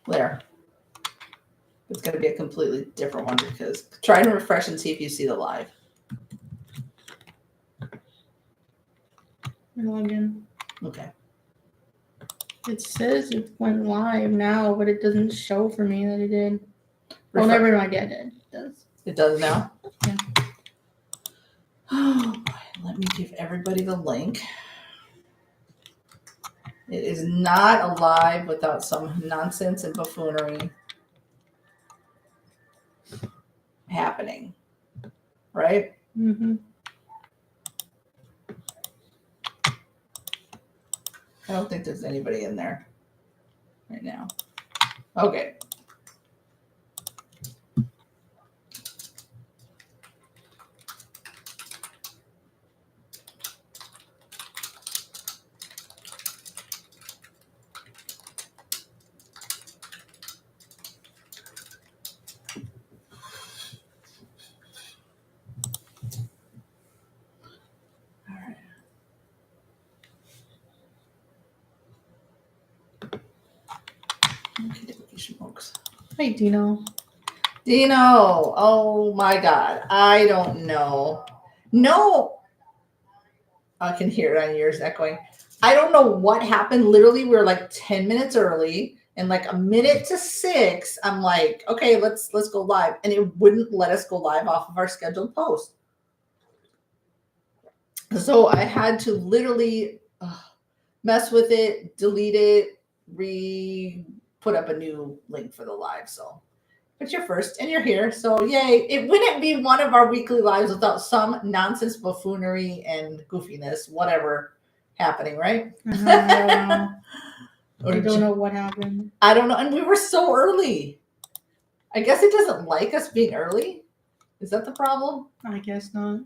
There. It's going to be a completely different one because try and refresh and see if you see the live. Log in. Okay. It says it went live now, but it doesn't show for me that it did. Oh, never mind. Yeah, it did. It does. It does now? Yeah. Oh, boy. Let me give everybody the link. It is not alive without some nonsense and buffoonery happening. Right? Mm-hmm. I don't think there's anybody in there right now. Okay. All right. Okay, smokes. Hey, Dino. Dino, oh my God. I don't know. No. I can hear it on yours echoing. I don't know what happened. Literally, we were like 10 minutes early, and like a minute to 6, I'm like, okay, let's go live. And it wouldn't let us go live off of our scheduled post. So I had to literally mess with it, delete it, put up a new link for the live. So but you're first and you're here. So yay. It wouldn't be one of our weekly lives without some nonsense, buffoonery, and goofiness, whatever happening, right? I don't know what happened. I don't know. And we were so early. I guess it doesn't like us being early. Is that the problem? I guess not.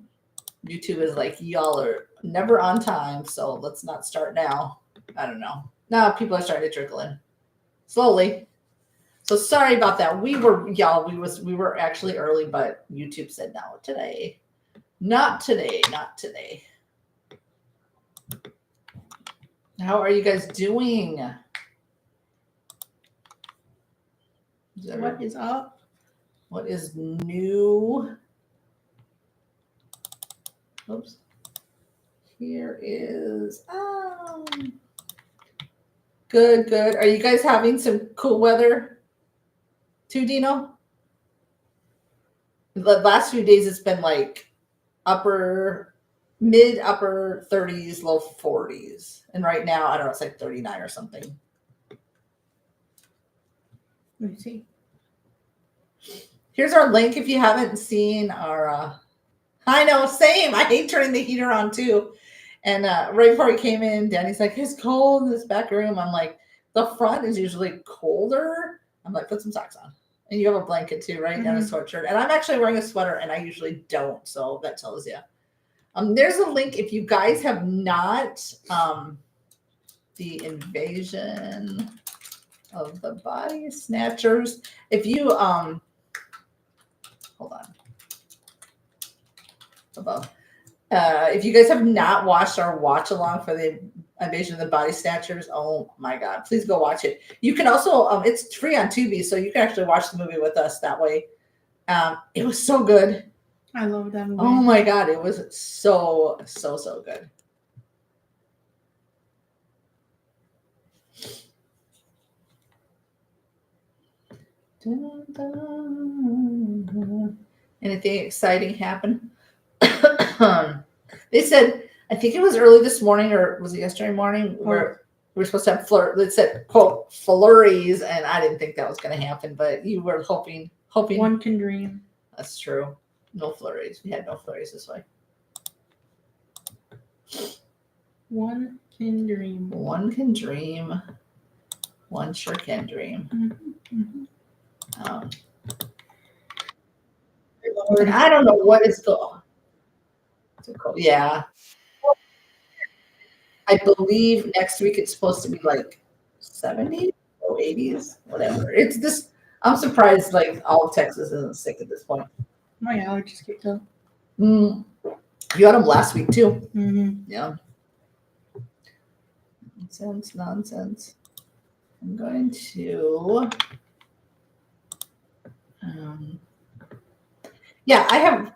YouTube is like, y'all are never on time, so let's not start now. I don't know. Now people are starting to trickle in. Slowly. So sorry about that. We were actually early, but YouTube said no today. Not today. How are you guys doing? What is up? What is new? Oops. Here is good. Are you guys having some cool weather too, Dino? The last few days it's been like mid upper 30s, low 40s. And right now, I don't know, it's like 39 or something. Let me see. Here's our link if you haven't seen our I know, same. I hate turning the heater on too. And right before he came in, Danny's like, it's cold in this back room. I'm like, the front is usually colder. I'm like, put some socks on. And you have a blanket too, right? Mm-hmm. And a sweatshirt. And I'm actually wearing a sweater, and I usually don't. So that tells you. There's a link if you guys have not the invasion of the body snatchers. If you hold on. Above. If you guys have not watched our watch along for the invasion of the body snatchers, oh my God, please go watch it. You can also, it's free on Tubi, so you can actually watch the movie with us that way. It was so good. I love that movie. Oh my God, it was so good. Anything exciting happen? They said, I think it was early this morning, or was it yesterday morning, where we were supposed to have it said, quote, flurries, and I didn't think that was going to happen, but you were hoping. One can dream. That's true. No flurries. We had no flurries this way. One can dream. One can dream. One sure can dream. Mm-hmm. And I don't know what is going. Yeah. I believe next week it's supposed to be like 70s or 80s, whatever. It's this. I'm surprised like all of Texas isn't sick at this point. My allergies kicked up. You had them last week too. Mm-hmm. Yeah. Nonsense. I'm going to. Yeah,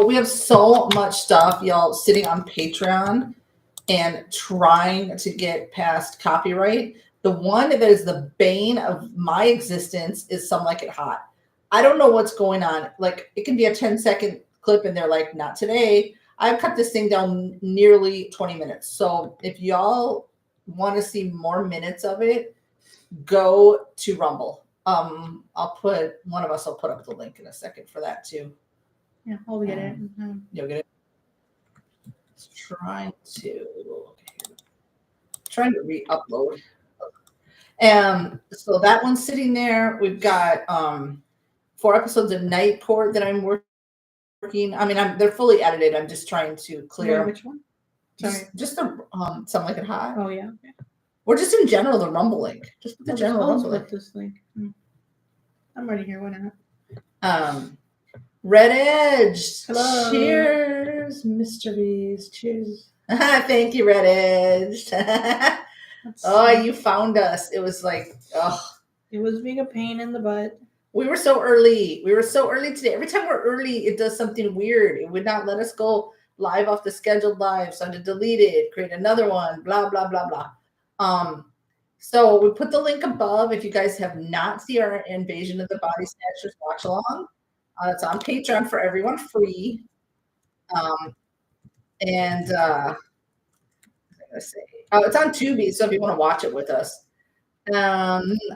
we have so much stuff, y'all, sitting on Patreon and trying to get past copyright. The one that is the bane of my existence is Some Like It Hot. I don't know what's going on. Like, it can be a 10-second clip and they're like, not today. I've cut this thing down nearly 20 minutes. So if y'all want to see more minutes of it, go to Rumble. One of us will put up the link in a second for that too. Yeah, I'll get it. You'll get it. Trying to re-upload. So that one's sitting there. We've got 4 episodes of Night Court that I'm working. I mean, they're fully edited. I'm just trying to clear. Which one? Sorry. Just the Some Like It Hot. Oh yeah. Okay. Or just in general, the Rumble link. Just the general Rumble link. This link. I'm ready here. Why not? Red Edge. Hello. Cheers, Mr. Beast. Cheers. Thank you, Red Edge. You found us. It was like, it was being a pain in the butt. We were so early. Today. Every time we're early, it does something weird. It would not let us go live off the scheduled live. So I had to delete it, create another one, blah, blah, blah, blah. So we put the link above. If you guys have not seen our Invasion of the Body Snatchers watch along, it's on Patreon for everyone, free. It's on Tubi, so if you want to watch it with us.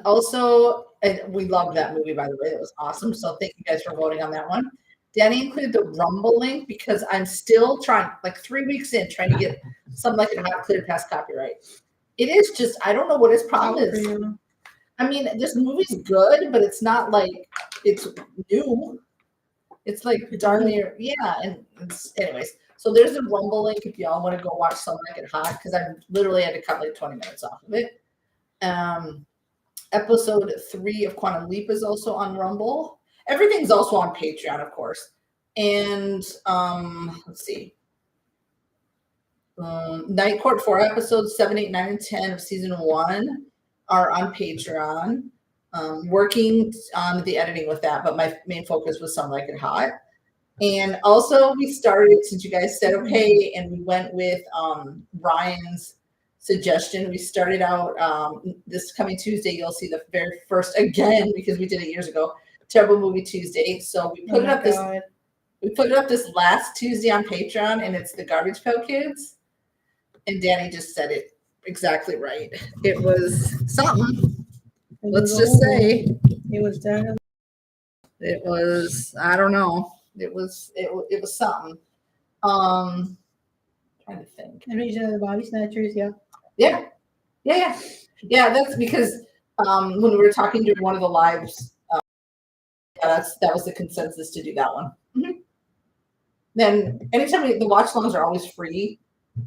Also, we love that movie, by the way. That was awesome. So thank you guys for voting on that one. Danny included the Rumble link because I'm still trying, like 3 weeks in, trying to get Something Like It Hot cleared past copyright. It is just, I don't know what his problem is. I mean, this movie's good, but it's not like it's new. It's like darn near, and anyways. So there's a Rumble link if y'all want to go watch Something Like It Hot, because I literally had to cut like 20 minutes off of it. Episode 3 of Quantum Leap is also on Rumble. Everything's also on Patreon, of course. And let's see. Night Court 4 episodes, 7, 8, 9, and 10 of season 1 are on Patreon. Working on the editing with that, but my main focus was Something Like It Hot. And also we started, since you guys said okay, and we went with Ryan's suggestion. We started out this coming Tuesday. You'll see the very first, again, because we did it years ago, Terrible Movie Tuesday. So we put it up this last Tuesday on Patreon, and it's the Garbage Pail Kids. And Danny just said it exactly right. It was something. Let's just say it was done. It was, I don't know. It was something. Trying to think. Invasion of the Body Snatchers, yeah. Yeah. That's because when we were talking during one of the lives, that was the consensus to do that one. Mm-hmm. Then anytime the watch alongs are always free.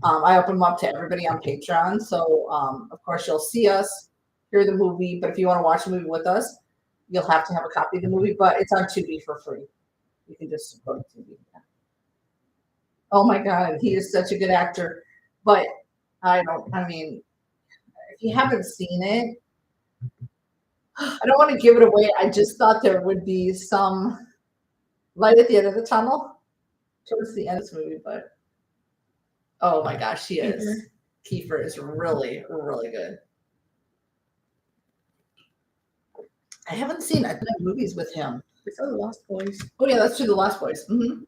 I open them up to everybody on Patreon. So of course you'll see us, hear the movie, but if you want to watch the movie with us, you'll have to have a copy of the movie, but it's on Tubi for free. You can just go to Tubi. Oh my God, he is such a good actor. But if you haven't seen it, I don't want to give it away. I just thought there would be some light at the end of the tunnel towards the end of this movie, but oh my gosh, he is. Kiefer is really, really good. I haven't seen movies with him. We saw The Lost Boys. Oh yeah, that's true. The Lost Boys. Mm-hmm.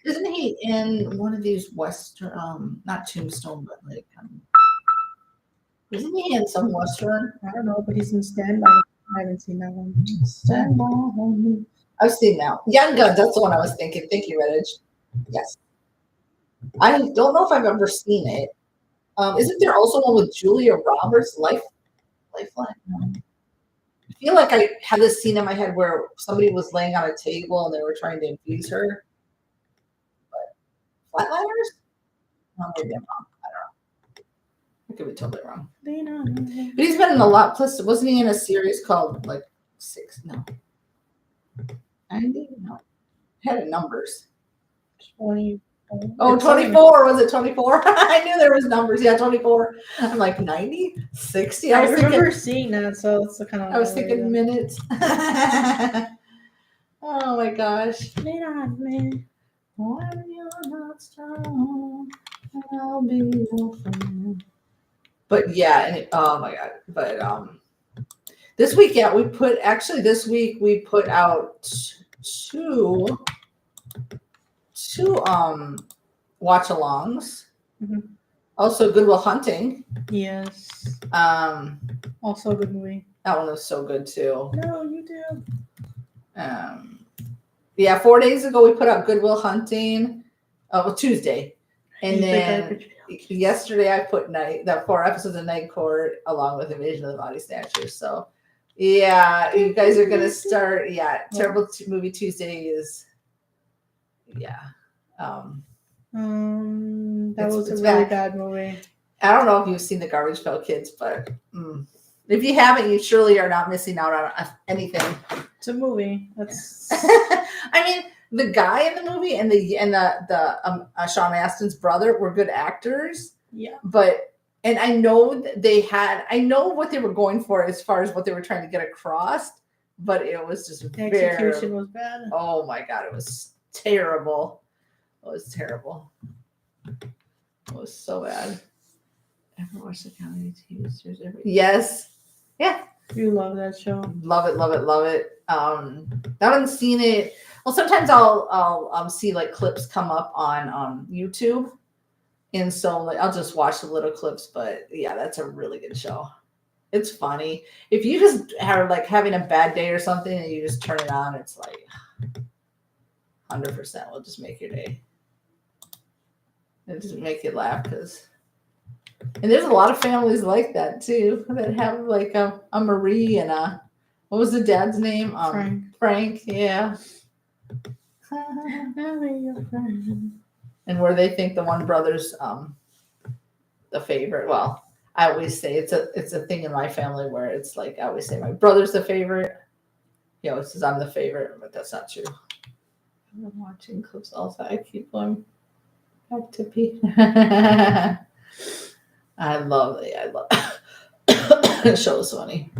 Isn't he in one of these Western? Not Tombstone, but like. Isn't he in some Western? I don't know, but he's in Stand By. I haven't seen that one. Stand By. I've seen that. Young Guns. That's the one I was thinking. Thank you, Red Edge. Yes. I don't know if I've ever seen it. Isn't there also one with Julia Roberts, Lifeline? No. I feel like I had this scene in my head where somebody was laying on a table and they were trying to infuse her. But Flatliners? No, maybe I'm wrong. I don't know. I could be totally wrong. But he's been in a lot. Plus, wasn't he in a series called like 90? No. Had numbers. 20. Oh, 24. Was it 24? I knew there was numbers. Yeah, 24. I'm like 90, 60. I remember seeing that, so it's kind of. I was thinking minutes. Oh my gosh. Lean on me. When you're not strong, I'll be your friend. But yeah, and oh my god. But this week, yeah, this week we put out two watch alongs. Mm-hmm. Also Good Will Hunting. Yes. Also a good movie. That one was so good too. No, you do. Yeah, 4 days ago we put out Good Will Hunting. Tuesday. And then yesterday I put the 4 episodes of Night Court along with Invasion of the Body Snatchers. So yeah, you guys are gonna start. Yeah, Terrible Movie Tuesday is. Yeah. That was a really bad movie. I don't know if you've seen the Garbage Pail Kids, but if you haven't, you surely are not missing out on anything. It's a movie. That's. I mean, the guy in the movie and the Sean Astin's brother were good actors. Yeah. And I know I know what they were going for as far as what they were trying to get across, but it was just the execution was bad. Oh my god, it was terrible. It was terrible. It was so bad. Ever watched the comedy TV series? Yes. Yeah. You love that show. Love it, love it, love it. I haven't seen it. Well, sometimes I'll see like clips come up on YouTube. And so like I'll just watch the little clips, but yeah, that's a really good show. It's funny. If you just are like having a bad day or something and you just turn it on, it's like 100% will just make your day. It just make you laugh and there's a lot of families like that too that have like a Marie and what was the dad's name? Frank. Yeah. And where they think the one brother's the favorite. Well, I always say it's a thing in my family where it's like I always say my brother's the favorite. He always says I'm the favorite, but that's not true. I'm watching clips all the time. I keep going back to pee. I love the show is funny.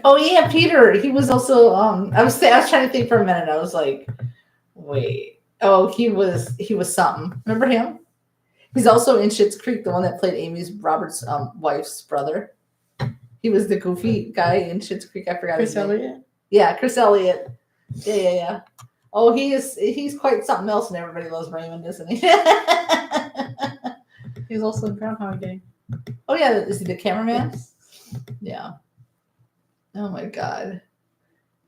Oh yeah, Peter. He was also I was trying to think for a minute. I was like, wait. Oh, he was something. Remember him? He's also in Schitt's Creek, the one that played Amy Roberts' wife's brother. He was the goofy guy in Schitt's Creek. I forgot his name. Chris Elliott? Yeah, Chris Elliott. Yeah. Oh, he's quite something else, and everybody loves Raymond, isn't he? He's also in Groundhog Day. Oh yeah, is he the cameraman? Yes. Yeah. Oh my god.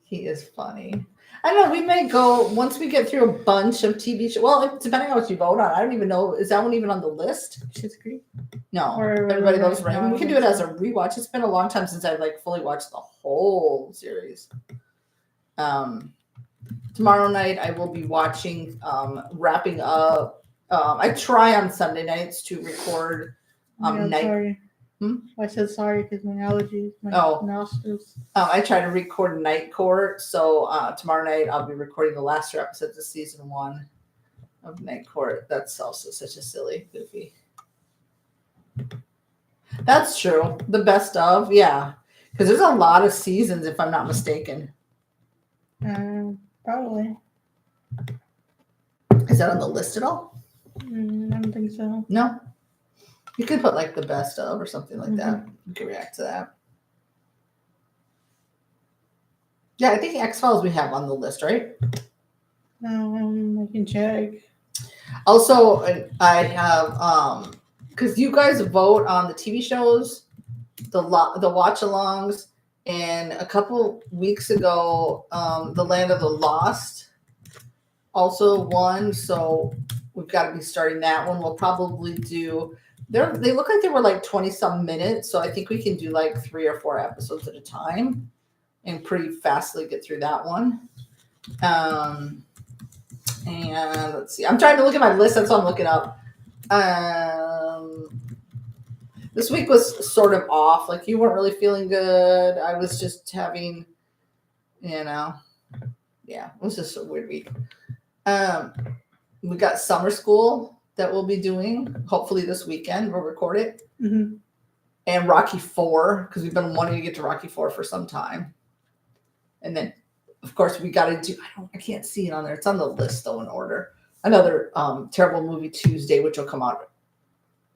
He is funny. I don't know, we may go once we get through a bunch of TV shows. Well, depending on what you vote on. I don't even know. Is that one even on the list? Schitt's Creek? No. Everybody Loves Raymond. We can do it as a rewatch. It's been a long time since I've like fully watched the whole series. Tomorrow night I will be watching wrapping up. I try on Sunday nights to record night. Sorry. I said sorry because my allergies. Nostrils. I try to record Night Court. So tomorrow night I'll be recording the last 2 episodes of season 1 of Night Court. That's also such a silly, goofy. That's true. The best of, yeah. Because there's a lot of seasons, if I'm not mistaken. Probably. Is that on the list at all? I don't think so. No? You could put like the best of or something like that. You could react to that. Yeah, I think X-Files we have on the list, right? I can check. Also, I have because you guys vote on the TV shows, the watch-alongs, and a couple weeks ago, The Land of the Lost also won. So we've got to be starting that one. We'll probably do. They look like they were like 20-some minutes, so I think we can do like 3 or 4 episodes at a time and pretty fastly get through that one. And let's see. I'm trying to look at my list. That's what I'm looking up. This week was sort of off. Like you weren't really feeling good. I was just having, yeah, it was just a weird week. We got summer school that we'll be doing hopefully this weekend. We'll record it. Mm-hmm. And Rocky 4 because we've been wanting to get to Rocky 4 for some time. And then, of course, we got to do. I can't see it on there. It's on the list though in order. Another terrible movie Tuesday, which will come out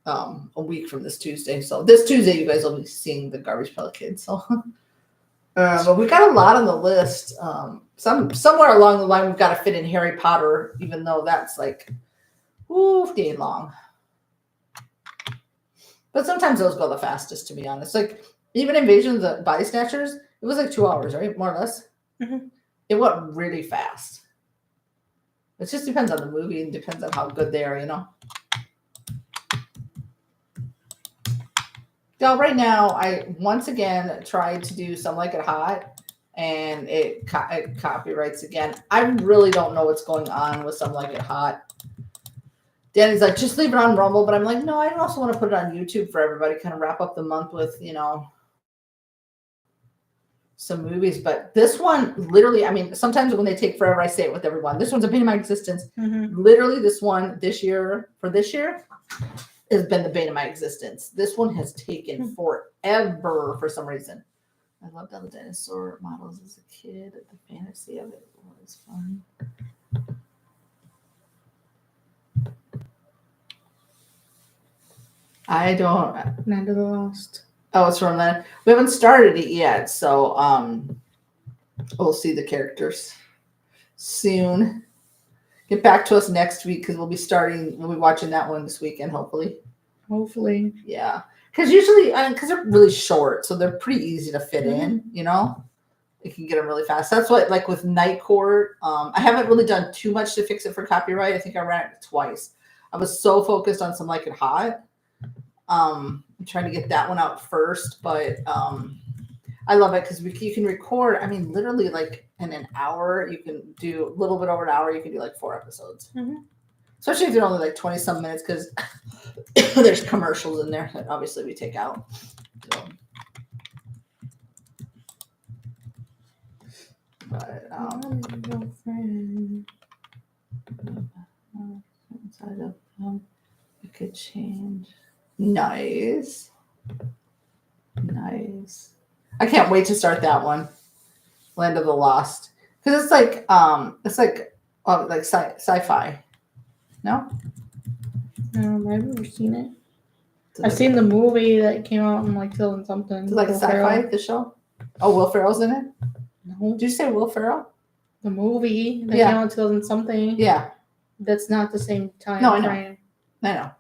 a week from this Tuesday. So this Tuesday, you guys will be seeing the Garbage Pail Kids. So, but we got a lot on the list. Somewhere along the line, we've got to fit in Harry Potter, even though that's like, day long. But sometimes those go the fastest, to be honest. Like even Invasion of the Body Snatchers, it was like 2 hours, right? More or less. Mm-hmm. It went really fast. It just depends on the movie and depends on how good they are, you know. So right now, I once again tried to do Some Like It Hot, and it copyrights again. I really don't know what's going on with Some Like It Hot. Danny's like, just leave it on Rumble, but I'm like, no, I also want to put it on YouTube for everybody, kind of wrap up the month with, you know, some movies. But this one, literally, I mean, sometimes when they take forever, I say it with everyone. This one's a bane of my existence. Mm-hmm. Literally, this one this year has been the bane of my existence. This one has taken forever for some reason. I loved all the dinosaur models as a kid. The fantasy of it was fun. I don't. Land of the Lost. Oh, it's from that. We haven't started it yet, so we'll see the characters soon. Get back to us next week because we'll be watching that one this weekend, hopefully. Hopefully. Yeah. Because usually, because they're really short, so they're pretty easy to fit in, you know? You can get them really fast. That's what, like with Night Court, I haven't really done too much to fix it for copyright. I think I ran it twice. I was so focused on Some Like It Hot. I'm trying to get that one out first, but I love it because you can record, I mean, literally like in an hour, you can do a little bit over an hour, you can do like 4 episodes. Mm-hmm. Especially if they're only like 20 some minutes because there's commercials in there that obviously we take out. So. But inside of it could change. Nice. I can't wait to start that one. Land of the Lost. Because it's like sci-fi. No? No, I've never seen it. I've seen the movie that came out in like 2000 something. It's like sci-fi, the show? Oh, Will Ferrell's in it? No. Did you say Will Ferrell? The movie that came out in 2000 something. Yeah. That's not the same time. No, I know. I know.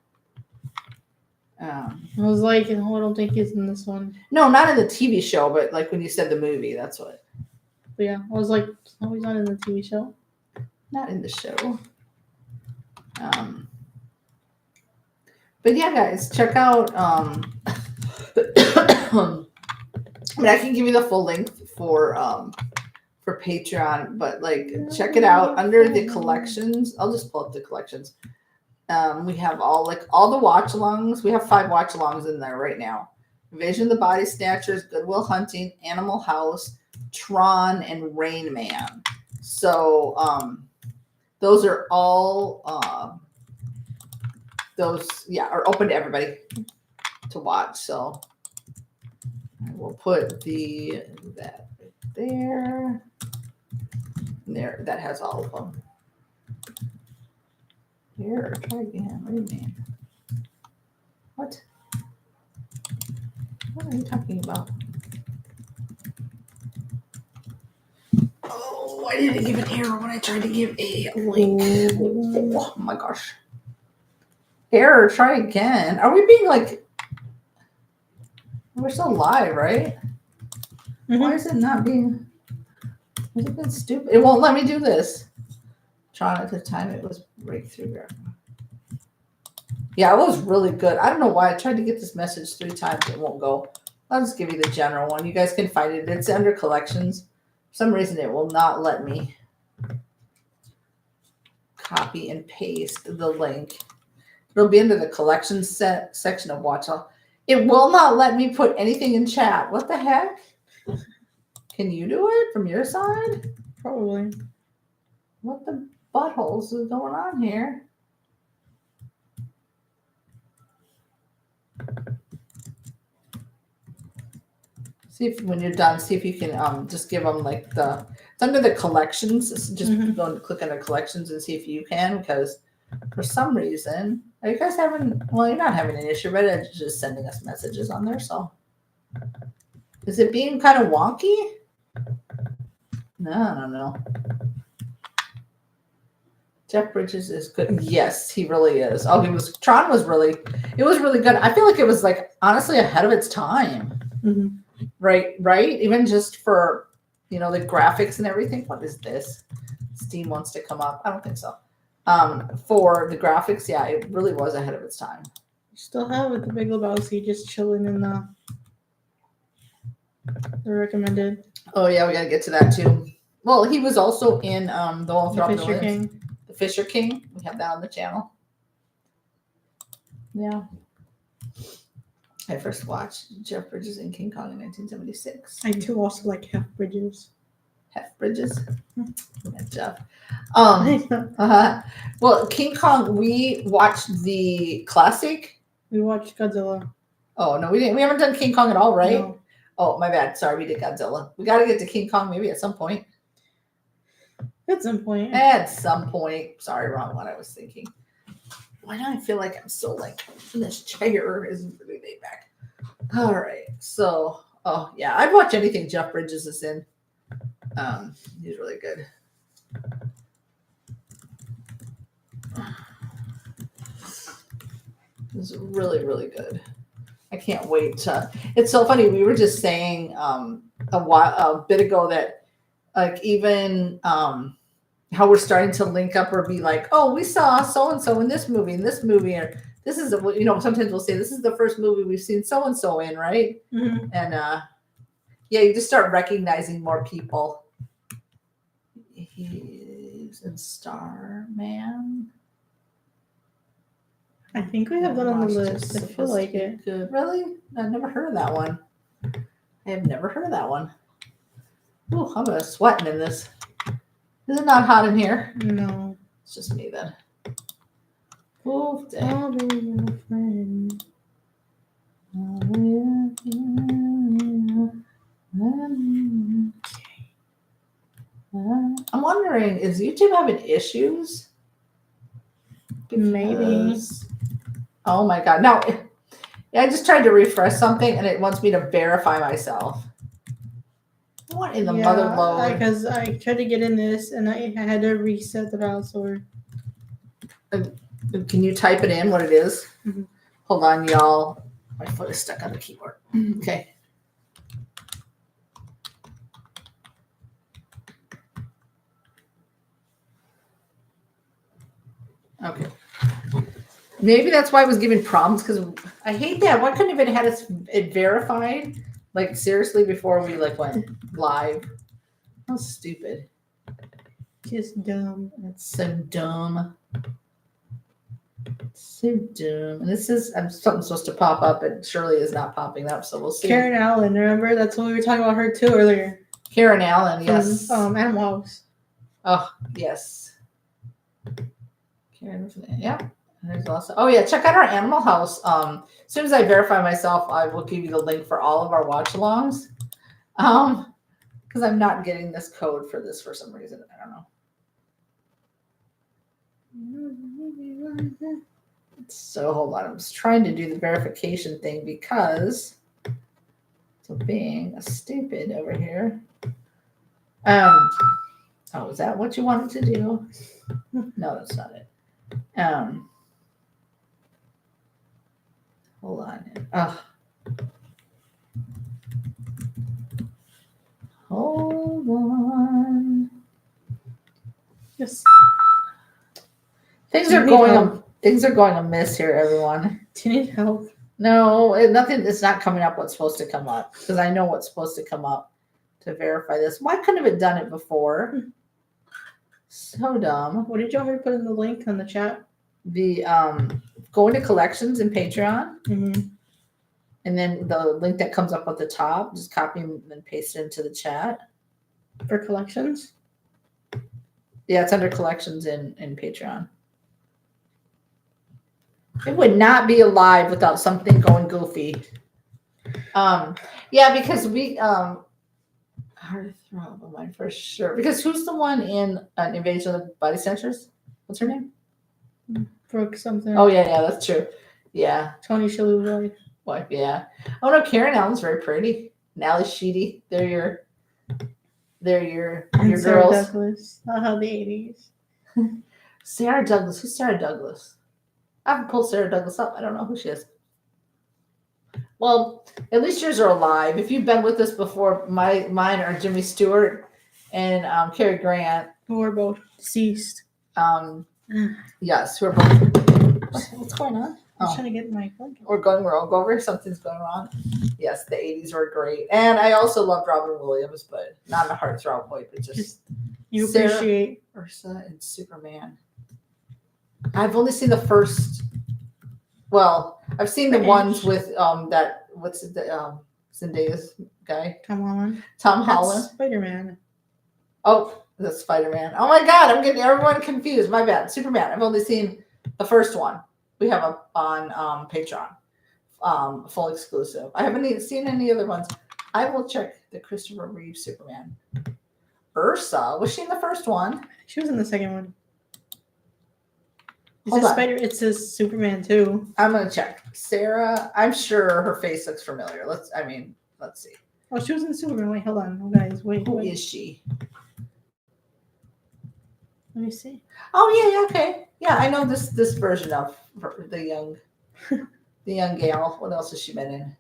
I was like, no, I don't think he's in this one. No, not in the TV show, but like when you said the movie, that's what. But yeah, I was like, no, he's not in the TV show. Not in the show. But yeah, guys, check out. I mean, I can give you the full link for Patreon, but like, check it out under the collections. I'll just pull up the collections. We have all the watch-alongs. We have 5 watch-alongs in there right now. Invasion of the Body Snatchers, Good Will Hunting, Animal House, Tron, and Rain Man. So those are all are open to everybody to watch. So I will put that right there. There, that has all of them. Here, try again. What do you mean? What? What are you talking about? Oh, I didn't give an error when I tried to give a link. Oh my gosh. Error, try again. Are we being like... We're still live, right? Mm-hmm. Why is it not being... Has it been stupid? It won't let me do this. Trying at the time it was breakthrough. Yeah, it was really good. I don't know why I tried to get this message 3 times. It won't go. I'll just give you the general one. You guys can find it. It's under collections. For some reason, it will not let me copy and paste the link. It'll be under the collections section of Watch All. It will not let me put anything in chat. What the heck? Can you do it from your side? Probably. What the buttholes is going on here? See if when you're done, see if you can just give them like it's under the collections. Just go and click under collections and see if you can, because for some reason, are you guys having? Well, you're not having an issue, but it's just sending us messages on there. So, is it being kind of wonky? No, I don't know. Jeff Bridges is good. Yes, he really is. Oh, Tron was really good. I feel like it was like honestly ahead of its time. Mm-hmm. Right. Even just for the graphics and everything. What is this? Steam wants to come up. I don't think so. For the graphics, yeah, it really was ahead of its time. You still have it, the Big Lebowski, just chilling in the recommended. Oh yeah, we gotta get to that too. Well, he was also in the Fisher King. The Fisher King. We have that on the channel. Yeah. I first watched Jeff Bridges in King Kong in 1976. I too also like Jeff Bridges. Jeff Bridges. Jeff. Well, King Kong, we watched the classic. We watched Godzilla. Oh no, we didn't. We haven't done King Kong at all, right? No. Oh, my bad. Sorry, we did Godzilla. We got to get to King Kong maybe at some point. At some point. Sorry, wrong one I was thinking. Why do I feel like I'm so like this chair isn't really laid back? All right. So, oh yeah, I'd watch anything Jeff Bridges is in. He's really good. He's really, really good. I can't wait to. It's so funny. We were just saying a bit ago that like even how we're starting to link up or be like, oh, we saw so and so in this movie, or this is sometimes we'll say this is the first movie we've seen so and so in, right? Mm-hmm. And yeah, you just start recognizing more people. He's in Starman. I think we have that on the list. I feel like it. Good. Really? I've never heard of that one. I have never heard of that one. Ooh, I'm sweating in this. Is it not hot in here? No. It's just me then. Oh, I'll be your friend. I'm wondering, is YouTube having issues? Maybe. Oh my God. No. I just tried to refresh something and it wants me to verify myself. What in the mother load? Because I tried to get in this and I had to reset the password. Can you type it in what it is? Mm-hmm. Hold on, y'all. My foot is stuck on the keyboard. Okay. Okay. Maybe that's why I was giving problems, because I hate that. Why couldn't it have had it verified? Like seriously, before we went live. How stupid. Just dumb. That's so dumb. So dumb. And this is something supposed to pop up, and Shirley is not popping up, so we'll see. Karen Allen, remember? That's what we were talking about her too earlier. Karen Allen, yes. Animal House. Oh, yes. Karen, yeah. There's also, oh yeah, check out our Animal House. As soon as I verify myself, I will give you the link for all of our watch-alongs. Because I'm not getting this code for this for some reason. I don't know. So hold on, I'm just trying to do the verification thing because so being a stupid over here. Oh, is that what you wanted to do? No, that's not it. Hold on. Hold on. Yes. Things are going amiss here, everyone. Do you need help? No, nothing. It's not coming up what's supposed to come up because I know what's supposed to come up to verify this. Why couldn't have it done it before? So dumb. What did you want me to put in the link on the chat? The go into collections in Patreon, mm-hmm. and then the link that comes up at the top, just copy and paste it into the chat for collections. Yeah, it's under collections in Patreon. It would not be alive without something going goofy. Yeah, because we heartthrob of mine for sure. Because who's the one in an Invasion of the Body Snatchers? What's her name? Brooke something. Oh yeah, that's true. Yeah. Tony Shalhoub. Wife, yeah. Oh no, Karen Allen's very pretty. Nally Sheedy, they're your And Sarah girls. Douglas. The 80s. Sarah Douglas. Who's Sarah Douglas? I haven't pulled Sarah Douglas up. I don't know who she is. Well, at least yours are alive. If you've been with us before, mine are Jimmy Stewart and Cary Grant. Who are both deceased. Yes, who are both. What's going on? I'm trying to get my phone. We're going rogue over. Something's going wrong. Yes, the 80s were great. And I also loved Robin Williams, but not in a heartthrob way, but just you Sarah, appreciate Ursa and Superman. I've only seen the first. Well, I've seen the ones with that. What's it? Zendaya's guy. Tom Holland. Tom Holland. Spider-Man. Oh, that's Spider-Man. Oh my God, I'm getting everyone confused. My bad. Superman. I've only seen the first one. We have up on Patreon, full exclusive. I haven't seen any other ones. I will check the Christopher Reeve Superman. Ursa, was she in the first one? She was in the second one. It says Superman too. I'm gonna check. Sarah, I'm sure her face looks familiar. Let's see. Oh, she was in Superman. Wait, hold on, guys. Wait. Who is she? Let me see. Oh yeah, okay. Yeah, I know this version of the young gal. What else has she been in?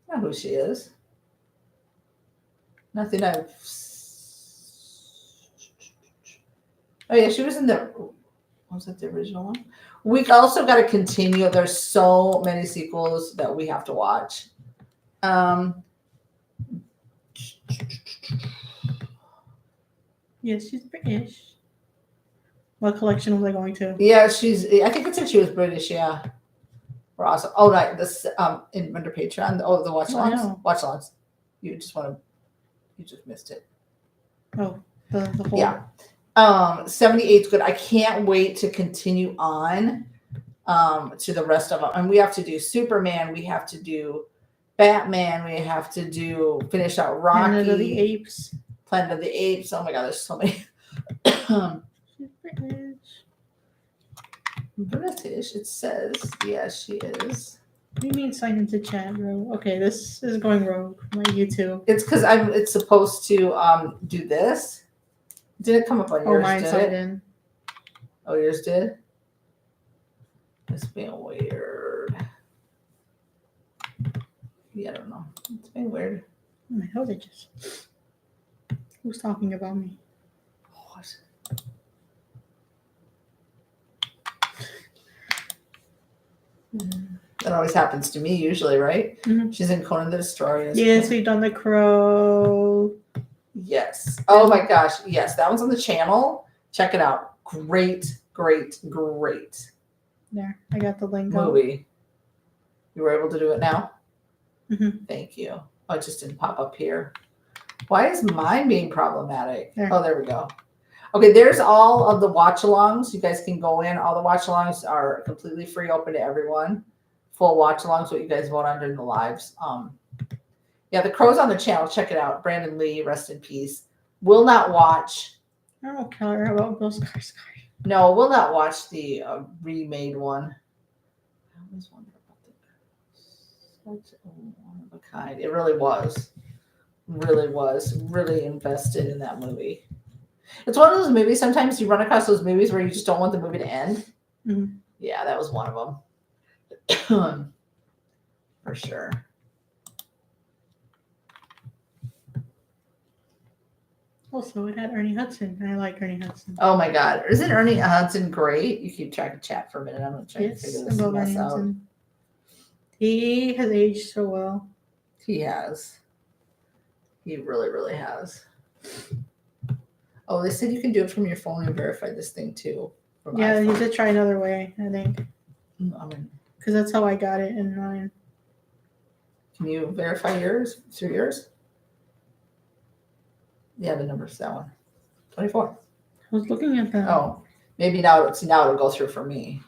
I know who she is. Nothing I've. Oh yeah, she was in the. Was that the original one? We also got to continue. There's so many sequels that we have to watch. Yes, she's British. What collection was I going to? Yeah, I think it said she was British. Yeah, we're awesome. Oh, right. This in under Patreon. Oh, the watch alongs. Watch alongs. You just missed it. Oh, the whole. Yeah. 78 is good. I can't wait to continue on to the rest of them. And we have to do Superman. We have to do Batman. We have to finish out Rocky. Planet of the Apes. Planet of the Apes. Oh my God, there's so many. She's British. British. It says, yeah, she is. What do you mean sign into chat, bro? Okay, this is going rogue. My YouTube. It's because it's supposed to do this. Did it come up on yours? Oh, mine signed in. Oh, yours did? It's being weird. Yeah, I don't know. It's being weird. Oh my hell, they just. Who's talking about me? What? That always happens to me, usually, right? Mm-hmm. She's in Conan the Destroyer. Yes, we've done The Crow. Yes. Oh my gosh. Yes, that one's on the channel. Check it out. Great. There, I got the link. Movie. You were able to do it now? Mm-hmm. Thank you. Oh, it just didn't pop up here. Why is mine being problematic? There. Oh, there we go. Okay, there's all of the watch-alongs. You guys can go in. All the watch-alongs are completely free, open to everyone. Full watch-alongs, what you guys vote on during the lives. Yeah, The Crow's on the channel. Check it out. Brandon Lee, rest in peace. Will not watch. I don't care about Bill Skarsgård. No, we'll not watch the remade one. I always wonder about such a one of a kind. It really was. Really invested in that movie. It's one of those movies. Sometimes you run across those movies where you just don't want the movie to end. Mm-hmm. Yeah, that was one of them. For sure. Also, it had Ernie Hudson, and I like Ernie Hudson. Oh my God. Isn't Ernie Hudson great? You keep track of chat for a minute. I'm going to try to figure this mess out. He has aged so well. He has. He really has. Oh, they said you can do it from your phone and verify this thing too. Yeah, you should try another way, I think. Because that's how I got it in mine. Can you verify yours through yours? Yeah, the number's that one. 24. I was looking at that. Oh, maybe now it'll go through for me.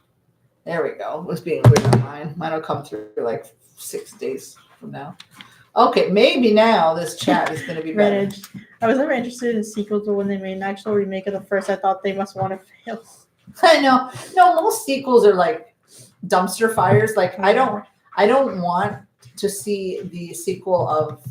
There we go. It was being weird on mine. Mine will come through like 6 days from now. Okay, maybe now this chat is going to be better. I was never interested in sequels, but when they made an actual remake of the first, I thought they must want to fail. I know. No, most sequels are like dumpster fires. Like I don't want to see the sequel of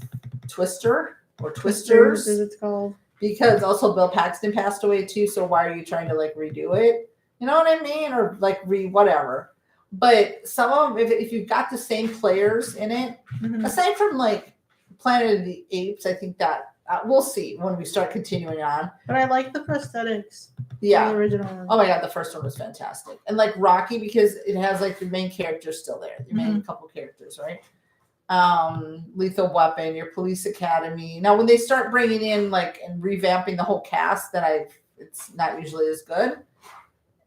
Twister or Twisters, as it's called. Because also Bill Paxton passed away too. So why are you trying to like redo it? You know what I mean? Or like whatever. But some of them, if you've got the same players in it, aside from like Planet of the Apes, I think that we'll see when we start continuing on. But I like the prosthetics. Yeah. The original one. Oh my God, the first one was fantastic. And like Rocky, because it has like the main characters still there. The main couple characters, right? Lethal Weapon, your Police Academy. Now, when they start bringing in like and revamping the whole cast, it's not usually as good.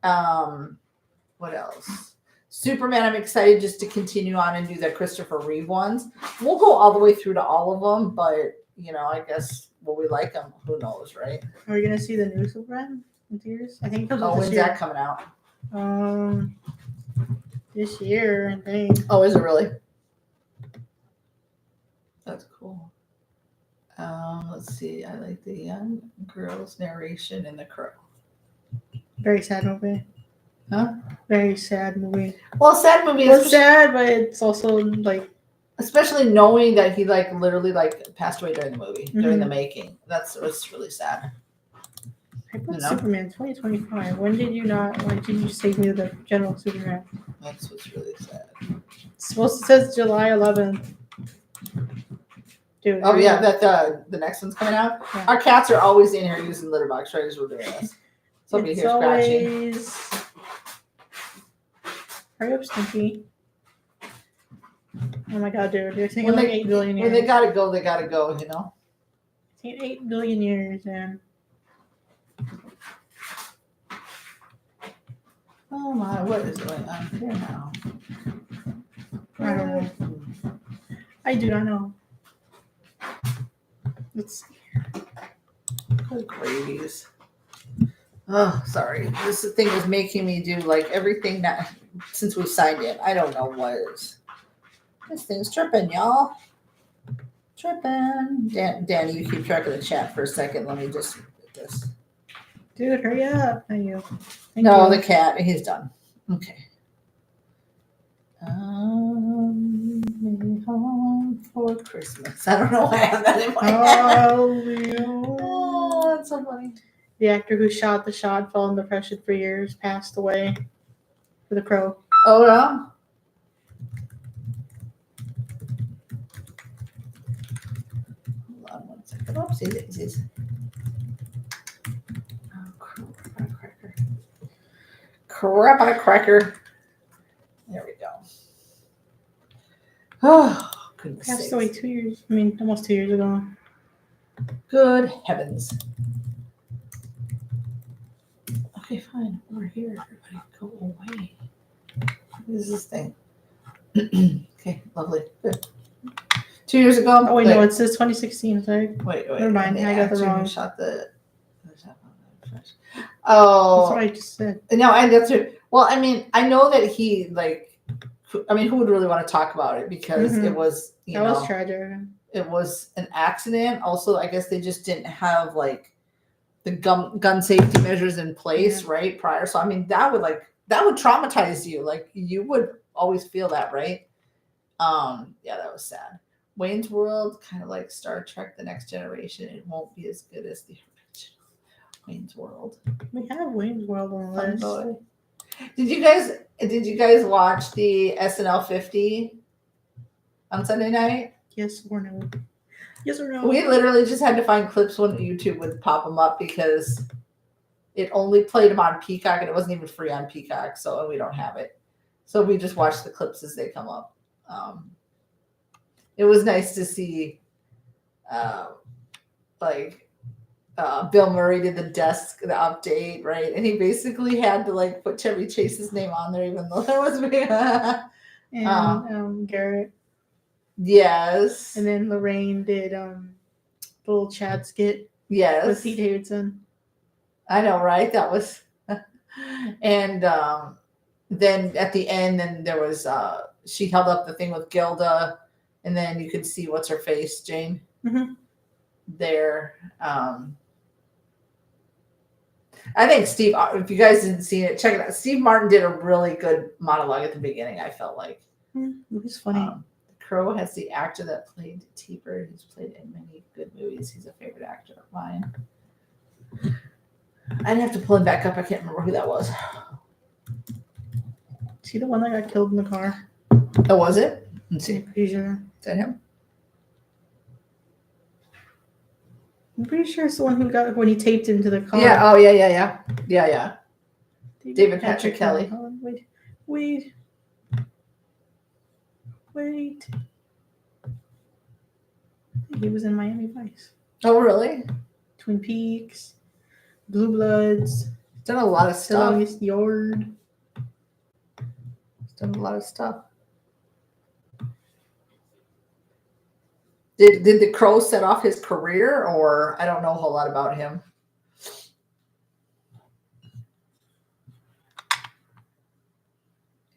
What else? Superman, I'm excited just to continue on and do the Christopher Reeve ones. We'll go all the way through to all of them, but I guess will we like them? Who knows, right? Are we gonna see the new Superman in theaters? I think it comes out when's that coming out? This year, I think. Oh, is it really? That's cool. Let's see. I like the young girl's narration in The Crow. Very sad movie. Huh? Very sad movie. Well, sad movie. It's sad, but it's also like. Especially knowing that he like literally like passed away during the movie, during the making. It's really sad. I put Superman 2025. When did you save me the General Superman? That's what's really sad. It says July 11th. Dude. Oh yeah, that the next one's coming out. Yeah. Our cats are always in here using litter box right as we're doing this. Somebody here scratching. Hurry up, Stinky. Oh my God, dude! They're thinking like 8 billion years. When they gotta go, they gotta go. You know. 8 billion years, man. Oh my! What is going on here now? I don't know. I do not know. Let's see. Good gravies. Oh, sorry. This thing is making me do like everything that since we signed in. I don't know what is. This thing's tripping, y'all. Tripping. Danny, you keep track of the chat for a second. Let me just get this. Dude, hurry up. Thank you. The cat. He's done. Okay. Home for Christmas. I don't know why I have that in my head. Oh, that's so funny. The actor who shot the shot, fell in depression for years, passed away for The Crow. Oh, yeah? Hold on 1 second. Oopsies. Oh, crap on a cracker. There we go. Oh, goodness. Passed away 2 years. I mean, almost 2 years ago. Good heavens. Okay, fine. We're here. Everybody go away. What is this thing? Okay, lovely. Good. 2 years ago. Oh, wait, no, it says 2016. Sorry. Wait. Never mind. I got the wrong. Shot the. Oh. That's what I just said. No, that's it. Well, I mean, I know that he, like, I mean, who would really want to talk about it? Because it was, that was tragic. It was an accident. Also, I guess they just didn't have, like, the gun safety measures in place, right, prior. So, I mean, that would traumatize you. Like, you would always feel that, right? Yeah, that was sad. Wayne's World, kind of like Star Trek: The Next Generation. It won't be as good as the original Wayne's World. We have Wayne's World on the list. Did you guys watch the SNL 50 on Sunday night? Yes or no? Yes or no? We literally just had to find clips when YouTube would pop them up because it only played them on Peacock and it wasn't even free on Peacock, so we don't have it. So we just watched the clips as they come up. It was nice to see, Bill Murray did the update, right? And he basically had to like put Chevy Chase's name on there, even though there was and Garrett. Yes. And then Lorraine did little Chad skit. Yes. With Pete Davidson. I know, right? That was, and then at the end, then there was she held up the thing with Gilda, and then you could see what's her face, Jane. Mm-hmm. There. I think Steve, if you guys didn't see it, check it out. Steve Martin did a really good monologue at the beginning, I felt like. It was funny. Crow has the actor that played Teeper, who's played in many good movies. He's a favorite actor of mine. I'd have to pull him back up. I can't remember who that was. Is he the one that got killed in the car? Oh, was it? Let's see. I'm pretty sure. Is that him? I'm pretty sure it's the one who got when he taped him to the car. Yeah. Oh, yeah. David Patrick Kelly. Wait. He was in Miami Vice. Oh, really? Twin Peaks, Blue Bloods. He's done a lot of stuff. Longest Yard. He's done a lot of stuff. Did the Crow set off his career, or I don't know a whole lot about him?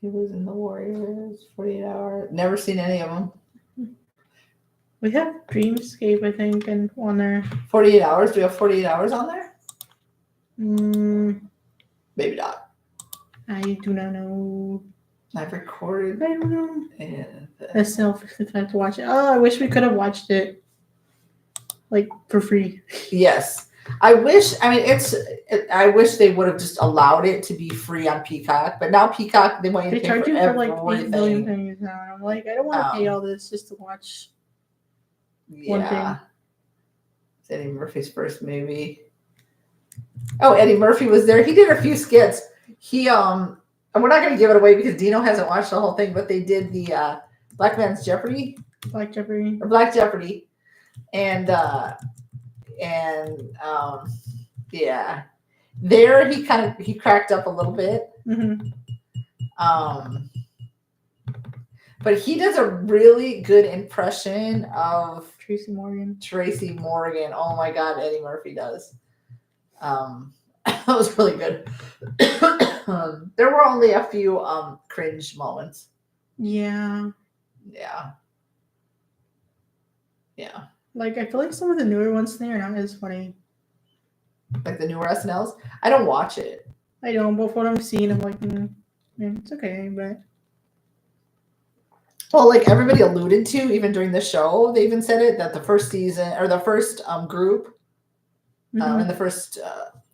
He was in the Warriors, 48 Hours. Never seen any of them. We have Dreamscape, I think, and on there. 48 Hours? Do we have 48 Hours on there? Maybe not. I do not know. I've recorded. I don't know. And That's if I have to watch it. Oh, I wish we could have watched it, like, for free. Yes. I wish they would have just allowed it to be free on Peacock, but now Peacock, they want you to pay charge for you for like everything. 8 million things now. And I'm like, I don't want to pay all this just to watch one thing. It's Eddie Murphy's first movie. Oh, Eddie Murphy was there. He did a few skits. And we're not going to give it away because Dino hasn't watched the whole thing, but they did the Black Man's Jeopardy. Black Jeopardy. Or Black Jeopardy. And yeah. There he cracked up a little bit. Mm-hmm. But he does a really good impression of Tracy Morgan. Oh my God, Eddie Murphy does. That was really good. There were only a few cringe moments. Yeah. Like, I feel like some of the newer ones there are not as funny. Like the newer SNLs? I don't watch it. I don't, but what I'm seeing, I'm like, it's okay, but... Well, like everybody alluded to, even during the show, they even said it, that the first season, or the first group, and the first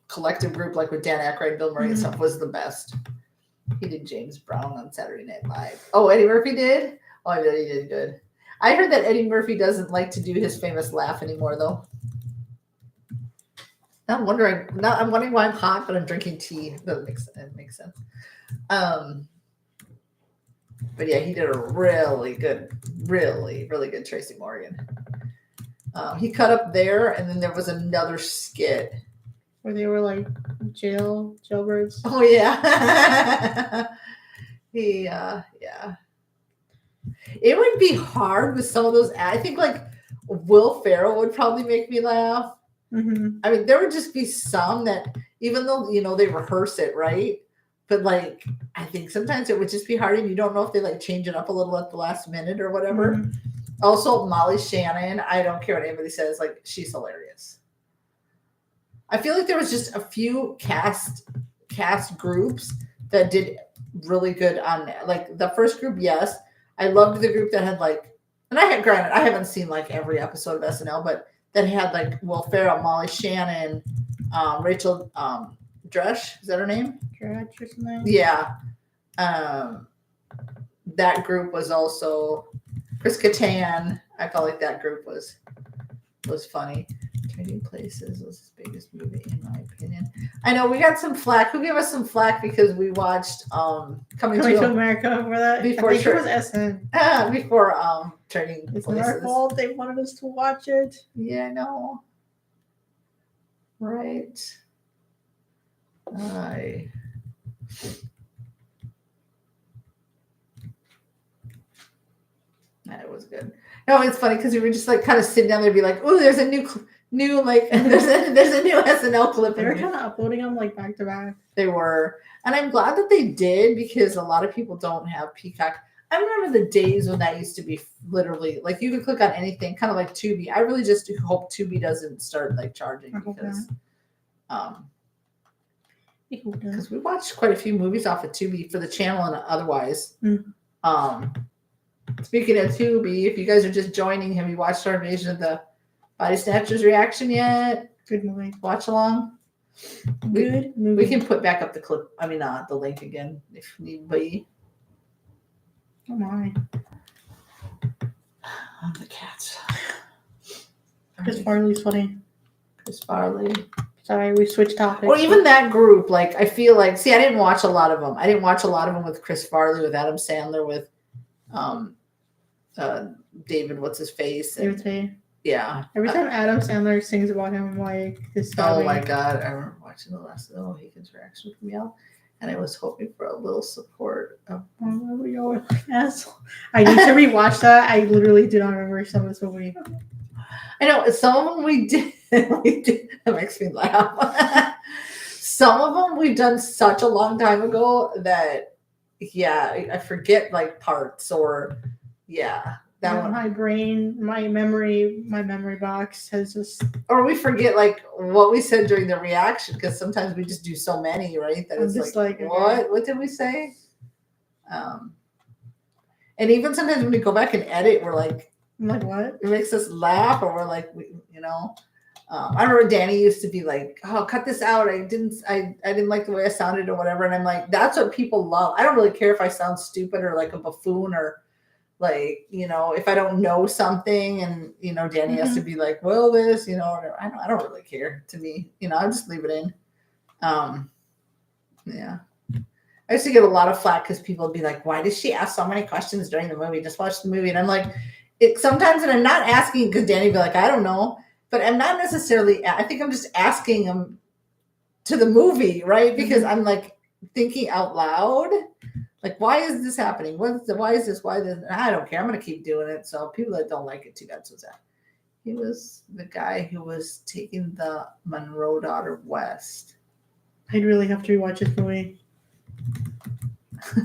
collective group, like with Dan Aykroyd, Bill Murray and stuff, was the best. He did James Brown on Saturday Night Live. Oh, Eddie Murphy did? Oh, I bet he did good. I heard that Eddie Murphy doesn't like to do his famous laugh anymore, though. I'm wondering why I'm hot, but I'm drinking tea. That makes sense. But yeah, he did a really good Tracy Morgan. He cut up there, and then there was another skit where they were like jailbirds. Oh yeah. Yeah. It would be hard with some of those. I think like Will Ferrell would probably make me laugh. Mm-hmm. I mean, there would just be some that, even though, they rehearse it, right? But like, I think sometimes it would just be hard and you don't know if they like change it up a little at the last minute or whatever. Mm-hmm. Also, Molly Shannon, I don't care what anybody says, like, she's hilarious. I feel like there was just a few cast groups that did really good on, like, the first group, yes. I loved the group that had like, and I haven't seen like every episode of SNL, but that had like Will Ferrell, Molly Shannon, Rachel Dratch, is that her name? Dratch or something? Yeah. That group was also Chris Kattan. I felt like that group was funny. Trading Places was his biggest movie, in my opinion. I know we got some flack. Who gave us some flack because we watched Coming to America for that? Before I think it was SN. Before Trading Places. It's not our fault. They wanted us to watch it. Yeah, I know. Right. That was good. No, it's funny because we were just like kind of sitting down there and be like, "Oh, there's a new new like there's a new SNL clip. They were kind of uploading them like back to back. They were, and I'm glad that they did because a lot of people don't have Peacock. I remember the days when that used to be literally like you could click on anything, kind of like Tubi. I really just hope Tubi doesn't start like charging because because we watched quite a few movies off of Tubi for the channel and otherwise. Speaking of Tubi, if you guys are just joining, have you watched our version of the Body Snatchers reaction yet? Good movie. Watch along. Good movie. We can put back up the clip. I mean, the link again if need be. Oh my. Oh, the cats. Chris Farley's funny. Chris Farley. Sorry, we switched topics. Or even that group. Like, I feel like, see, I didn't watch a lot of them. I didn't watch a lot of them with Chris Farley, with Adam Sandler, with David, what's his face? And, yeah. Every time Adam Sandler sings about him, I'm like, this. Oh my God. I remember watching the last Higgins reaction from Yale. And I was hoping for a little support. I need to rewatch that. I literally do not remember some of this movie. I know some of them we did. That makes me laugh. Some of them we've done such a long time ago that, yeah, I forget like parts or, yeah. That one. My brain, my memory box has just. Or we forget like what we said during the reaction because sometimes we just do so many, right? That it's just like what? What did we say? And even sometimes when we go back and edit, we're like, I'm like, what? It makes us laugh, or we're like, I remember Danny used to be like, "Oh, cut this out. I didn't like the way I sounded or whatever." And I'm like, that's what people love. I don't really care if I sound stupid or like a buffoon or. Like, if I don't know something and, Danny has to be like, well, this, I don't really care to me, I'll just leave it in. Yeah. I used to get a lot of flack because people would be like, why did she ask so many questions during the movie? Just watch the movie. And I'm like, sometimes, and I'm not asking because Danny would be like, I don't know, but I'm not necessarily, I think I'm just asking him to the movie, right? Because I'm like thinking out loud. Like, why is this happening? Why is this? Why this? I don't care. I'm going to keep doing it. So people that don't like it too bad. So that he was the guy who was taking the Monroe daughter west. I'd really have to rewatch this movie.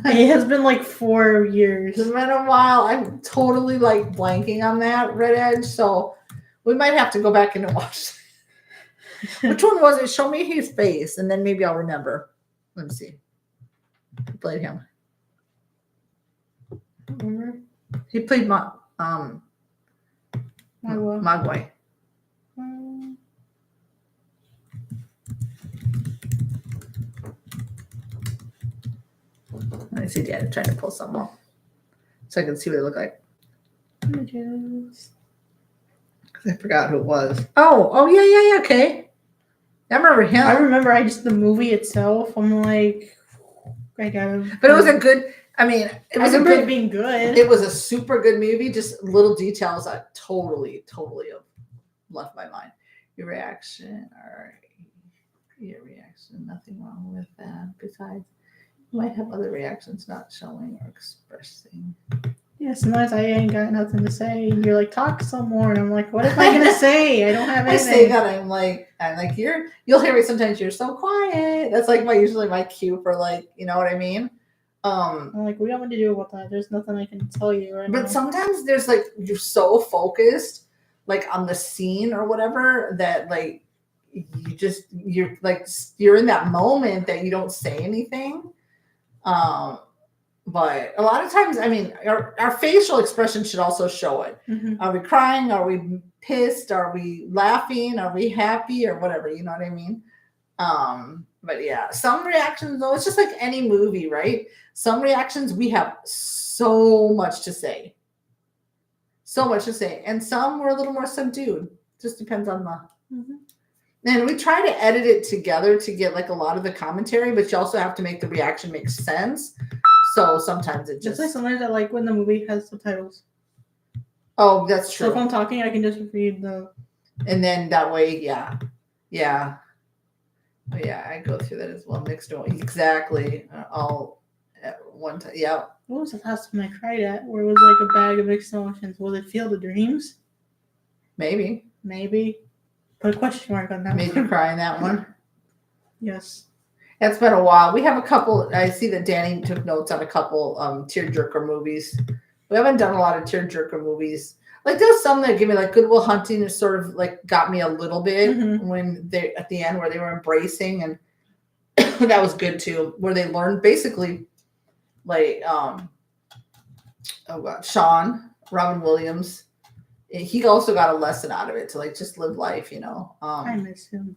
It has been like 4 years. It's been a while. I'm totally like blanking on that Red Edge. So we might have to go back in and watch. Which one was it? Show me his face, and then maybe I'll remember. Let me see. Who played him? Remember? He played Magwai. Let me see, Dad. Trying to pull some off so I can see what it looked like. Images. I forgot who it was. Oh, yeah. Okay. I remember him. I remember. The movie itself. I'm like, I gotta. But it was a good. I mean, it was it being good. It was a super good movie. Just little details that totally have left my mind. Your reaction, nothing wrong with that. Besides, you might have other reactions not showing or expressing. Yeah, sometimes I ain't got nothing to say. You're like, talk some more, and I'm like, what am I gonna say? I don't have anything. I say that I'm like you'll hear me sometimes. You're so quiet. That's like usually my cue for like, you know what I mean. I'm like, what do you want me to do about that? There's nothing I can tell you right now. But sometimes there's like, you're so focused like on the scene or whatever that like you're in that moment that you don't say anything. But a lot of times, I mean, our facial expression should also show it. Mm-hmm. Are we crying? Are we pissed? Are we laughing? Are we happy or whatever? You know what I mean? But yeah, some reactions, though, it's just like any movie, right? Some reactions, we have so much to say. And some were a little more subdued. Just depends on the... Mm-hmm. And we try to edit it together to get like a lot of the commentary, but you also have to make the reaction make sense. So sometimes it just... like sometimes I like when the movie has subtitles. Oh, that's true. So if I'm talking, I can just read the... And then that way, yeah. Oh, yeah, I go through that as well. Mixed exactly. All at one time. Yeah. What was the last time I cried at? Where it was like a bag of mixed emotions? Was it Field of Dreams? Maybe. Put a question mark on that Made you one. cry in that one? Yes. It's been a while. We have a couple. I see that Danny took notes on a couple tearjerker movies. We haven't done a lot of tearjerker movies. Like there's some that give me like Good Will Hunting is sort of like got me a little bit when they at the end where they were embracing and that was good too. Where they learned basically like Sean Robin Williams. He also got a lesson out of it to like just live life, you know. I miss him.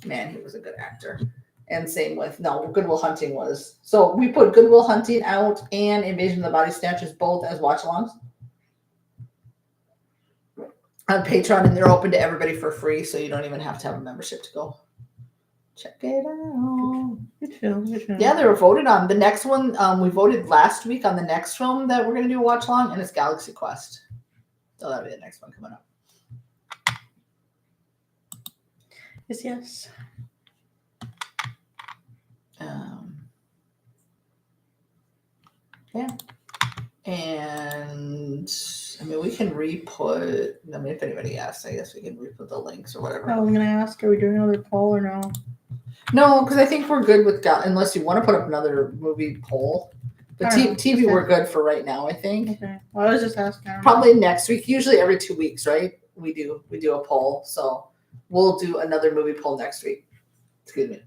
Man, he was a good actor. And same with Good Will Hunting was. So we put Good Will Hunting out and Invasion of the Body Snatchers both as watch-alongs on Patreon, and they're open to everybody for free, so you don't even have to have a membership to go check it out. Good film. Good film. Yeah, they were voted on. The next one, we voted last week on the next film that we're going to do a watch-along, and it's Galaxy Quest. So that'll be the next one coming up. Yes. Yeah. And I mean, we can re-put. I mean, if anybody asks, I guess we can re-put the links or whatever. I was gonna ask, are we doing another poll or no? No, because I think we're good with unless you want to put up another movie poll. But TV, we're good for right now. I think. Okay. Well, I was just asking. Probably next week. Usually every 2 weeks, right? We do a poll. So we'll do another movie poll next week. Excuse me.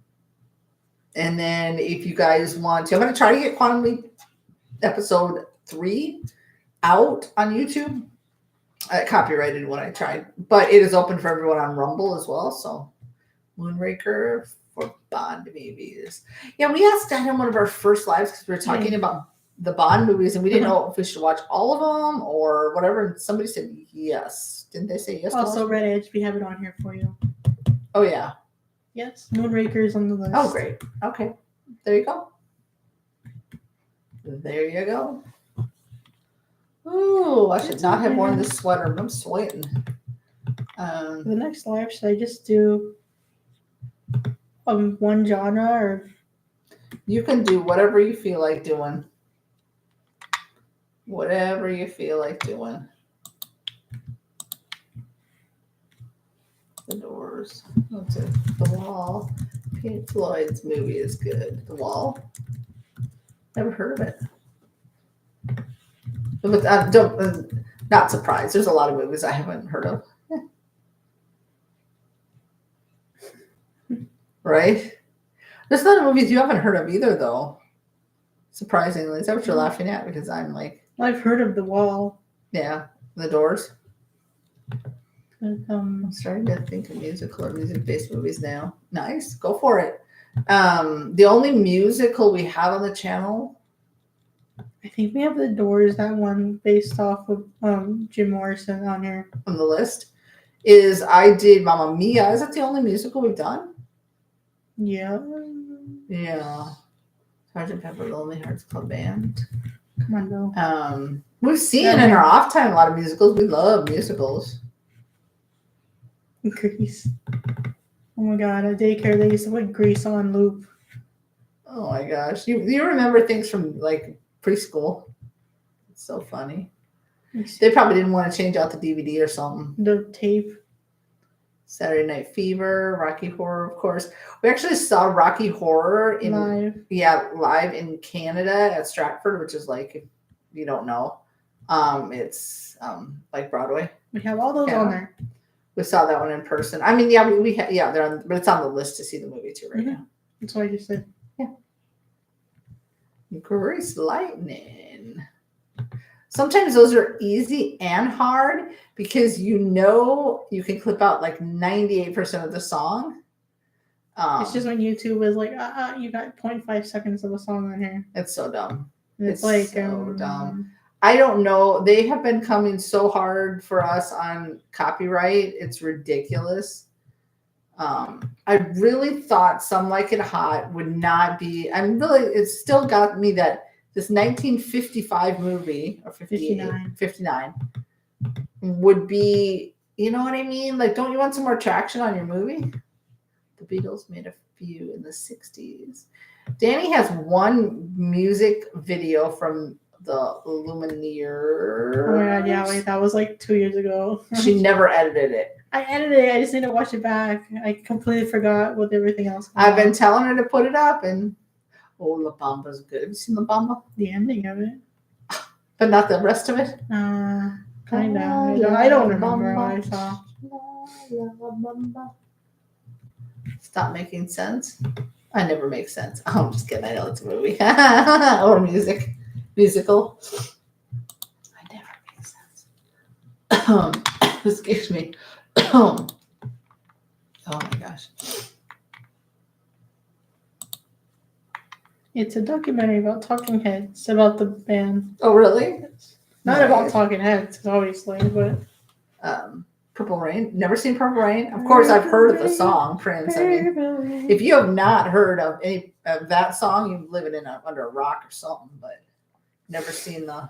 And then if you guys want to, I'm going to try to get Quantum Leap episode 3 out on YouTube. I copyrighted when I tried, but it is open for everyone on Rumble as well. So Moonraker for Bond movies. Yeah, we asked that in one of our first lives because we were talking about the Bond movies and we didn't know if we should watch all of them or whatever. And somebody said yes. Didn't they say yes? Also, Red Edge, we have it on here for you. Oh, yeah. Yes, Moonraker is on the list. Oh, great. Okay. There you go. There you go. Ooh, I should not have worn this sweater, but I'm sweating. For the next live, should I just do one genre or? You can do whatever you feel like doing. Whatever you feel like doing. The Doors. What's it? The Wall. Pink Floyd's movie is good. The Wall. Never heard of it. But not surprised. There's a lot of movies I haven't heard of. Right? There's a lot of movies you haven't heard of either, though. Surprisingly. Is that what you're laughing at? Because I'm like... I've heard of The Wall. Yeah. The Doors. But, I'm starting to think of musical or music-based movies now. Nice. Go for it. The only musical we have on the channel... I think we have The Doors, that one based off of Jim Morrison on here. On the list is I did Mamma Mia. Is that the only musical we've done? Yeah. Yeah. Sgt. Pepper Lonely Hearts Club Band. Come on, though. We've seen in our off time a lot of musicals. We love musicals. Grease. Oh my god, at daycare they used to put Grease on loop. Oh my gosh. You remember things from like preschool. It's so funny. They probably didn't want to change out the DVD or something. The tape. Saturday Night Fever, Rocky Horror, of course. We actually saw Rocky Horror live in Canada at Stratford, which is like, if you don't know, it's like Broadway. We have all those on there. We saw that one in person. I mean, yeah, they're on, but it's on the list to see the movie too right now. That's what I just said. Yeah. Grease Lightning. Sometimes those are easy and hard because you can clip out like 98% of the song. It's just when YouTube is like, you got 0.5 seconds of a song on here. It's so dumb. It's like so dumb. I don't know. They have been coming so hard for us on copyright. It's ridiculous. I really thought Some Like It Hot would not be. It's still got me that this 1955 movie, or 59 would be, you know what I mean? Like, don't you want some more traction on your movie? The Beatles made a few in the 60s. Danny has one music video from the Lumineers. Oh my god, yeah, wait, that was like 2 years ago. She never edited it. I edited it. I just need to watch it back. I completely forgot with everything else. I've been telling her to put it up, and La Bamba's good. Have you seen La Bamba? The ending of it. But not the rest of it? Kind of. I don't remember what I saw. Stop making sense. I never make sense. Oh, I'm just kidding. I know it's a movie. Or musical. I never make sense. Excuse me. Oh my gosh. It's a documentary about Talking Heads, about the band. Oh, really? Not about Talking Heads, obviously, but Purple Rain. Never seen Purple Rain. Of course, I've heard of the song Prince. I mean, if you have not heard of any of that song, you're living under a rock or something. But never seen the.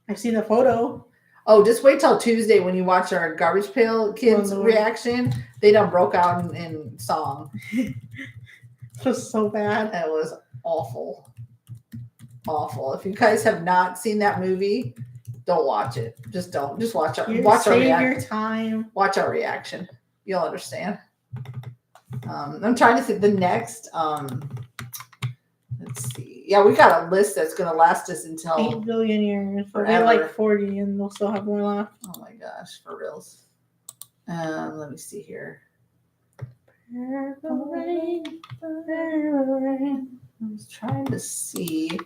I've seen the photo. Oh, just wait till Tuesday when you watch our Garbage Pail Kids reaction. They done broke out in song. It was so bad. It was awful. Awful. If you guys have not seen that movie, don't watch it. Just don't. Just watch our save your time. Watch our reaction. You'll understand. I'm trying to think the next. Let's see. Yeah, we got a list that's going to last us until 8 billion years. Forever. We're like 40, and they'll still have more left. Oh my gosh, for reals. Let me see here. I was trying to see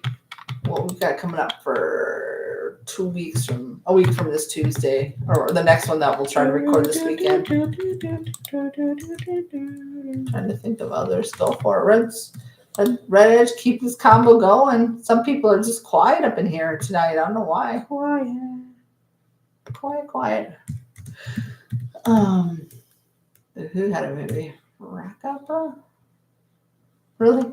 what we've got coming up for a week from this Tuesday, or the next one that we'll try to record this weekend. Trying to think of others. Go for it. Red Edge, keep this combo going. Some people are just quiet up in here tonight. I don't know why. Quiet. Who had a movie? Rock Opera? Really?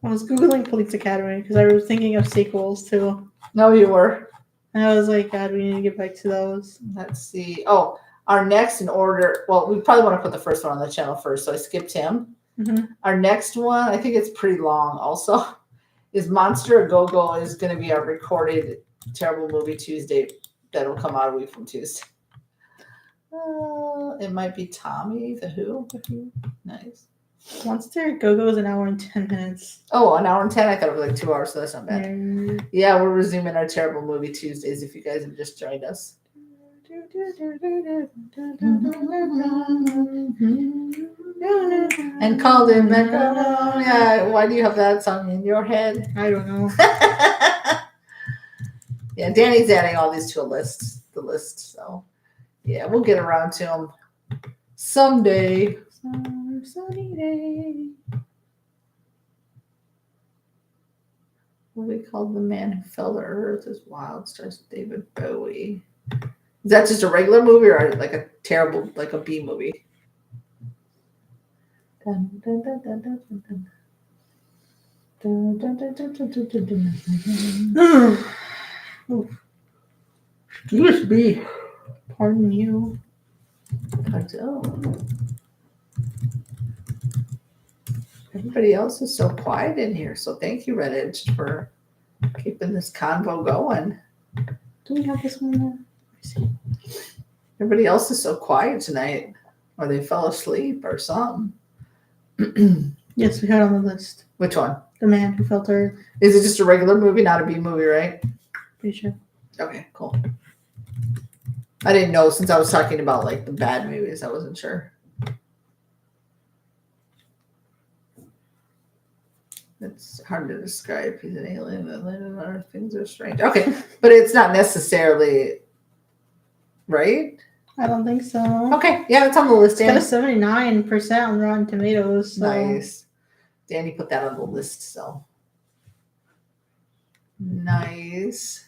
I was Googling Police Academy because I was thinking of sequels too. No, you were. And I was like, God, we need to get back to those. Let's see. Oh, our next in order. Well, we probably want to put the first one on the channel first, so I skipped him. Mm-hmm. Our next one, I think it's pretty long also, is Monster A Go-Go is going to be our recorded Terrible Movie Tuesday. That'll come out a week from Tuesday. It might be Tommy the Who. Nice. Monster Go-Go is an hour and 10 minutes. Oh, an hour and 10? I thought it was like 2 hours, so that's not bad. Yeah, we're resuming our Terrible Movie Tuesdays if you guys have just joined us. And called him macaroni. Yeah, why do you have that song in your head? I don't know. Yeah, Danny's adding all these to the list. So, yeah, we'll get around to them someday. Some sunny day. What we called The Man Who Fell to Earth is Wild. Stars with David Bowie. Is that just a regular movie or like a terrible, like a B movie? Dun, dun, dun, dun, dun, dun, dun. Dun, dun, dun, dun, dun, dun, dun, dun. Excuse me. Pardon you. Everybody else is so quiet in here, so thank you, Red Edge, for keeping this convo going. Do we have this one there? Everybody else is so quiet tonight, or they fell asleep or something. Yes, we had on the list. Which one? The Man Who Fell to Earth. Is it just a regular movie, not a B movie, right? Pretty sure. Okay, cool. I didn't know since I was talking about like the bad movies. I wasn't sure. It's hard to describe. He's an alien that landed on Earth. Things are strange. Okay, but it's not necessarily right. I don't think so. Okay, yeah, it's on the list. It's got a 79% on Rotten Tomatoes. So. Nice. Danny put that on the list, so nice.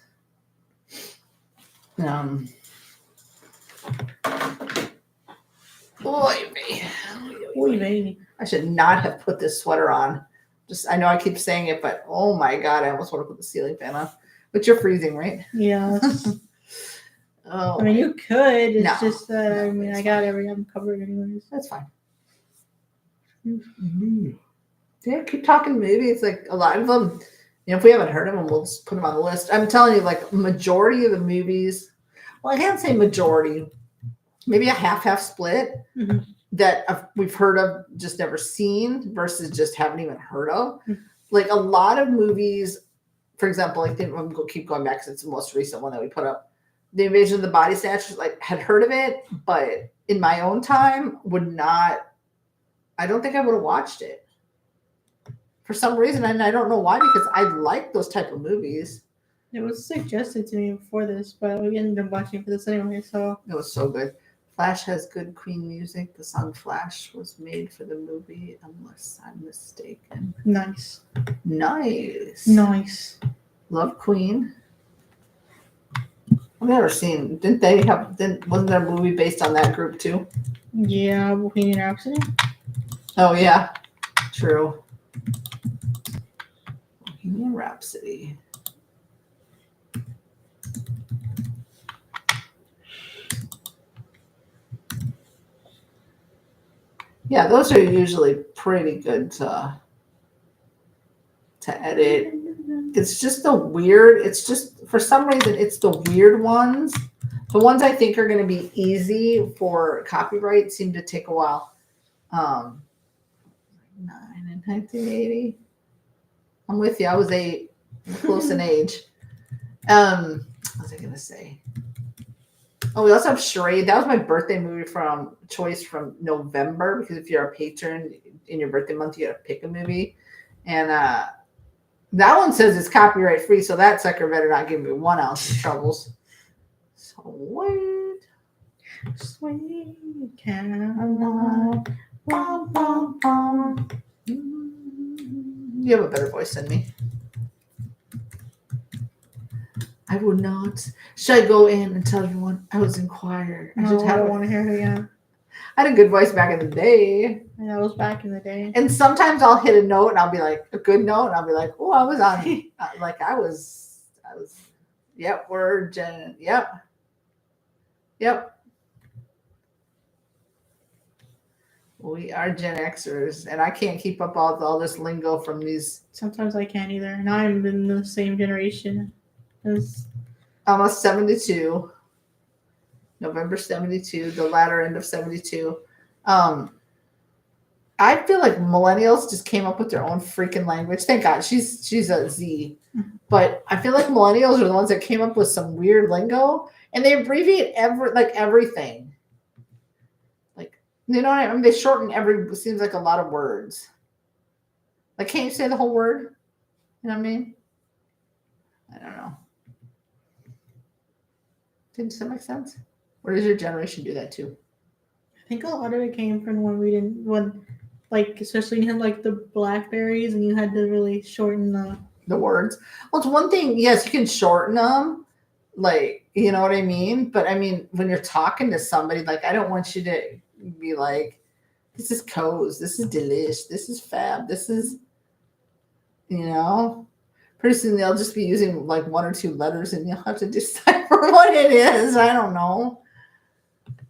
Oy vey. I should not have put this sweater on. I know I keep saying it, but oh my God, I almost want to put the ceiling fan on. But you're freezing, right? Yeah. Oh. I mean, you could. It's No. just that, I mean, I got I'm covered anyways. That's fine. Mm-hmm. Yeah, keep talking movies. Like a lot of them, if we haven't heard of them, we'll just put them on the list. I'm telling you, like majority of the movies, well, I can't say majority, maybe a half split Mhm. that we've heard of, just never seen versus just haven't even heard of. Mhm. Like a lot of movies, for example, I think I'm going to keep going back because it's the most recent one that we put up. The Invasion of the Body Snatchers, like had heard of it, but in my own time would not. I don't think I would have watched it for some reason, and I don't know why, because I like those type of movies. It was suggested to me before this, but we ended up watching for this anyway, so. It was so good. Flash has good Queen music. The song Flash was made for the movie, unless I'm mistaken. Nice. Nice. Love Queen. I've never seen. Didn't they have? Wasn't there a movie based on that group too? Yeah, Bohemian Rhapsody. Oh yeah, true. Bohemian Rhapsody. Yeah, those are usually pretty good to edit. It's just the weird. It's just for some reason it's the weird ones. The ones I think are going to be easy for copyright seem to take a while. 9 in 1980. I'm with you. I was 8, close in age. What was I going to say? Oh, we also have Charade. That was my birthday movie from choice from November, because if you're a patron in your birthday month, you got to pick a movie. And that one says it's copyright free, so that sucker better not give me 1 ounce of troubles. Sweet Caroline. Bum, bum, bum. You have a better voice than me. I would not. Should I go in and tell everyone I was in choir? I don't want to hear who you are. I had a good voice back in the day. Yeah, that was back in the day. And sometimes I'll hit a note and I'll be like, a good note, and I'll be like, oh, I was on, like I was, yep, we're Gen, yep. We are Gen Xers, and I can't keep up all this lingo from these. Sometimes I can't either. And I'm in the same generation as. Almost 72. November 72, the latter end of 72. I feel like millennials just came up with their own freaking language. Thank God, she's a Z. But I feel like millennials are the ones that came up with some weird lingo, and they abbreviate everything. Like, you know what I mean? They shorten seems like a lot of words. Like, can't you say the whole word? You know what I mean? I don't know. Does that make sense? Or does your generation do that too? I think a lot of it came from when like, especially you had like the Blackberries and you had to really shorten the words. Well, it's one thing, yes, you can shorten them, like, you know what I mean? But I mean, when you're talking to somebody, like, I don't want you to be like, this is cozy, this is delish, this is fab, this is, you know, pretty soon they'll just be using like 1 or 2 letters and you'll have to decipher what it is. I don't know.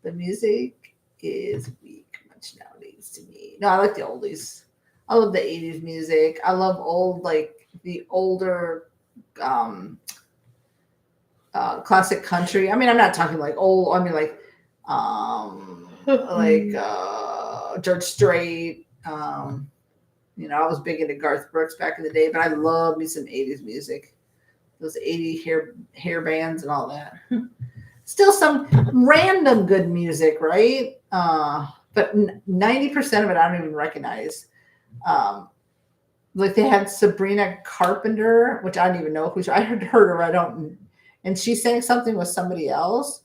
The music is weak much nowadays to me. No, I like the oldies. I love the 80s music. I love the older classic country. I mean, I'm not talking like old. I mean, like George Strait. You know, I was big into Garth Brooks back in the day, but I love me some 80s music. Those 80 hair bands and all that. Still some random good music, right? But 90% of it I don't even recognize. Like they had Sabrina Carpenter, which I don't even know who I heard her. I don't, and she sang something with somebody else.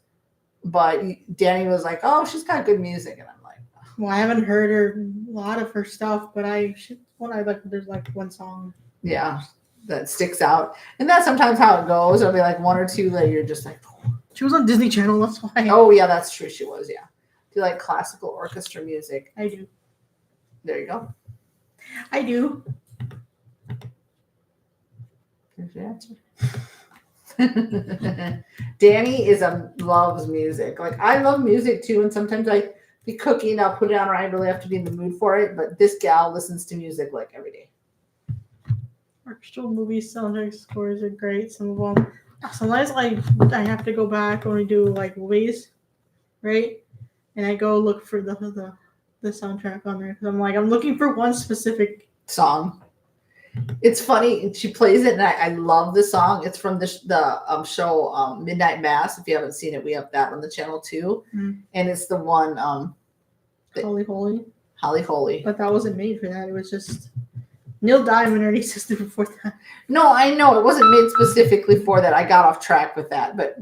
But Danny was like, "Oh, she's got good music," and I'm like, well, I haven't heard a lot of her stuff, but there's like one song. Yeah, that sticks out, and that's sometimes how it goes. It'll be like 1 or 2 that you're just like. She was on Disney Channel, that's why. Oh yeah, that's true. She was. Yeah. Do you like classical orchestra music? I do. There you go. I do. Here's the answer. Danny loves music. Like I love music too, and sometimes I be cooking, I'll put it on, or I really have to be in the mood for it. But this gal listens to music like every day. Orchestral movie soundtrack scores are great. Some of them. Sometimes like I have to go back when we do like movies, right? And I go look for the soundtrack on there because I'm looking for one specific song. It's funny. She plays it, and I love the song. It's from the show Midnight Mass. If you haven't seen it, we have that on the channel too. Mm. And it's the one Holy Holy. Holly Holy. But that wasn't made for that. It was just Neil Diamond already existed before that. No, I know it wasn't made specifically for that. I got off track with that, but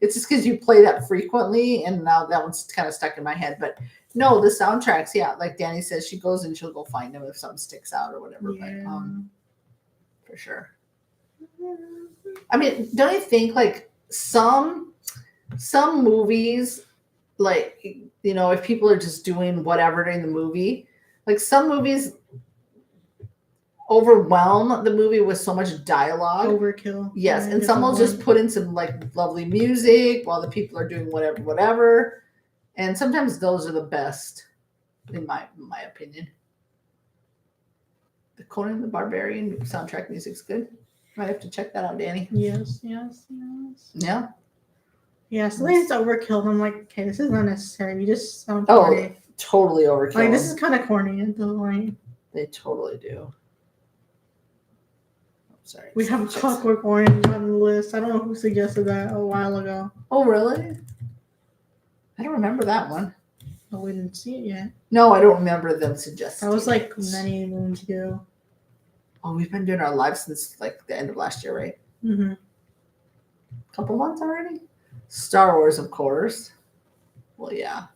it's just because you play that frequently, and now that one's kind of stuck in my head. But no, the soundtracks, yeah, like Danny says, she goes and she'll go find them if something sticks out or whatever. Yeah. But for sure. I mean, don't you think like some movies, like, you know, if people are just doing whatever during the movie, like some movies overwhelm the movie with so much dialogue. Overkill. Yes, and some will just put in some like lovely music while the people are doing whatever. And sometimes those are the best, in my opinion. The Conan the Barbarian soundtrack music's good. Might have to check that out, Danny. Yes. Yeah. Yeah, sometimes it's overkill. I'm like, okay, this is unnecessary. You just sound corny. Totally overkill. Like, this is kind of corny. They totally do. Sorry. We have Clockwork Orange on the list. I don't know who suggested that a while ago. Oh, really? I don't remember that one. Oh, we didn't see it yet. No, I don't remember them suggesting. That was like many moons ago. Oh, we've been doing our live since like the end of last year, right? Mm-hmm. Couple months already? Star Wars, of course. Well, yeah.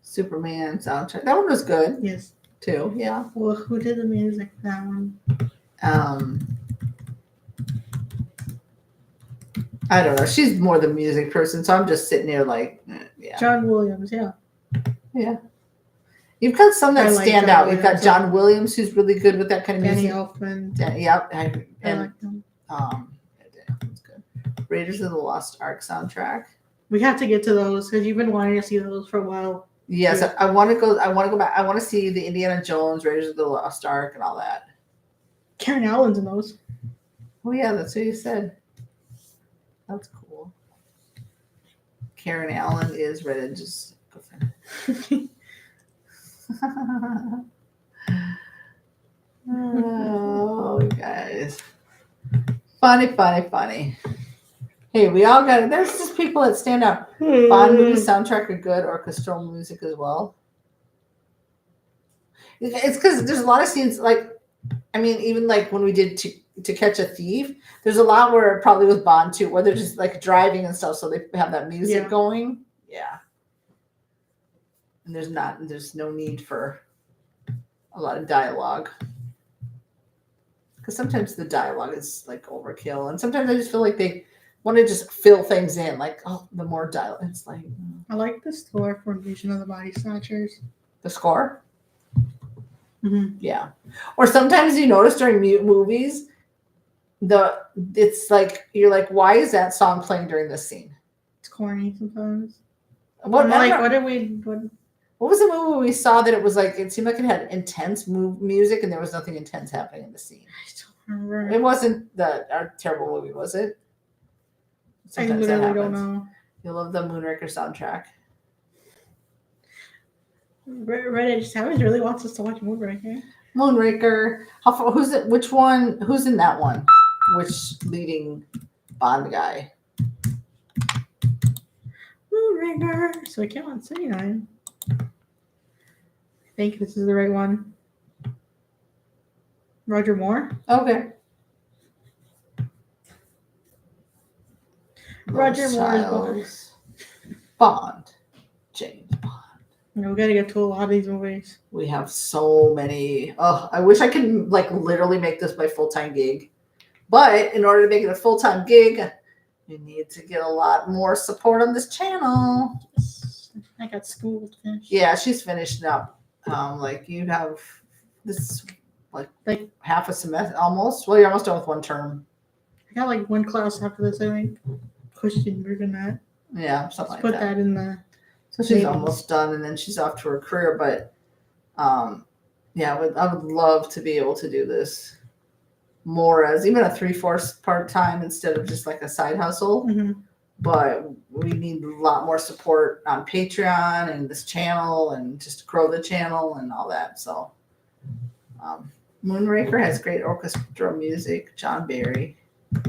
Superman soundtrack. That one was good. Yes. Too, yeah. Well, who did the music for that one? I don't know. She's more the music person, so I'm just sitting here like, yeah. John Williams, yeah. Yeah. You've got some that stand out. You've got John Williams, who's really good with that kind of music. Danny Elfman. Yep. I like them. That's good. Raiders of the Lost Ark soundtrack. We have to get to those because you've been wanting to see those for a while. Yes, I want to go back. I want to see the Indiana Jones, Raiders of the Lost Ark, and all that. Karen Allen's in those. Oh yeah, that's what you said. That's cool. Karen Allen is ready to just go for Oh, guys. Funny. Hey, we all got it. There's just people that stand out. Bond movie soundtrack are good, orchestral music as well. It's because there's a lot of scenes, like, I mean, even like when we did to Catch a Thief, there's a lot where it probably was Bond too, where they're just like driving and stuff, so they have that music going. Yeah. And there's no need for a lot of dialogue. Because sometimes the dialogue is like overkill, and sometimes I just feel like they want to just fill things in, like, oh, the more dialogue. It's like, I like the score for Invasion of the Body Snatchers. The score? Mm-hmm. Yeah. Or sometimes you notice during movies, it's like, you're like, why is that song playing during this scene? It's corny sometimes. What was the movie we saw that it was like, it seemed like it had intense music and there was nothing intense happening in the scene? I don't remember. It wasn't our terrible movie, was it? Sometimes I literally don't know. You love the Moonraker soundtrack. Reddit Savage really wants us to watch Moonraker. Moonraker. Who's it? Which one? Who's in that one? Which leading Bond guy? Moonraker. So it came on 79. I think this is the right one. Roger Moore. Okay. Roger Moore's Bond. James Bond. We gotta get to a lot of these movies. We have so many. Oh, I wish I could like literally make this my full-time gig. But in order to make it a full-time gig, you need to get a lot more support on this channel. I got school finished. Yeah, she's finishing up. Like you have this like half a semester almost. Well, you're almost done with one term. I got like one class after this, I think. Questioned and that. Yeah, something like that. Put that in the. So she's almost done, and then she's off to her career. But, yeah, I would love to be able to do this. more as even a 3/4 part time instead of just like a side hustle. Mm-hmm. But we need a lot more support on Patreon and this channel and just to grow the channel and all that. So, Moonraker has great orchestral music. John Barry.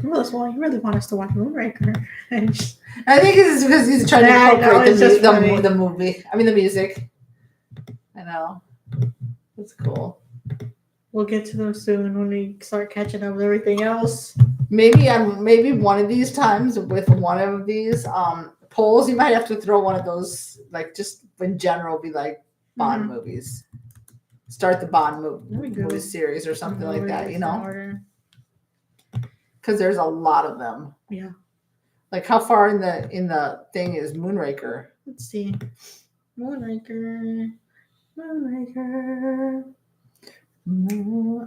You really want us to watch Moonraker. I think it's because he's trying to incorporate the movie. I mean, the music. I know. It's cool. We'll get to them soon when we start catching up with everything else. Maybe one of these times with one of these polls, you might have to throw one of those, like just in general, be like Bond movies. Start the Bond movie series or something like that, you know? Because there's a lot of them. Yeah. Like how far in the thing is Moonraker? Let's see. Moonraker.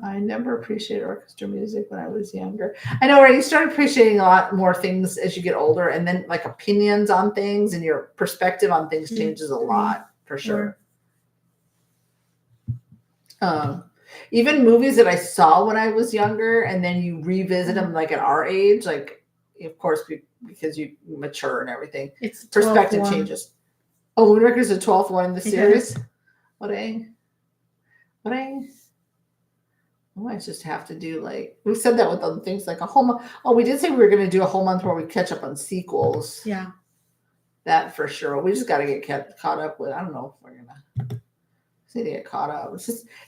I never appreciated orchestra music when I was younger. I know, right? You start appreciating a lot more things as you get older, and then like opinions on things and your perspective on things changes a lot for sure. Even movies that I saw when I was younger, and then you revisit them like at our age, like of course because you mature and everything, it's perspective changes. Oh, Moonraker's the 12th one in the series. What I might just have to do like we said that with other things like a whole month. Oh, we did say we were going to do a whole month where we catch up on sequels. Yeah, that for sure. We just got to get caught up with. I don't know if we're gonna need to get caught up.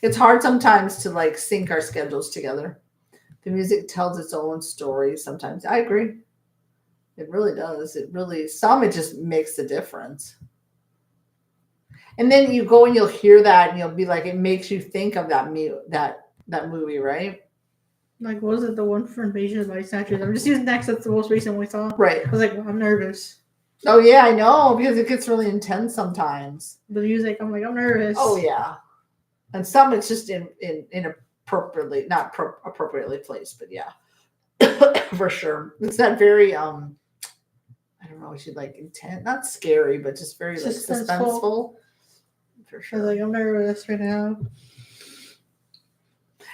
It's hard sometimes to like sync our schedules together. The music tells its own story sometimes. I agree. It really does. It just makes a difference. And then you go and you'll hear that and you'll be like, it makes you think of that movie, right? Like, what was it? The one for Invasion of the Body Snatchers. I'm just using that because that's the most recent we saw. Right. I was like, well, I'm nervous. Oh, yeah, I know, because it gets really intense sometimes. The music, I'm like, I'm nervous. Oh, yeah. And some it's just inappropriately, not appropriately placed, but yeah. For sure. It's that very, I don't know, she like intense, not scary, but just very like suspenseful. For sure. I was like, I'm nervous right now.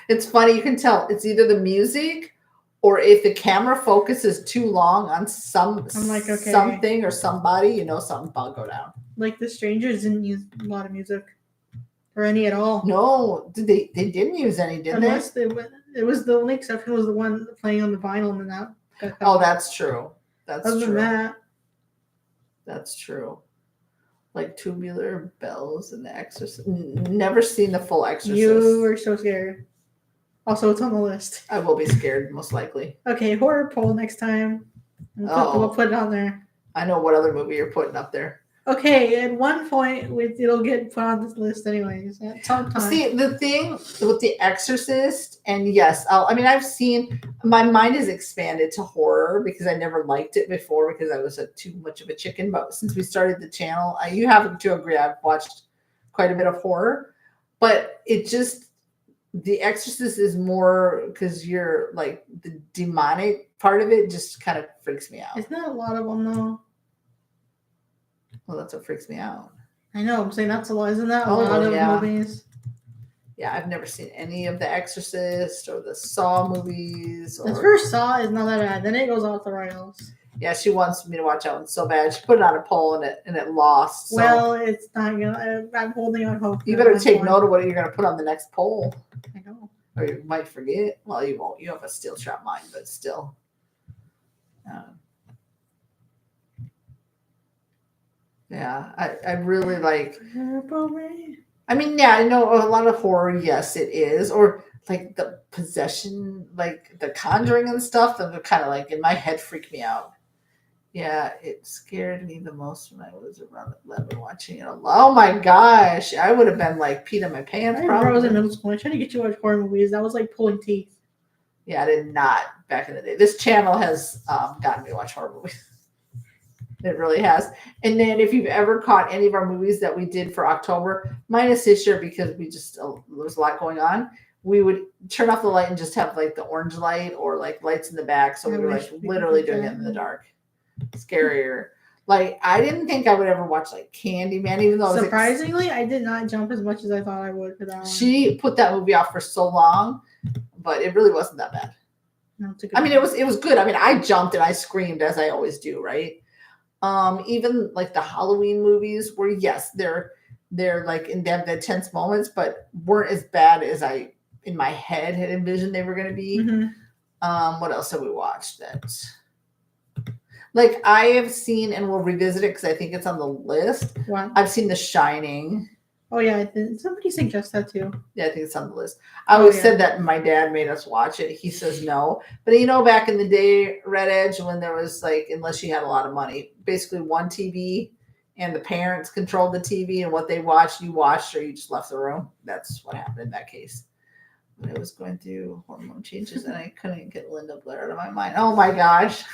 It's funny, you can tell it's either the music or if the camera focuses too long on something or somebody, something's about to go down. Like The Strangers didn't use a lot of music or any at all. No, they didn't use any, did they? It was the only exception was the one playing on the vinyl and that. Oh, that's true. Other than that, that's true. Like Tubular Bells and The Exorcist. Never seen the full Exorcist. You were so scared. Also, it's on the list. I will be scared, most likely. Okay, horror poll next time. We'll put it on there. I know what other movie you're putting up there. Okay, at one point, it'll get put on this list anyways. At some time. See, the thing with The Exorcist, and yes, I've seen, my mind is expanded to horror because I never liked it before because I was too much of a chicken. But since we started the channel, you have to agree, I've watched quite a bit of horror. But it just, The Exorcist is more because you're like the demonic part of it just kind of freaks me out. It's not a lot of them though. Well, that's what freaks me out. I know. I'm saying that's a lot. Isn't that a lot of movies? Yeah, I've never seen any of The Exorcist or the Saw movies. The first Saw is not that bad. Then it goes off the rails. Yeah, she wants me to watch that one so bad. She put it on a poll and it lost. So. Well, it's not gonna. I'm holding on hope. You better take note of what you're gonna put on the next poll. I know. Or you might forget. Well, you won't. You have a steel trap mind, but still. Yeah, I really like. I mean, yeah, I know a lot of horror. Yes, it is, or like the possession, like the Conjuring and stuff. That are kind of like in my head freak me out. Yeah, it scared me the most when I was around 11 watching it alone. Oh my gosh, I would have been like peed in my pants. I remember I was in middle school. I tried to get you to watch horror movies. That was like pulling teeth. Yeah, I did not back in the day. This channel has gotten me to watch horror movies. It really has. And then if you've ever caught any of our movies that we did for October, minus this year because there was a lot going on, we would turn off the light and just have like the orange light or like lights in the back. So we were like literally doing it in the dark. Scarier. Like I didn't think I would ever watch like Candyman, even though surprisingly, I did not jump as much as I thought I would for that one. She put that movie off for so long, but it really wasn't that bad. No, it's a good I mean, one. it was good. I mean, I jumped and I screamed as I always do, right? Even like the Halloween movies were, yes, they're like in them the tense moments, but weren't as bad as I in my head had envisioned they were going to be. Mhm. What else have we watched that? Like I have seen, and we'll revisit it because I think it's on the list. What? I've seen The Shining. Oh yeah, somebody suggest that too. Yeah, I think it's on the list. I always said that my dad made us watch it. He says no. But you know, back in the day, Red Edge, when there was like, unless you had a lot of money, basically one TV and the parents controlled the TV and what they watched, you watched or you just left the room. That's what happened in that case. When I was going through hormone changes and I couldn't get Linda Blair out of my mind. Oh my gosh.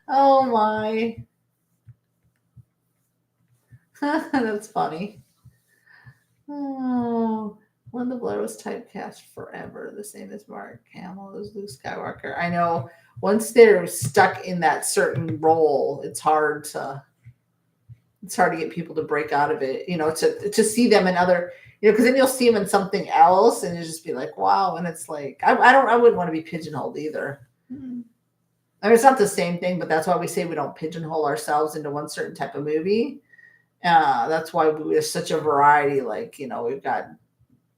Oh my. That's funny. Oh, Linda Blair was typecast forever, the same as Mark Hamill as Luke Skywalker. I know once they're stuck in that certain role, it's hard to get people to break out of it. You know, to see them in other, you know, because then you'll see them in something else, and you just be like, wow. And it's like I wouldn't want to be pigeonholed either. Mm-hmm. I mean, it's not the same thing, but that's why we say we don't pigeonhole ourselves into one certain type of movie. That's why there's such a variety. Like, you know, we've got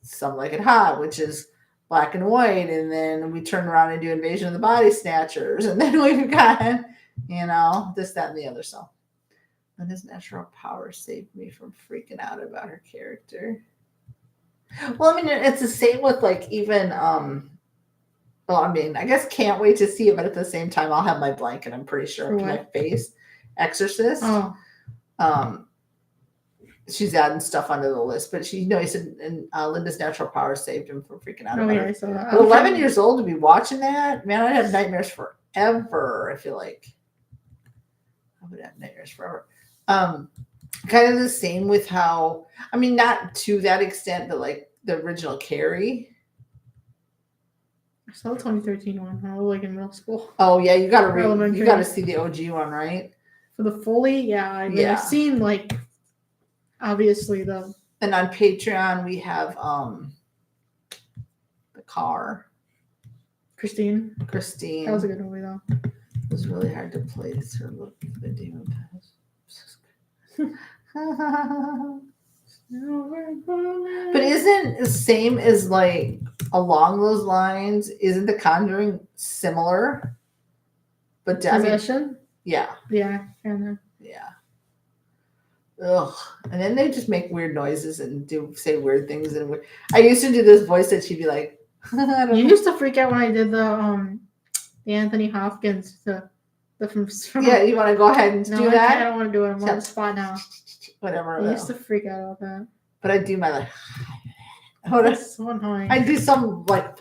Some Like It Hot, which is black and white, and then we turn around and do Invasion of the Body Snatchers, and then we've got, you know, this, that, and the other. So, and his natural power saved me from freaking out about her character. Well, I mean, it's the same with like even, well, I mean, I guess can't wait to see it, but at the same time, I'll have my blanket, I'm pretty sure, up to my face. Exorcist. Oh. She's adding stuff onto the list, but she, he said, and Linda's natural power saved him from freaking out. Oh yeah, I saw that. But 11 years old to be watching that, man, I'd have nightmares forever. I feel like I would have nightmares forever. Kind of the same with how, I mean, not to that extent, but like the original Carrie. I saw the 2013 one. I was like in middle school. Oh yeah, you gotta see the OG one, right? For the Foley, yeah. I mean, I've seen like obviously and on Patreon we have the car. Christine. That was a good movie though. It was really hard to place her look the demon pass. But isn't the same as like along those lines? Isn't The Conjuring similar? But Possession? Yeah. Yeah, kind of. Yeah. Ugh. And then they just make weird noises and say weird things. And I used to do this voice that she'd be like, you used to freak out when I did the Anthony Hopkins, the from yeah, you want to go ahead and do that? I don't want to do it. I'm on the spot now. Whatever. I used to freak out about that. But I do my like, that's so annoying. I do some like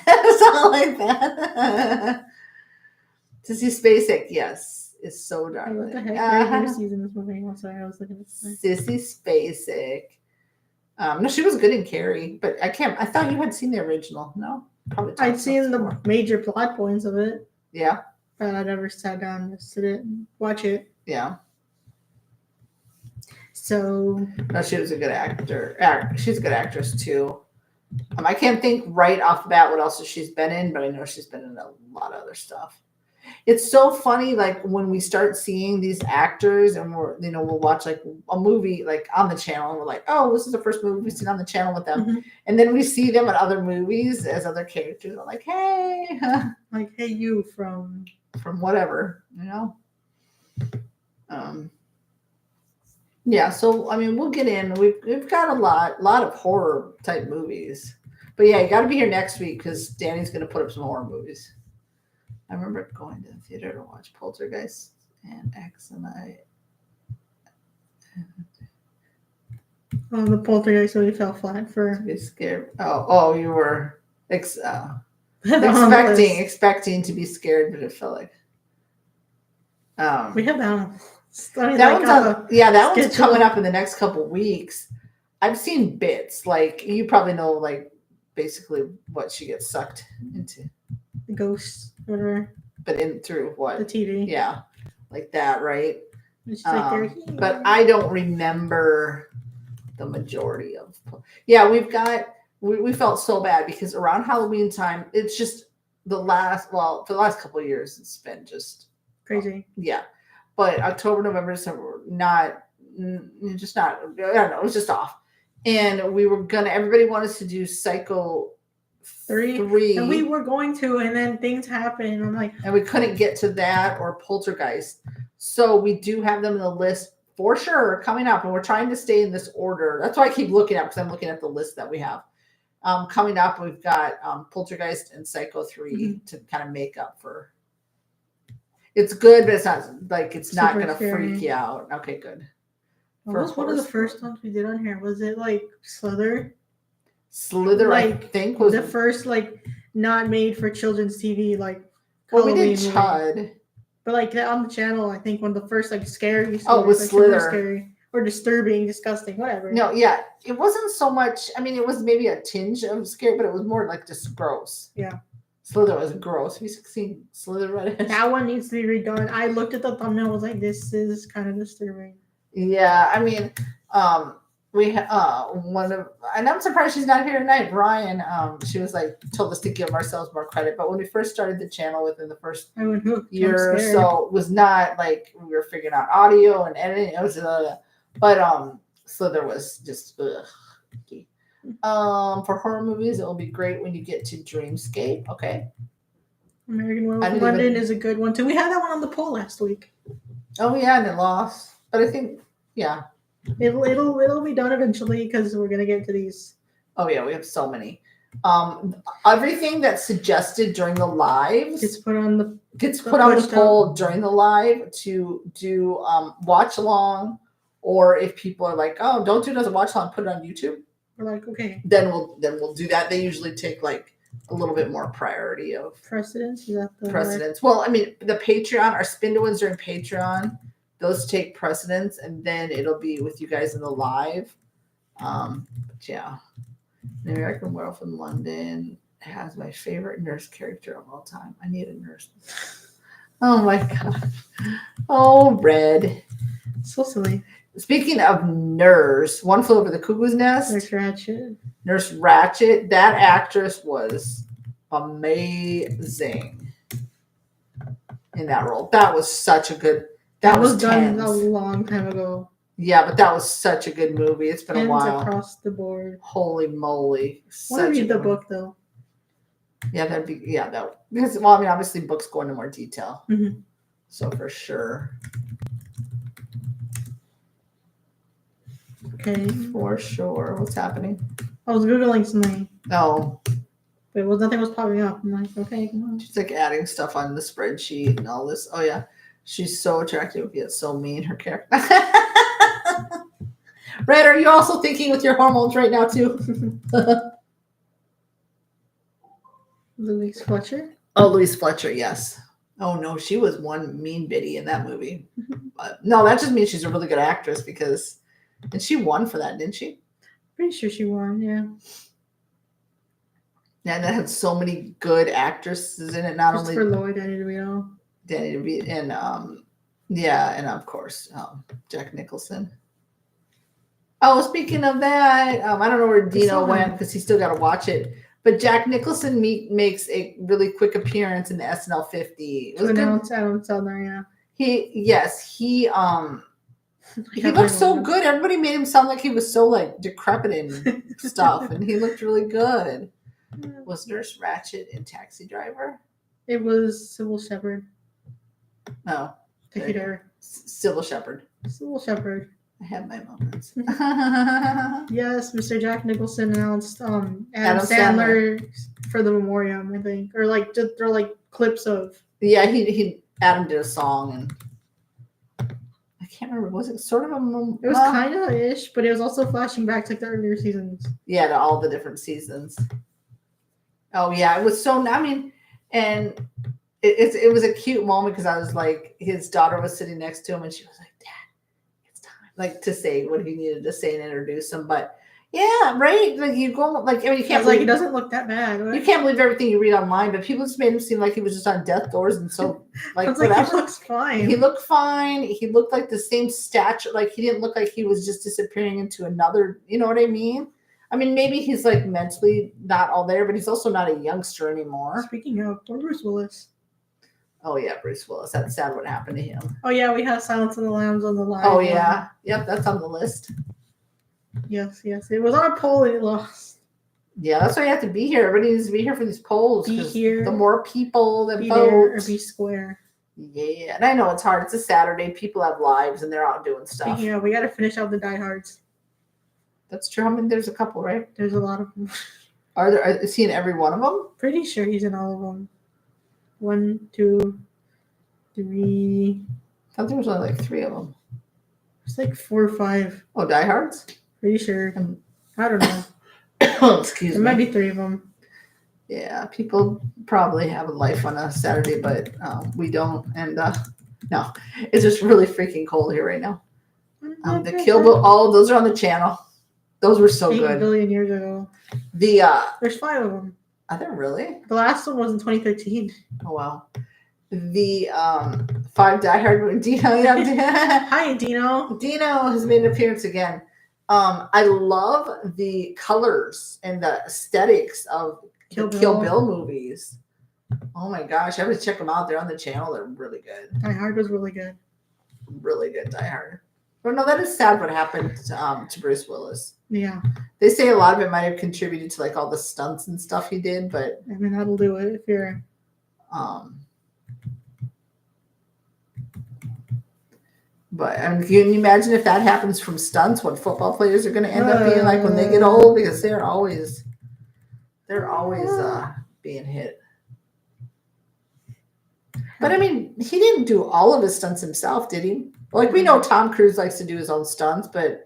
something like that. Sissy Spacek, yes, is so darling. What the heck? You're using this movie. I'm sorry, I was looking at this. Sissy Spacek. No, she was good in Carrie, but I thought you had seen the original. No, probably. I'd seen the major plot points of it. Yeah, but I never sat down and sit it and watch it. Yeah. So. No, she was a good actor. She's a good actress too. I can't think right off the bat what else she's been in, but I know she's been in a lot of other stuff. It's so funny, like when we start seeing these actors and we'll watch like a movie like on the channel and we're like, oh, this is the first movie we've seen on the channel with them. Mm-hmm. And then we see them in other movies as other characters. We're like, hey. Like, hey, you from whatever, Yeah, so I mean we'll get in. We've got a lot of horror type movies. But yeah, you gotta be here next week because Danny's gonna put up some horror movies. I remember going to the theater to watch Poltergeist and X and I. Oh, the Poltergeist really fell flat for. To be scared. Oh, you were expecting to be scared, but it felt like. We have that. That one's coming up in the next couple of weeks. I've seen bits. Like you probably know, like basically what she gets sucked into. The ghosts, whatever. But in through what? The TV. Yeah, like that, right? Like but I don't remember the majority of. Yeah, we've got we felt so bad because around Halloween time, it's just for the last couple of years, it's been just Crazy. yeah. But October, November, December, just not. I don't know. It was just off, and everybody wanted to do Psycho 3, and we were going to, and then things happened, and I'm like, and we couldn't get to that or Poltergeist. So we do have them in the list for sure coming up, and we're trying to stay in this order. That's why I keep looking at, because I'm looking at the list that we have. Coming up, we've got Poltergeist and Psycho 3 to kind of make up for. It's good, but it's not like it's not going to freak you out. Okay, good. What was one of the first ones we did on here? Was it like Slither? Slither, I think, was the first like not made for children's TV like. Well, we did Chud, but like on the channel, I think one of the first like scary. Oh, it was like, Slither. Scary or disturbing, disgusting, whatever. No, yeah, it wasn't so much. I mean, it was maybe a tinge of scary, but it was more like just gross. Yeah. Slither was gross. Have you seen Slither? That one needs to be redone. I looked at the thumbnail. Was like, this is kind of disturbing. Yeah, I mean, we one of, and I'm surprised she's not here tonight. Brian, she was like told us to give ourselves more credit, but when we first started the channel within the first year or so, it was not like we were figuring out audio and editing. It was but Slither was just ugh. For horror movies, it will be great when you get to Dreamscape. Okay. American Werewolf London is a good one too. We had that one on the poll last week. Oh yeah, and it lost. But I think it'll be done eventually because we're gonna get to these. Oh yeah, we have so many. Everything that's suggested during the lives gets put on the poll during the live to do watch along, or if people are like, oh, don't do it as a watch along, put it on YouTube. We're like, okay. Then we'll do that. They usually take like a little bit more priority of precedence. Is that the precedence? Well, I mean, the Patreon, our spin to wins during Patreon, those take precedence, and then it'll be with you guys in the live. But yeah, the American Werewolf in London has my favorite nurse character of all time. I need a nurse. Oh my god. Oh, Red. So silly. Speaking of Nurse, One Flew Over the Cuckoo's Nest. Nurse Ratched. That actress was amazing in that role. That was such a good. That was done a long time ago. Yeah, but that was such a good movie. It's been a while. Across the board. Holy moly! I want to read the book though. Yeah, that'd be because well, I mean, obviously books go into more detail. Mm-hmm. So for sure. Okay. For sure. What's happening? I was Googling something. Oh. But nothing was popping up. I'm like, okay, come on. She's like adding stuff on the spreadsheet and all this. Oh, yeah. She's so attractive, yet so mean, her character. Red, are you also thinking with your hormones right now, too? Louise Fletcher? Oh, Louise Fletcher, yes. Oh, no, she was one mean bitty in that movie. But, no, that just means she's a really good actress because... And she won for that, didn't she? Pretty sure she won, yeah. Yeah, and that had so many good actresses in it. Not only for Lloyd, Danny DeVito, and and of course Jack Nicholson. Oh, speaking of that, I don't know where Dino went because he still got to watch it. But Jack Nicholson makes a really quick appearance in the SNL 50. To announce Adam Sandler, yeah. He looked so good. Everybody made him sound like he was so like decrepit and stuff, and he looked really good. Was Nurse Ratched in Taxi Driver? It was Sybil Shepherd. No. Take it over. Sybil Shepherd. Sybil Shepherd. I have my moments. Yes, Mr. Jack Nicholson announced Adam Sandler for the memoriam, I think, or like they're like clips of. Yeah, Adam did a song and. I can't remember. Was it sort of a... It was kind of ish, but it was also flashing back to like the earlier seasons. Yeah, to all the different seasons. Oh, yeah. It was so... I mean, and it was a cute moment because I was like... His daughter was sitting next to him and she was like, Dad, it's time. Like, to say what he needed to say and introduce him. But, yeah, right? Like, you go... Like, I mean, you can't... Like, he doesn't look that bad. Right? You can't believe everything you read online, but people just made him seem like he was just on death doors and so... Like, he looks fine. He looked fine. He looked like the same stature. Like, he didn't look like he was just disappearing into another... You know what I mean? I mean, maybe he's like mentally not all there, but he's also not a youngster anymore. Speaking of, poor Bruce Willis. Oh yeah, Bruce Willis. That's sad what happened to him. Oh yeah, we have Silence of the Lambs on the line. Oh yeah, yep, that's on the list. Yes. It was on a poll and it lost. Yeah, that's why you have to be here. Everybody needs to be here for these polls. Be here. The more people that Be vote, there or be square. Yeah, and I know it's hard. It's a Saturday. People have lives and they're out doing stuff. Speaking of, we got to finish out the diehards. That's true. I mean, there's a couple, right? There's a lot of them. Is he in every one of them? Pretty sure he's in all of them. 1, 2, 3. I thought there was only like 3 of them. It's like 4 or 5. Oh, diehards? Pretty sure. I don't know. Excuse me. There might be 3 of them. Yeah, people probably have a life on a Saturday, but we don't. And no, it's just really freaking cold here right now. The Kill Bill, all those are on the channel. Those were so 8 good. billion years ago. There's 5 of them. Are there really? The last one was in 2013. Oh wow. The 5 Die Hard Dino. Yeah. Hi, Dino. Dino has made an appearance again. I love the colors and the aesthetics of Kill Bill movies. Oh my gosh, I would check them out. They're on the channel. They're really good. Die Hard was really good. Really good Die Hard. But no, that is sad what happened to Bruce Willis. Yeah. They say a lot of it might have contributed to like all the stunts and stuff he did, but I mean that'll do it if you're but I mean, can you imagine if that happens from stunts, what football players are going to end up being like when they get old? Because they're always being hit. But I mean, he didn't do all of his stunts himself, did he? Like we know Tom Cruise likes to do his own stunts, but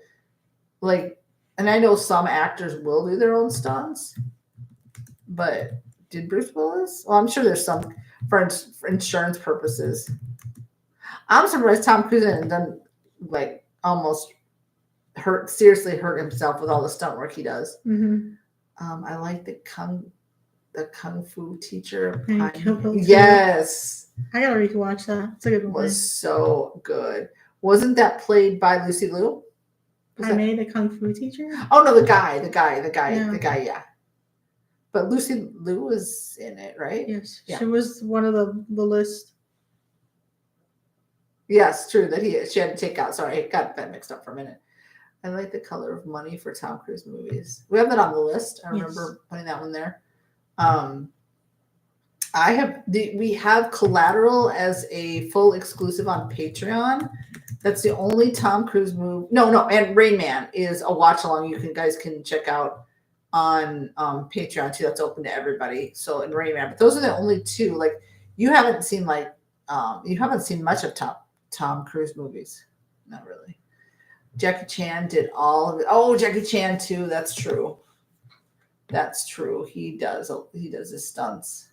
like, and I know some actors will do their own stunts. But did Bruce Willis? Well, I'm sure there's some for insurance purposes. I'm surprised Tom Cruise didn't done like almost seriously hurt himself with all the stunt work he does. Mm-hmm. I like the kung fu teacher. Yes, I gotta rewatch that. It's a good one. Was so good. Wasn't that played by Lucy Liu? Made a kung fu teacher. Oh no, the guy. Yeah. But Lucy Liu was in it, right? Yes, yeah. She was one of the list. Yes, true that she had to take out. Sorry, I got that mixed up for a minute. I like The Color of Money for Tom Cruise movies. We have that on the list. I remember putting that one there. We have Collateral as a full exclusive on Patreon. That's the only Tom Cruise movie. No, and Rain Man is a watch along. You guys can check out on Patreon too. That's open to everybody. So and Rain Man, but those are the only 2. Like you haven't seen much of Tom Cruise movies. Not really. Jackie Chan did all of it. Oh, Jackie Chan too. That's true. He does his stunts.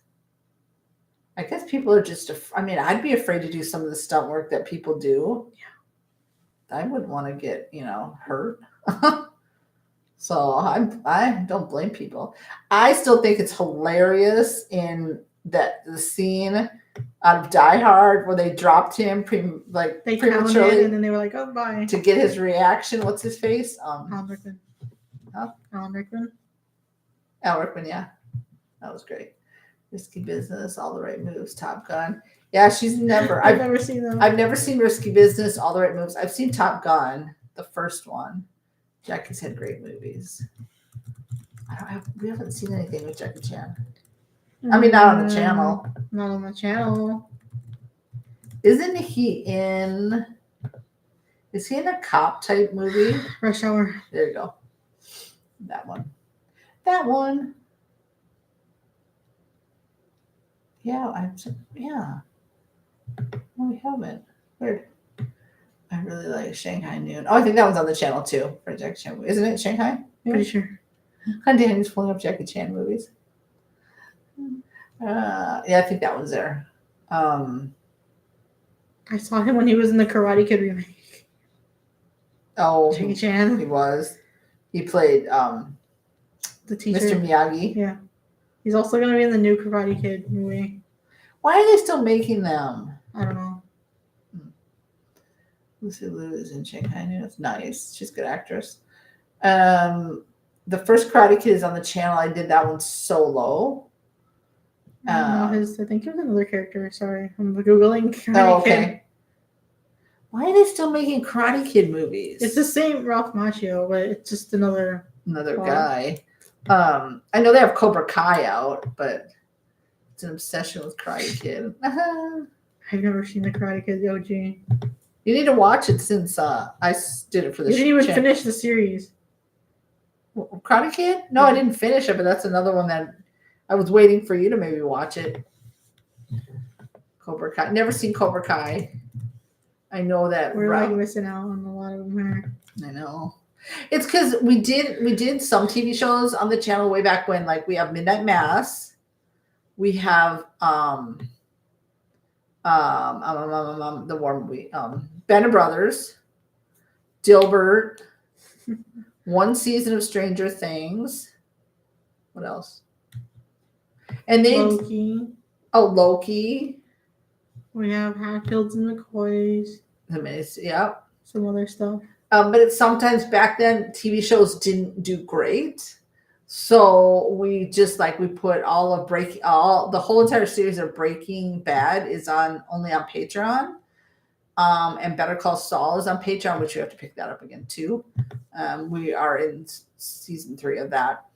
I guess people are just. I mean, I'd be afraid to do some of the stunt work that people do. Yeah. I wouldn't want to get hurt. So I don't blame people. I still think it's hilarious in that the scene out of Die Hard where they dropped him prematurely and then they were like, "Oh, bye," to get his reaction. What's his face? Alan Rickman. Huh? Alan Rickman. Alan Rickman, yeah, that was great. Risky Business, All the Right Moves, Top Gun. Yeah, she's never. I've never seen them. I've never seen Risky Business, All the Right Moves. I've seen Top Gun, the first one. Jackie's had great movies. We haven't seen anything with Jackie Chan. I mean, not on the channel. Not on the channel. Isn't he in? Is he in a cop type movie? Rush Hour. There you go. That one. Yeah, No, we haven't. Weird. I really like Shanghai Noon. Oh, I think that one's on the channel too for Jackie Chan. Isn't it Shanghai? Pretty sure. And Danny's pulling up Jackie Chan movies. Yeah, I think that one's there. I saw him when he was in the Karate Kid remake. Oh, Jackie Chan. He was. He played the teacher, Mr. Miyagi. Yeah. He's also going to be in the new Karate Kid movie. Why are they still making them? I don't know. Lucy Liu is in Shanghai Noon. It's nice. She's a good actress. the first Karate Kid is on the channel. I did that one solo. I don't know his. I think it was another character. Sorry, I'm googling Karate Kid. Why are they still making Karate Kid movies? It's the same Ralph Macchio, but it's just another guy. I know they have Cobra Kai out, but it's an obsession with Karate Kid. I've never seen the Karate Kid OG. You need to watch it since I did it for the. You didn't even finish the series. Karate Kid? No, I didn't finish it, but that's another one that I was waiting for you to maybe watch it. Cobra Kai. Never seen Cobra Kai. I know that we're like missing out on a lot of them here. I know. It's because we did some TV shows on the channel way back when. Like we have Midnight Mass. We have the war movie. Band of Brothers. Dilbert. One season of Stranger Things. What else? And they Loki. We have Hatfields and McCoys. Yeah. Some other stuff. But it's sometimes back then TV shows didn't do great. So we just we put the whole entire series of Breaking Bad is only on Patreon. And Better Call Saul is on Patreon, which you have to pick that up again too. We are in season 3 of that.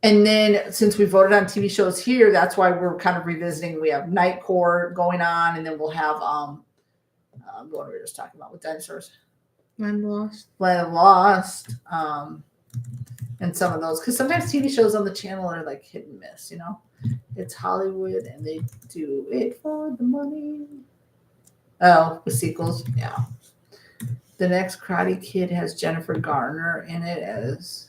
And then since we voted on TV shows here, that's why we're kind of revisiting. We have Night Court going on, and then we'll have what we were just talking about with dinosaurs. Land of Lost. And some of those, because sometimes TV shows on the channel are like hit and miss, you know. It's Hollywood, and they do it for the money. Oh, the sequels, yeah. The next Karate Kid has Jennifer Garner in it as.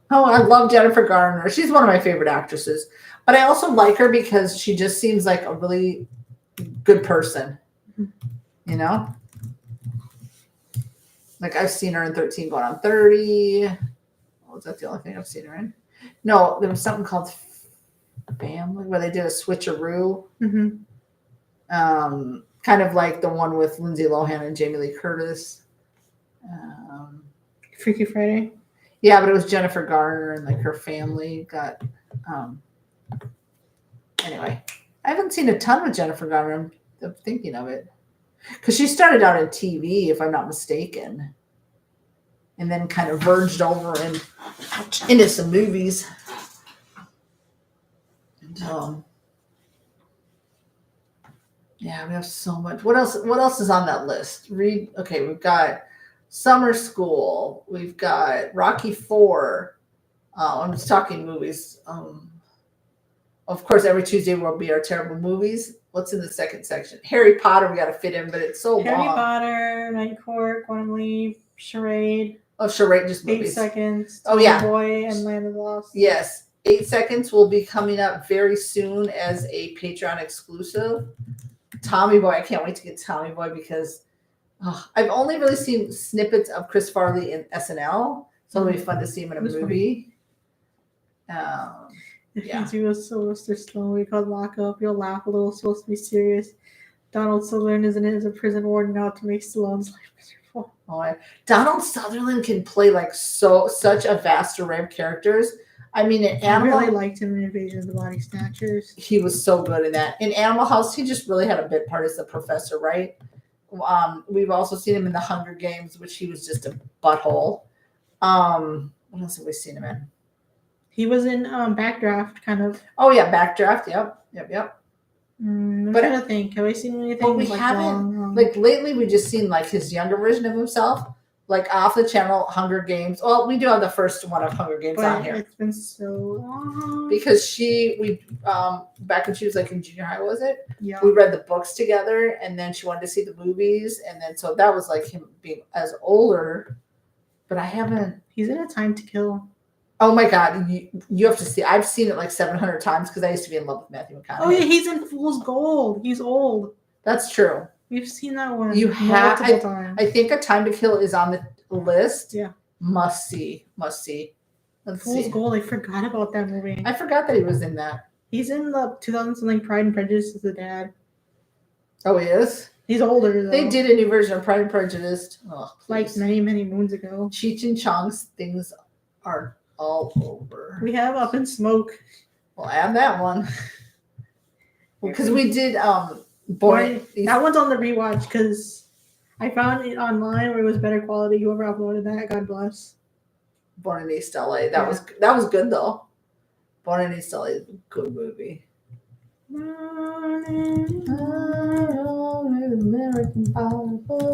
Oh, I love Jennifer Garner. She's one of my favorite actresses. But I also like her because she just seems like a really good person. You know? Like I've seen her in 13 Going on 30. Oh, is that the only thing I've seen her in? No, there was something called Family where they did a switcheroo. Mm-hmm. Kind of like the one with Lindsay Lohan and Jamie Lee Curtis. Freaky Friday. Yeah, but it was Jennifer Garner and like her family got. Anyway, I haven't seen a ton with Jennifer Garner. I'm thinking of it because she started out in TV, if I'm not mistaken, and then kind of verged over into some movies. And, yeah, we have so much. What else is on that list? Okay, we've got Summer School. We've got Rocky 4. I'm just talking movies. Of course, every Tuesday will be our terrible movies. What's in the second section? Harry Potter, we got to fit in, but it's so long. Harry Potter, Night Court, Quantum Leap, Charade. Oh, Charade, just 8 movies. Seconds. Oh, yeah. Boy and Land of Lost. Yes. 8 Seconds will be coming up very soon as a Patreon exclusive. Tommy Boy, I can't wait to get Tommy Boy because I've only really seen snippets of Chris Farley in SNL, so it'll be fun to see him in a movie. If you do a Sylvester Stallone movie called Lock Up, you'll laugh a little. It's supposed to be serious. Donald Sutherland is in it as a prison warden out to make Stallone's life miserable. Oh, Donald Sutherland can play such a vast array of characters. I mean, in Animal, I really liked him in Invasion of the Body Snatchers. He was so good in that. In Animal House, he just really had a bit part as the professor, right? We've also seen him in The Hunger Games, which he was just a butthole. What else have we seen him in? He was in Backdraft, kind of. Oh yeah, Backdraft. Yep. I'm trying to think. Have I seen anything? But we haven't. Like lately, we just seen like his younger version of himself. Like off the channel, Hunger Games. Well, we do have the first one of Hunger Games on here. It's been so long. Because back when she was like in junior high, was it? Yeah. We read the books together, and then she wanted to see the movies, and then so that was like him being as older. But I haven't. He's in A Time to Kill. Oh my God, you have to see. I've seen it like 700 times because I used to be in love with Matthew McConaughey. Oh yeah, he's in Fool's Gold. He's old. That's true. We've seen that one. You have. I think A Time to Kill is on the list. Yeah. Must see. Fool's Gold. I forgot about that movie. I forgot that he was in that. He's in the 2000 Pride and Prejudice as the dad. Oh, he is? He's older though. They did a new version of Pride and Prejudice. Oh, like many moons ago. Cheech and Chong's things are all over. We have Up in Smoke. We'll add that one. Because we did That one's on the rewatch because I found it online where it was better quality. Whoever uploaded that, God bless. Born in East LA. That was good though. Born in East LA is a good movie.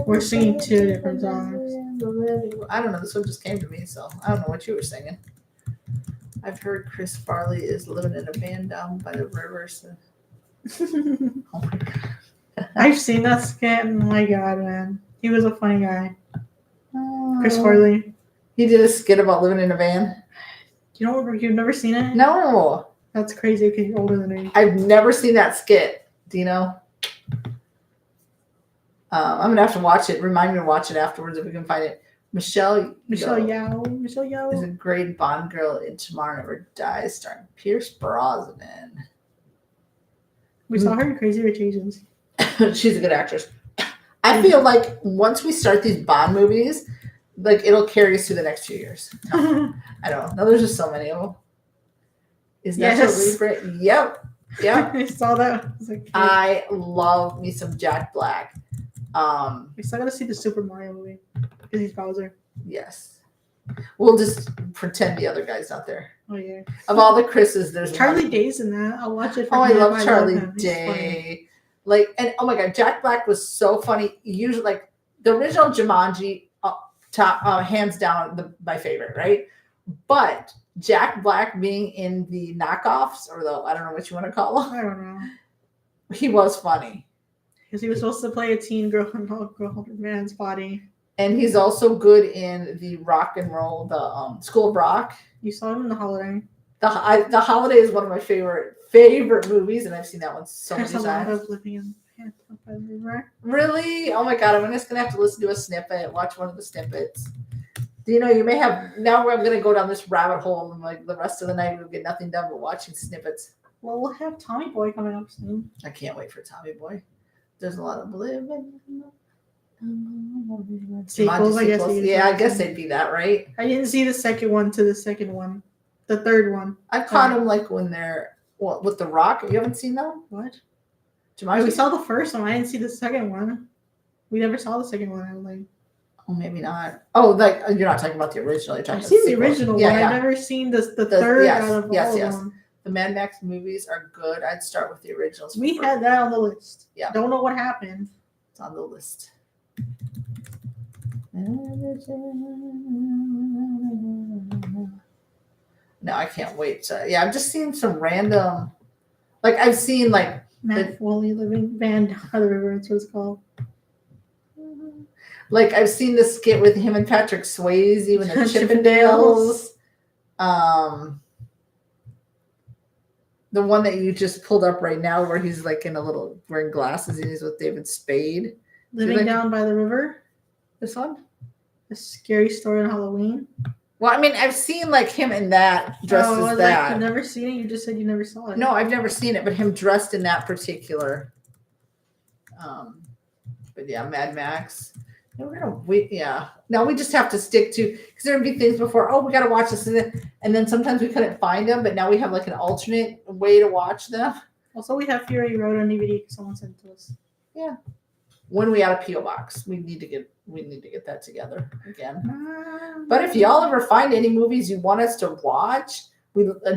We're singing two different songs. I don't know. This one just came to me, so I don't know what you were singing. I've heard Chris Farley is living in a van down by the river. So. Oh my god! I've seen that skit. And my god, man, he was a funny guy. Chris Farley. He did a skit about living in a van. You've never seen it? No. That's crazy because you're older than me. I've never seen that skit. Do you know? I'm gonna have to watch it. Remind me to watch it afterwards if we can find it. Michelle Yeoh is a great Bond girl in Tomorrow Never Dies, starring Pierce Brosnan. We saw her in Crazy Rich Asians. She's a good actress. I feel like once we start these Bond movies, like it'll carry us through the next 2 years. No, I don't know. There's just so many of them. Is that what we Yep. I saw that. I love me some Jack Black. We still gotta see the Super Mario movie because he's Bowser. Yes. We'll just pretend the other guy's not there. Oh yeah. Of all the Chris's, there's Charlie Day's in that. I'll watch it. I love Charlie Day. Like, and oh my god, Jack Black was so funny. Usually, like the original Jumanji, hands down my favorite, right? But Jack Black being in the knockoffs, or I don't know what you want to call them. I don't know. He was funny. Because he was supposed to play a teen girl in a man's body. And he's also good in the rock and roll, the School of Rock. You saw him in The Holiday. The Holiday is one of my favorite movies, and I've seen that one so many times. There's a lot of living in by the river. Really? Oh my god, I'm just going to have to listen to a snippet, watch one of the snippets. You know, you may have, now I'm going to go down this rabbit hole, and like the rest of the night we'll get nothing done but watching snippets. Well, we'll have Tommy Boy coming up soon. I can't wait for Tommy Boy. There's a lot of living. Sequels, I guess. Yeah, I guess they'd be that, right? I didn't see the second one to the second one. The third one. I caught them like when they're with The Rock. You haven't seen them? What? Jumanji? We saw the first one. I didn't see the second one. We never saw the second one. I was like, oh, maybe not. Oh, like you're not talking about the original. You're talking I've seen the original one. I've never seen the third out of all of them. The Mad Max movies are good. I'd start with the originals. We had that on the list. Yeah. Don't know what happened. It's on the list. No, I can't wait. I've just seen some random, like I've seen like Matt Foley living band down by the river. That's what it's called. Like I've seen the skit with him and Patrick Swayze when the Chippendales. The one that you just pulled up right now, where he's like wearing glasses and he's with David Spade. Living down by the river. This one? A Scary Story on Halloween. Well, I mean, I've seen like him in that, dressed as that. You've never seen it? You just said you never saw it. No, I've never seen it, but him dressed in that particular. But yeah, Mad Max. No, we're gonna wait. Yeah. Now we just have to stick to, because there would be things before. Oh, we got to watch this, and then sometimes we couldn't find them, but now we have like an alternate way to watch them. Also, we have Fury Road on DVD. Someone sent it to us. Yeah. When we add a PO box, we need to get that together again. But if y'all ever find any movies you want us to watch,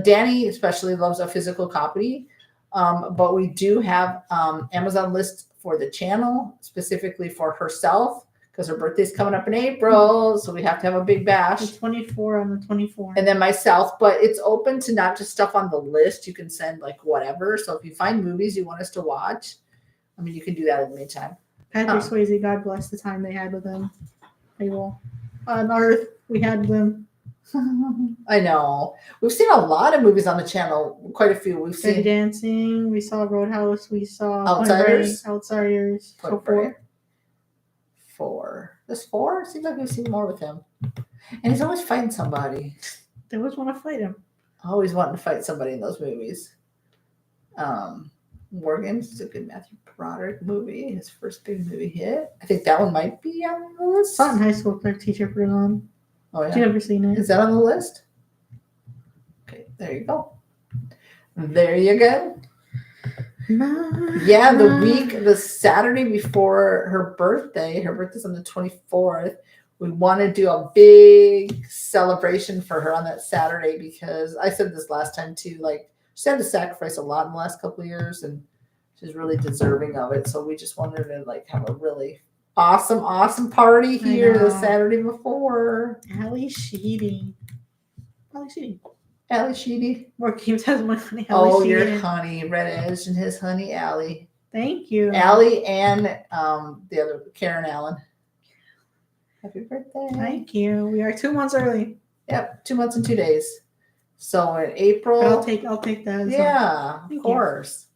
Danny especially loves a physical copy. But we do have Amazon list for the channel, specifically for herself, because her birthday's coming up in April, so we have to have a big bash. The 24 on the 24th. And then myself, but it's open to not just stuff on the list. You can send like whatever. So if you find movies you want us to watch, I mean, you can do that in the meantime. Patrick Swayze, God bless the time they had with him. On Earth, we had them. I know. We've seen a lot of movies on the channel. Quite a few. We've seen Dancing. We saw Roadhouse. We saw Outsiders. So four. There's four? Seems like we've seen more with him. And he's always fighting somebody. They always want to fight him. Always wanting to fight somebody in those movies. War Games is a good Matthew Broderick movie. His first big movie hit. I think that one might be on the list. Saw it in high school with our teacher put it on. Oh, yeah. You've never seen it. Is that on the list? There you go. There you go. Yeah, the Saturday before her birthday's on the 24th. We want to do a big celebration for her on that Saturday because I said this last time too, like she had to sacrifice a lot in the last couple of years and she's really deserving of it. So we just wanted to like have a really awesome party here the Saturday before. Allie Sheedy. Allie Sheedy. More games has my honey. Oh, your honey, Red Edge and his honey, Allie. Thank you. Allie and the other Karen Allen. Happy birthday. Thank you. We are 2 months early. Yep, 2 months and 2 days. So in April. I'll take that. Yeah, of course.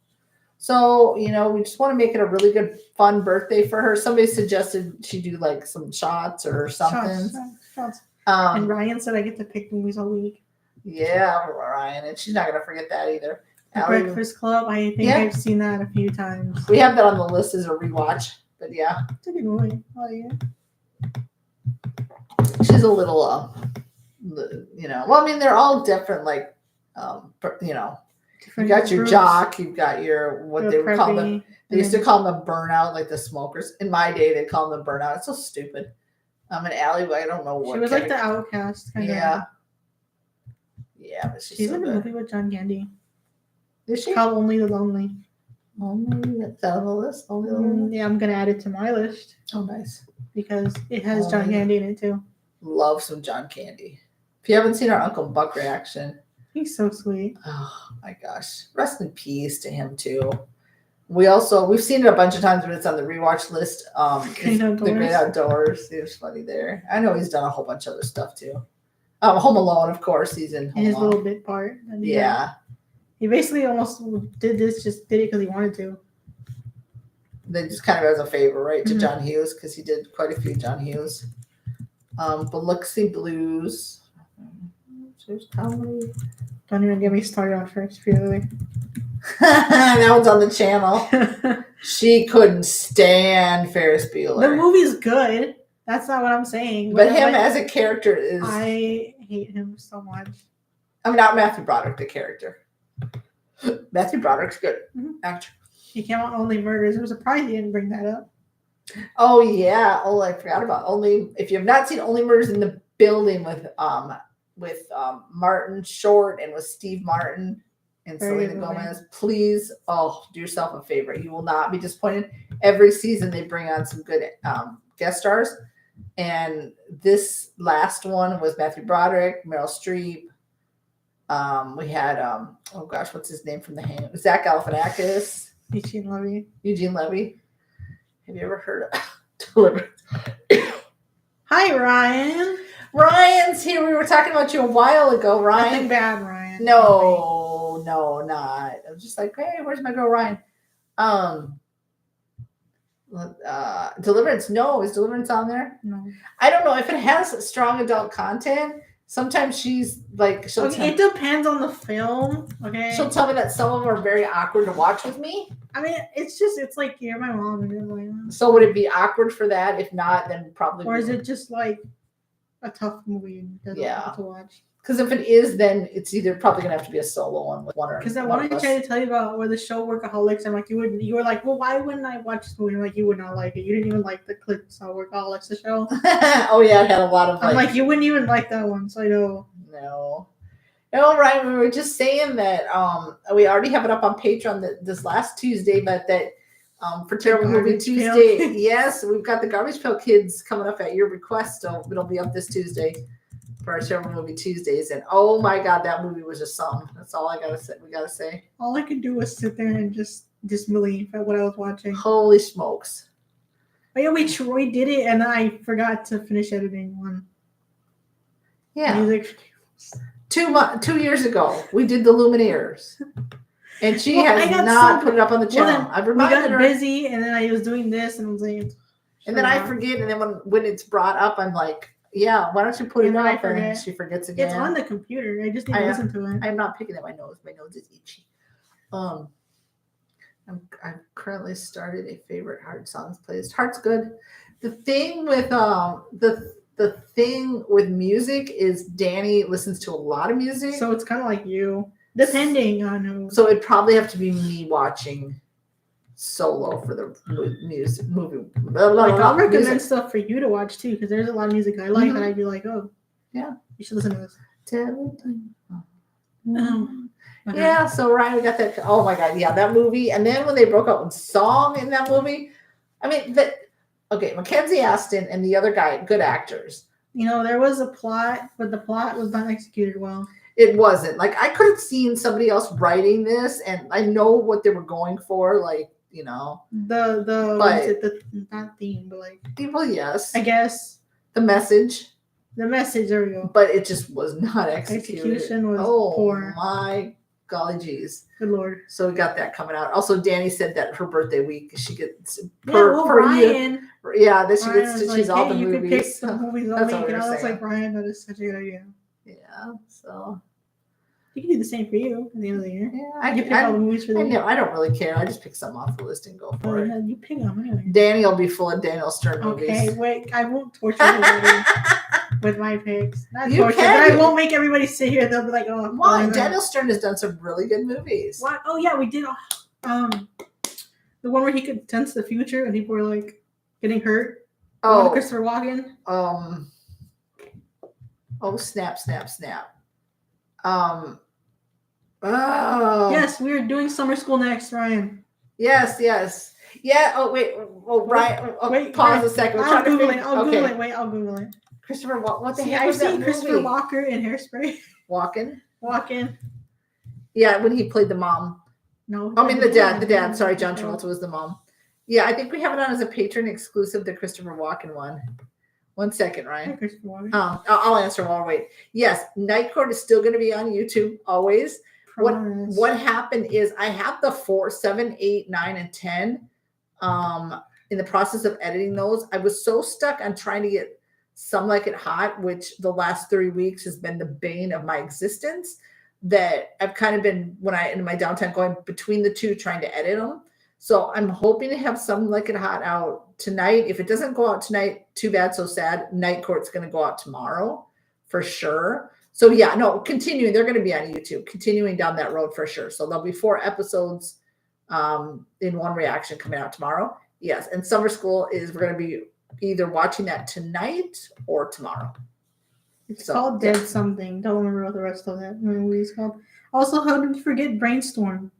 So, we just want to make it a really good, fun birthday for her. Somebody suggested she do like some shots or something. Shots. And Ryan said I get to pick movies all week. Yeah, Ryan. And she's not going to forget that either. The Breakfast Club. I think I've seen that a few times. We have that on the list as a rewatch. But yeah. It's a good movie. Oh, yeah. She's a little, well, I mean, they're all different, like, different you got your groups. Jock, you've got your, what they would call them, they used to call them the burnout, like the smokers. In my day, they call them the burnout. It's so stupid. An alleyway, I don't know what. She was like the outcast. Yeah. Yeah, but she's in a movie with John Candy. Is she? It's called Only the Lonely. Only that's on the list? Yeah, I'm going to add it to my list. Oh, nice. Because it has John Candy in it, too. Love some John Candy. If you haven't seen our Uncle Buck reaction. He's so sweet. Oh, my gosh. Rest in peace to him, too. We've seen it a bunch of times, but it's on the rewatch list. The Great Outdoors. He was funny there. I know he's done a whole bunch of other stuff, too. Home Alone, of course. He's in Home Alone. His little bit part. Yeah. He basically almost did it because he wanted to. They just kind of as a favor, right, to John Hughes, because he did quite a few John Hughes. Biloxi Blues. There's comedy. Don't even get me started on Ferris Bueller. That one's on the channel. She couldn't stand Ferris Bueller. The movie's good. That's not what I'm saying. But him as a character is... I hate him so much. I'm not Matthew Broderick, the character. Matthew Broderick's good actor. He came out Only Murders. I'm surprised he didn't bring that up. Oh, yeah. Oh, I forgot about if you have not seen Only Murders in the Building with Martin Short and with Steve Martin and Selena Gomez, please, do yourself a favor. You will not be disappointed. Every season they bring on some good guest stars. And this last one was Matthew Broderick, Meryl Streep. We had, what's his name from The Hang? Zach Galifianakis. Eugene Levy. Have you ever heard of Deliverance? Hi, Ryan. Ryan's here. We were talking about you a while ago, Ryan. Nothing bad, Ryan. No, not. I was just like, hey, where's my girl, Ryan? Deliverance. No, is Deliverance on there? No. I don't know if it has strong adult content. Sometimes she's like, it depends on the film. Okay. She'll tell me that some of them are very awkward to watch with me. I mean, it's like you're my mom. And you're like, so would it be awkward for that? If not, then probably. Or is it just like a tough movie and doesn't to watch? Because if it is, then it's either probably gonna have to be a solo one with one or. Because I wanted to try to tell you about where the show Workaholics. I'm like, you were like, well, why wouldn't I watch this movie? I'm like, you would not like it. You didn't even like the clips on Workaholics, the show. Oh yeah, it had a lot of. I'm like, you wouldn't even like that one, so I know. No, right. We were just saying that we already have it up on Patreon this last Tuesday, but that for Terrible Movie Tuesday, yes, we've got the Garbage Pail Kids coming up at your request, so it'll be up this Tuesday for our Terrible Movie Tuesdays. And oh my God, that movie was just something. That's all I gotta say. We gotta say. All I could do was sit there and just disbelieve at what I was watching. Holy smokes! But yeah, we did it, and I forgot to finish editing one. Yeah. Music. 2 years ago, we did the Lumineers. And she has not put it up on the channel. I've reminded her. We got busy, and then I was doing this, and I was like... And then I forget, and then when it's brought up, I'm like, yeah, why don't you put it up? And she forgets again. It's on the computer. I just need to listen to it. I'm not picking at my nose. My nose is itchy. I've currently started a favorite Heart songs playlist. Heart's good. The thing with the thing with music is Danny listens to a lot of music. So it's kind of like you, depending on who. So it'd probably have to be me watching solo for the movie. Like I'll recommend stuff for you to watch too, because there's a lot of music I like that I'd be like, oh, yeah, you should listen to this. Yeah, so Ryan, we got that. Oh my god, yeah, that movie. And then when they broke out with song in that movie, I mean, Mackenzie Aston and the other guy, good actors. You know, there was a plot, but the plot was not executed well. It wasn't. Like, I could have seen somebody else writing this, and I know what they were going for. Like, you know, not theme, but like, well, yes, I guess the message. The message, there we go. But it just was not executed. Execution was poor. My golly geez. Good Lord. So we got that coming out. Also, Danny said that her birthday week, she gets Ryan. Yeah, that she Ryan gets to like, choose all the you movies. Could pick the movies all That's week. what we And were I was saying. like, Ryan, that is such a good idea. Yeah, so you can do the same for you at the end of the year. Yeah, you pick all the movies for the year. I don't really care. I just pick some off the list and go for it. Yeah, you pick them anyway. Danny will be full of Daniel Stern movies. Okay, wait, I won't torture you with my picks. Not You torture, can. but I won't make everybody sit here. They'll be like, oh, Why? Daniel Stern has done some really good movies. What? Oh yeah, we did. The one where he could sense the future and people were like getting hurt. Oh, Christopher Walken. Oh, snap. Yes, we are doing summer school next, Ryan. Yes. Yeah. Oh, wait. Oh, Ryan. Wait. Pause a second. I'll Google it. I'll Google it. Christopher, what the heck I've was that seen movie? Christopher Walker in Hairspray. Walken. Yeah, when he played the mom. No. I mean the dad. Sorry, John Travolta was the mom. Yeah, I think we have it on as a patron exclusive, the Christopher Walken one. 1 second, Ryan. Christopher Walken. I'll answer while I wait. Yes, Night Court is still going to be on YouTube always. What happened is I have the 4, 7, 8, 9, and 10 in the process of editing those. I was so stuck on trying to get Some Like It Hot, which the last 3 weeks has been the bane of my existence, that I've kind of been, in my downtime, going between the two, trying to edit them. So I'm hoping to have Some Like It Hot out tonight. If it doesn't go out tonight, too bad, so sad. Night Court's going to go out tomorrow for sure. So yeah, no, continuing. They're going to be on YouTube, continuing down that road for sure. So there'll be 4 episodes in one reaction coming out tomorrow. Yes, and summer school we're going to be either watching that tonight or tomorrow. It's called Dead Something. Don't remember what the rest of that movie is called. Also, how did you forget Brainstorm?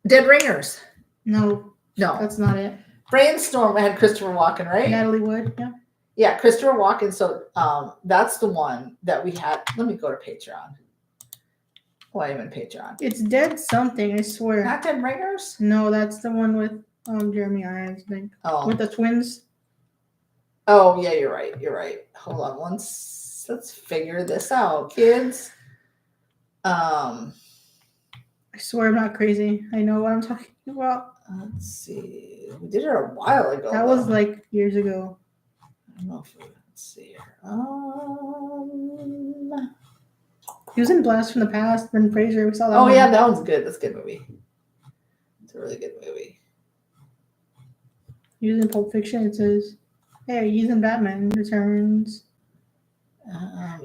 Dead Ringers. No, that's not it. Brainstorm had Christopher Walken, right? Natalie Wood, yeah. Yeah, Christopher Walken. So that's the one that we had. Let me go to Patreon. Why am I in Patreon? It's Dead Something, I swear. Not Dead Ringers? No, that's the one with Jeremy Irons, I think. Oh. With the twins. Oh, yeah, you're right. Hold on let's figure this out, kids. I swear I'm not crazy. I know what I'm talking about. Let's see. We did it a while ago. That was like years ago. I don't know if let's see here. He was in Blast from the Past. Brendan Fraser. We saw that. Oh, yeah, that one's good. That's a good movie. It's a really good movie. He was in Pulp Fiction. It says, hey, he's in Batman Returns.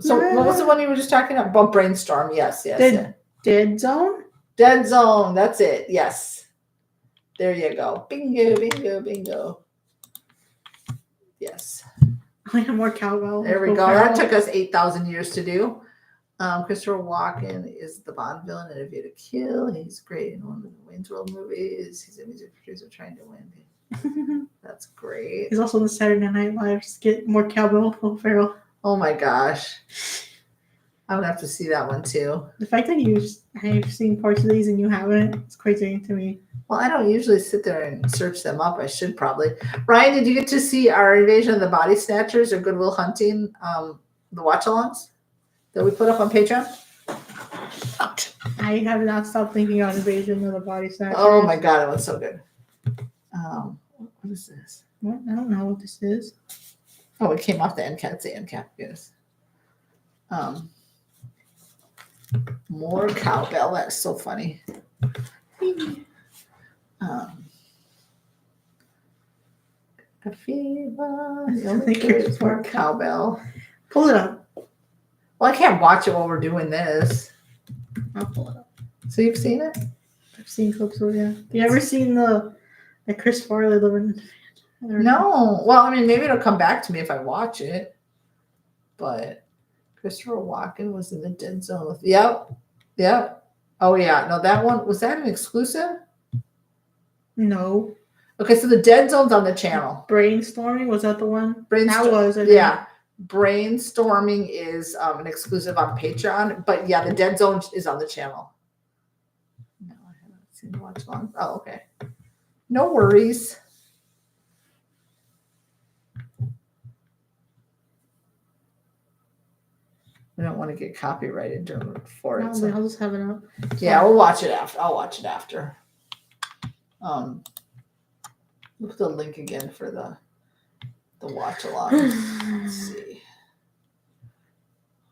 So what was the one you were just talking about? Brainstorm. Yes. Dead Zone? Dead Zone. That's it. Yes. There you go. Bingo. Yes. I have more cowbell. There we go. That took us 8,000 years to do. Christopher Walken is the Bond villain in A View to Kill. He's great in one of the Wayne's World movies. He's a music producer trying to win. That's great. He's also in the Saturday Night Live skit. More cowbell. Will Ferrell. Oh my gosh. I would have to see that one too. The fact that I've seen parts of these and you haven't, it's crazy to me. Well, I don't usually sit there and search them up. I should probably. Ryan, did you get to see our Invasion of the Body Snatchers or Goodwill Hunting, the watch-alongs that we put up on Patreon? I have not stopped thinking about Invasion of the Body Snatchers. Oh my god, it was so good. What is this? What? I don't know what this is. Oh, it came off the end cap. It's the end cap. Yes. More cowbell. That's so funny. Fever. The only cure is more cowbell. Pull it up. Well, I can't watch it while we're doing this. I'll pull it up. So you've seen it? I've seen clips of it, yeah. You ever seen the Chris Farley living? No. Well, I mean, maybe it'll come back to me if I watch it. But Christopher Walken was in the Dead Zone with. Yep. Oh yeah. No, that one was that an exclusive? No. Okay, so the Dead Zone's on the channel. Brainstorming, was that the one? That was. I think. Yeah. Brainstorming is an exclusive on Patreon, but yeah, the Dead Zone is on the channel. No, I haven't seen the watch long. Oh, okay. No worries. We don't want to get copyrighted for it. So. I'll just have it up. Yeah, we'll watch it after. I'll watch it after. We'll put the link again for the watch along. Let's see.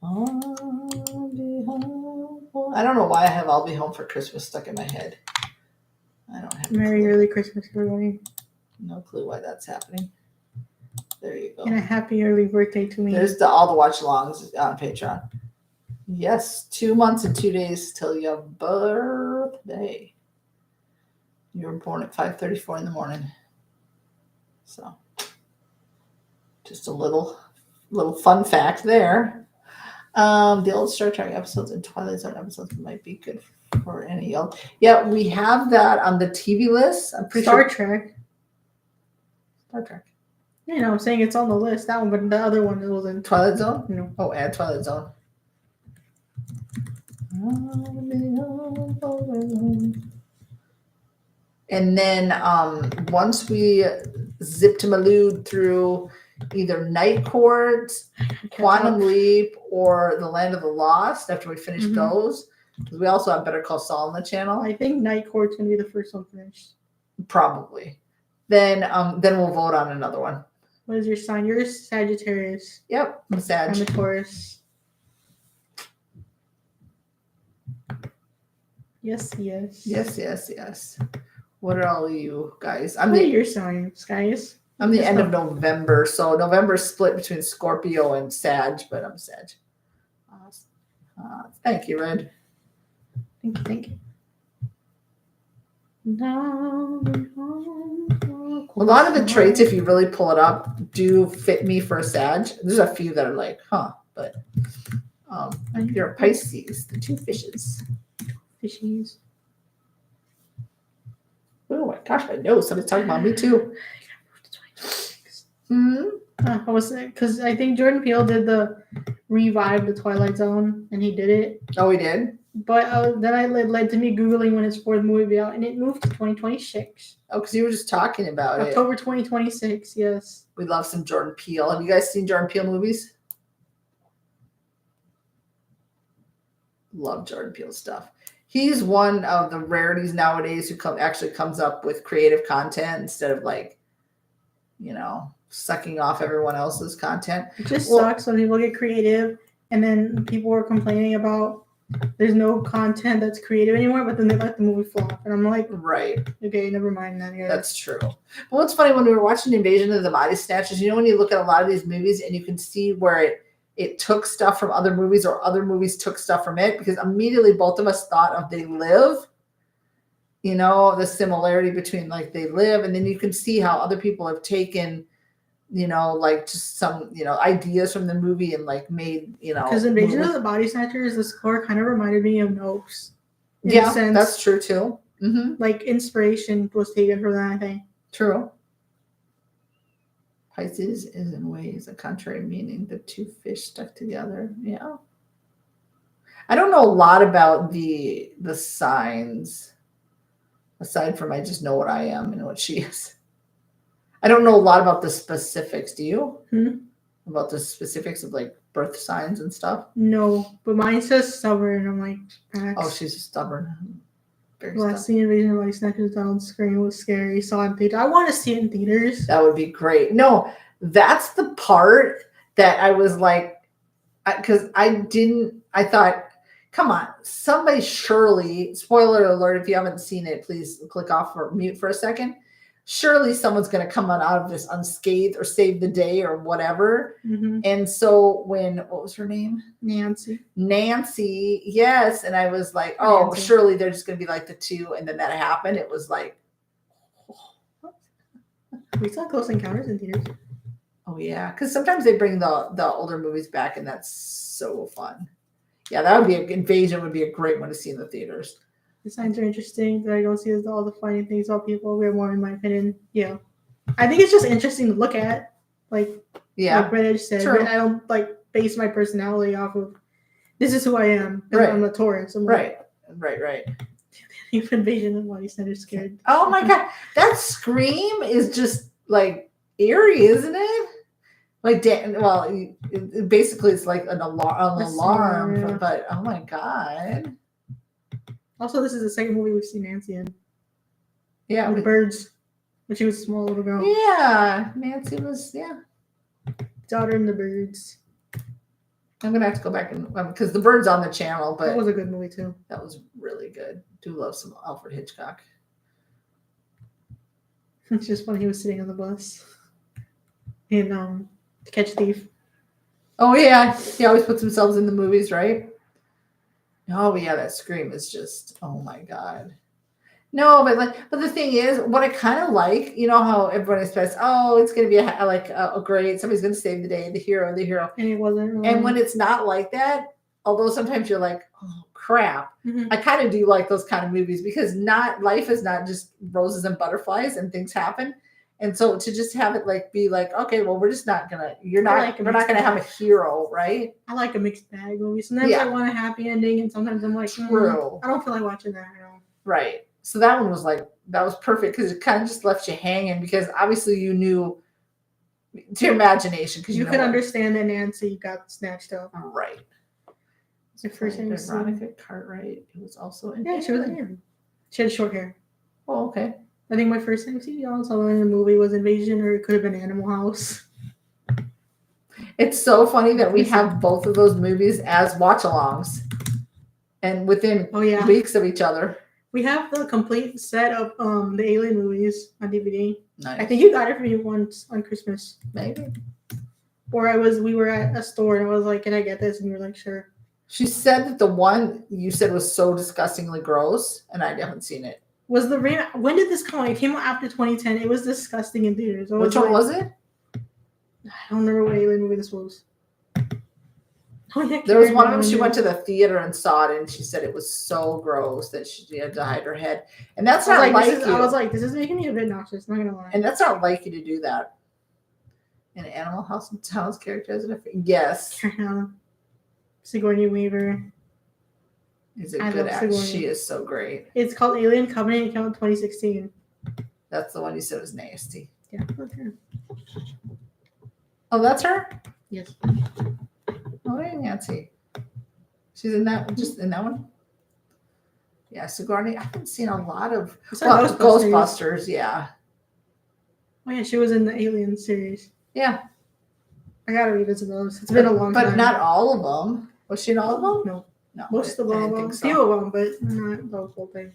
I'll be home. I don't know why I have "I'll be home for Christmas" stuck in my head. I don't have. Merry early Christmas, everybody. No clue why that's happening. There you go. And a happy early birthday to me. There's all the watch alongs on Patreon. Yes, 2 months and 2 days till your birthday. You were born at 5:34 in the morning. So, just a little fun fact there. The old Star Trek episodes and Twilight Zone episodes might be good for any old. Yeah, we have that on the TV list. I'm pretty sure. Star Trek. You know, I'm saying it's on the list, that one, but the other one wasn't. Twilight Zone? No. Oh, add Twilight Zone. And then once we zip-to-malooed through either Night Court, Quantum Leap, or The Land of the Lost, after we finish those, because we also have Better Call Saul on the channel. I think Night Court's going to be the first one finished. Probably. Then we'll vote on another one. What is your sign? You're a Sagittarius. Yep, I'm Sag. I'm a Taurus. Yes. What are all you guys? What are your signs, guys? I'm the end of November, so November's split between Scorpio and Sag, but I'm Sag. Thank you, Red. Thank you. A lot of the traits, if you really pull it up, do fit me for a Sag. There's a few that are like, but you're a Pisces, the two fishes. Fishies. Oh my gosh, I know somebody's talking about me too. I was because I think Jordan Peele did the revive the Twilight Zone, and he did it. Oh, he did. But then I led to me Googling when his fourth movie be out, and it moved to 2026. Oh, because you were just talking about it. October 2026, yes. We love some Jordan Peele. Have you guys seen Jordan Peele movies? Love Jordan Peele stuff. He's one of the rarities nowadays who actually comes up with creative content instead of sucking off everyone else's content. It just sucks when people get creative and then people are complaining about there's no content that's creative anymore, but then they let the movie flop. And I'm like, right. Okay, never mind that. Yeah. That's true. Well, what's funny, when we were watching Invasion of the Body Snatchers, when you look at a lot of these movies and you can see where it took stuff from other movies or other movies took stuff from it, because immediately both of us thought of They Live, the similarity between They Live, and then you can see how other people have taken just some, ideas from the movie and made, Because Invasion of the Body Snatchers, the score kind of reminded me of Nope's. Yeah, that's true too. Mm-hmm. Inspiration was taken from that, I think. True. Pisces is in ways a contrary meaning, the two fish stuck together. Yeah. I don't know a lot about the signs, aside from I just know what I am and what she is. I don't know a lot about the specifics. Do you? About the specifics of birth signs and stuff? No, but mine says stubborn. I'm like, oh, she's stubborn. Last scene Invasion of Body Snatchers on screen was scary. Saw it in theaters. I want to see it in theaters. That would be great. No, that's the part that I was because I thought, come on, somebody surely, spoiler alert, if you haven't seen it, please click off or mute for a second. surely someone's going to come out of this unscathed or save the day or whatever. Mm-hmm. And so what was her name? Nancy. Yes. And I was like, oh, Nancy. surely they're just going to be like the two. And then that happened. It was like, We saw Close Encounters in theaters. oh yeah. Because sometimes they bring the older movies back and that's so fun. Yeah, that would be Invasion would be a great one to see in the theaters. The signs are interesting, but I don't see all the funny things about people. We're more, in my opinion. Yeah. I think it's just interesting to look at. Like British said, true. But I don't base my personality off of this is who I am. Right. I'm a Taurus. I'm right. Invasion and Why Center scared. Oh my god. That scream is just like eerie, isn't it? Like, basically it's like an alarm, but oh my god. Also, this is the second movie we've seen Nancy in. Yeah. With birds. When she was a small little girl. Yeah. Nancy was, Daughter and the Birds. I'm going to have to go back and, because The Bird's on the channel, but. That was a good movie too. That was really good. Do love some Alfred Hitchcock. It's just funny he was sitting on the bus. And, To Catch a Thief. Oh, yeah. He always puts himself in the movies, right? Oh, yeah. That scream is just, oh my God. No, but the thing is, what I kind of like, you know how everybody expects, oh, it's going to be a great, somebody's going to save the day, the hero. And it wasn't. Really. And when it's not like that, although sometimes you're like, oh, crap. Mm-hmm. I kind of do like those kind of movies because life is not just roses and butterflies and things happen. And so to just have it be like, okay, well, we're just not going to, we're not going to have a hero, right? I like a mixed bag movie. Sometimes I want a happy ending and sometimes I'm like, true. I don't feel like watching that. Right. So that one was that was perfect because it kind of just left you hanging because obviously you knew to your imagination because you could understand that Nancy got snatched up. Right. It's the first time Veronica Cartwright. It was also in. Yeah, she was in here. She had short hair. Oh, okay. I think my first time seeing y'all saw in the movie was Invasion, or it could have been Animal House. It's so funny that we have both of those movies as watch-alongs, and within weeks of each other. We have the complete set of the Alien movies on DVD. Nice. I think you got it for me once on Christmas. Maybe. Or we were at a store and I was like, can I get this? And you were like, sure. She said that the one you said was so disgustingly gross, and I haven't seen it. When did this come out? It came out after 2010. It was disgusting in theaters. Which one was it? I don't remember what alien movie this was. Oh, yeah, there was one of them. She went to the theater and saw it, and she said it was so gross that she had to hide her head. And that's not like you. I was like, this is making me a bit nauseous. Not gonna lie. And that's not like you to do that. In Animal House and Town's character as an yes. Sigourney Weaver is a good actress. She is so great. It's called Alien Covenant. It came out in 2016. That's the one you said was nasty. Yeah, that's her. Oh, that's her? Yes. Oh, hey, Nancy. She's in that, just in that one? Yeah, Sigourney. I haven't seen a lot of Ghostbusters. Yeah. Oh, yeah, she was in the Alien series. Yeah. I gotta revisit those. It's been a long time. But not all of them. Was she in all of them? No. Most of them. A few of them, but not the whole thing.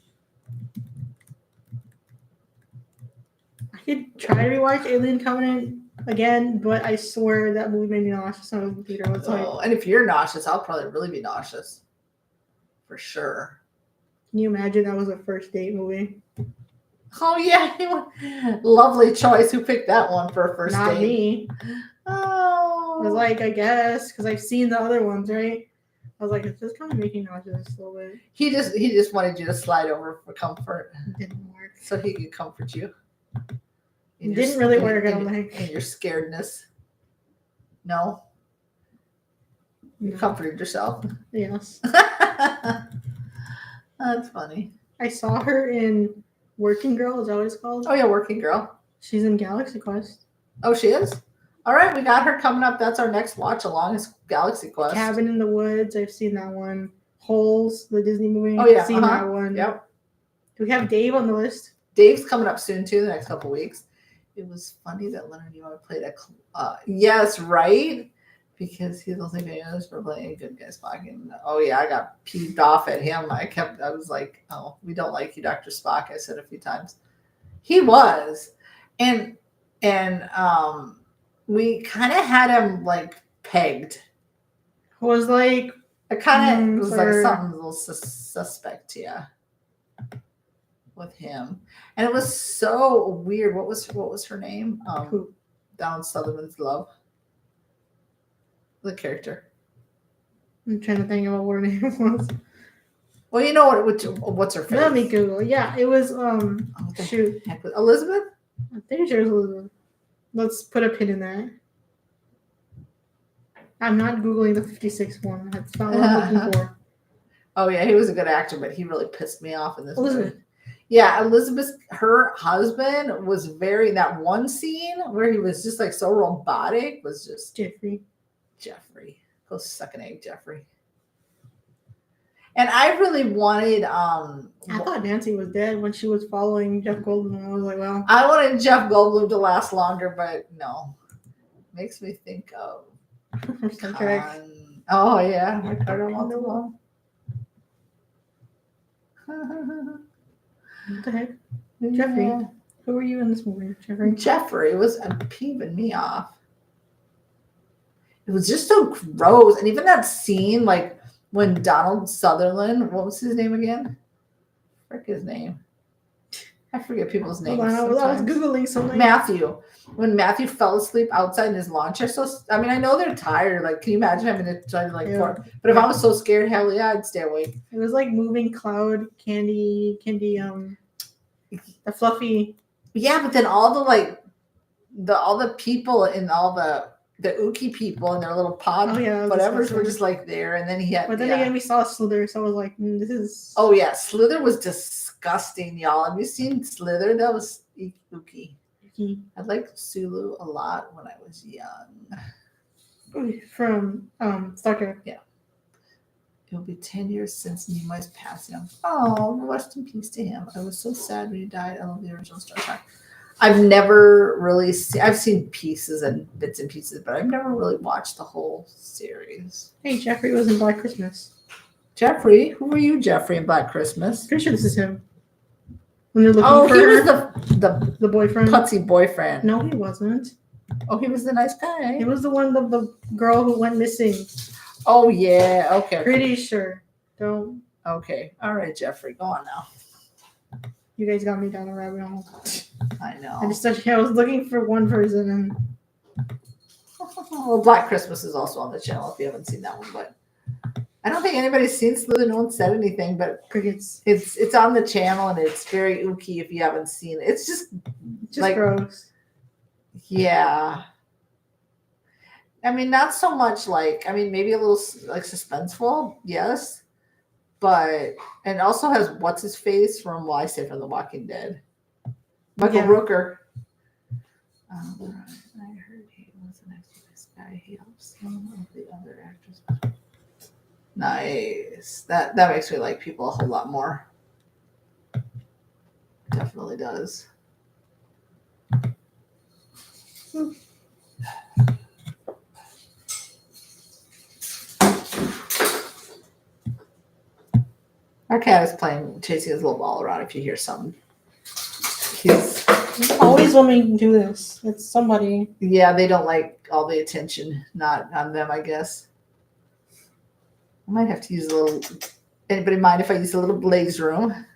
I could try to rewatch Alien Covenant again, but I swear that movie made me nauseous in the theater. And if you're nauseous, I'll probably really be nauseous. For sure. Can you imagine that was a first date movie? Oh, yeah. Lovely choice. Who picked that one for a first date? Not me. Oh. I was like, I guess, because I've seen the other ones, right? I was like, it's just kind of making nauseous a little bit. He just wanted you to slide over for comfort. It didn't work. So he could comfort you. It didn't really work, I don't think. And your scaredness. No? You comforted yourself? Yes. That's funny. I saw her in Working Girl. Is that what it's called? Oh, yeah, Working Girl. She's in Galaxy Quest. Oh, she is? All right, we got her coming up. That's our next watch along is Galaxy Quest. Cabin in the Woods. I've seen that one. Holes, the Disney movie. Oh, yeah. I've seen that one. Yep. Do we have Dave on the list? Dave's coming up soon, too, the next couple of weeks. It was funny that Leonard Nimoy played yes, right? Because he's the only famous for playing good guy Spock. And oh yeah, I got peeved off at him. I was like, oh, we don't like you, Dr. Spock. I said a few times. He was. and we kind of had him like pegged. Was like It kind of was like for- something a little suspect, yeah, with him, and it was so weird. What was her name? Who? Donald Sutherland's love, the character. I'm trying to think about what her name was. Well, you know what's her face? Let me Google. Yeah, it was What the shoot. heck was Elizabeth? I think it was Elizabeth. Let's put a pin in that. I'm not Googling the 56 one. That's not what I'm looking for. Oh yeah, he was a good actor, but he really pissed me off in this Elizabeth. movie. Yeah, Elizabeth, her husband was very, that one scene where he was just like so robotic was just Jeffrey. Go suck an egg, Jeffrey. And I really wanted I thought Nancy was dead when she was following Jeff Goldblum. I was like, well, I wanted Jeff Goldblum to last longer, but no. Makes me think of Star Trek. Oh yeah, Ricardo Montalban. What the heck? Jeffrey. Yeah. Who were you in this movie, Jeffrey? Jeffrey was peeving me off. It was just so gross. And even that scene, like when Donald Sutherland, what was his name again? Frick his name. I forget people's names. I was Googling something. Matthew. When Matthew fell asleep outside in his lawn chair. So, I mean, I know they're tired. Like, can you imagine having to try to, like, but if I was so scared, hell yeah, I'd stay awake. It was like moving cloud candy, the fluffy. Yeah, but then all the, like, all the people and all the Ookie people and their little pod, whatevers were just, like, there. And then he had, but then again, we saw Slither, so I was like, this is. Oh, yeah. Slither was disgusting, y'all. Have you seen Slither? That was Ookie. I liked Sulu a lot when I was young. From Star Trek. Yeah. It will be 10 years since Nimoy's passing. Oh, rest in peace to him. I was so sad when he died. I love the original Star Trek. I've never really I've seen pieces and bits and pieces, but I've never really watched the whole series. Hey, Jeffrey was in Black Christmas. Jeffrey? Who were you, Jeffrey, in Black Christmas? Pretty sure this is him. When they're looking for he was the boyfriend. Putsy boyfriend. No, he wasn't. Oh, he was the nice guy. He was the one, the girl who went missing. Oh yeah. Okay. Pretty sure. Don't. Okay. All right, Jeffrey. Go on now. You guys got me down the rabbit hole. I know. I was looking for one person and. Well, Black Christmas is also on the channel if you haven't seen that one, but I don't think anybody's seen Slither. No one said anything, but crickets. It's on the channel and it's very ooky if you haven't seen it. It's just like gross. Yeah. I mean, not so much like, I mean, maybe a little like suspenseful, yes, but and also has what's his face from I Say from The Walking Dead, Michael Rooker. I heard he was the next this guy. He helps some of the other actors. Nice. That makes me like people a whole lot more. Definitely does. Our cat is chasing his little ball around. If you hear something, he's always when we do this. It's somebody. Yeah, they don't like all the attention, not on them, I guess. I might have to use a little. Anybody mind if I use a little blaze room?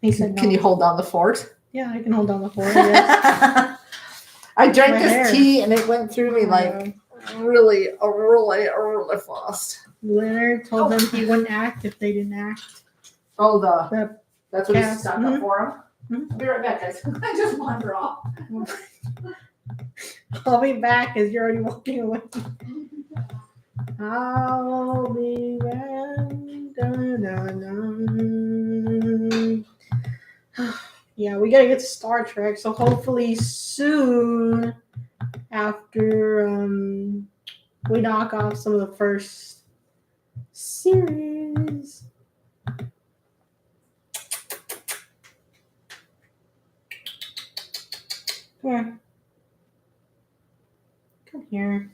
He said no. Can you hold down the fort? Yeah, I can hold down the fort. Yes. I drank this tea and it went through me like really fast. Leonard told them he wouldn't act if they didn't act. Oh, that's what he stuck up for him. Mm-hmm. I'll be right back, guys. I just wander off. I'll be back as you're already walking away. I'll be back. Dun, dun, dun. Yeah, we gotta get to Star Trek, so hopefully soon after we knock off some of the first series. Come here. Come here.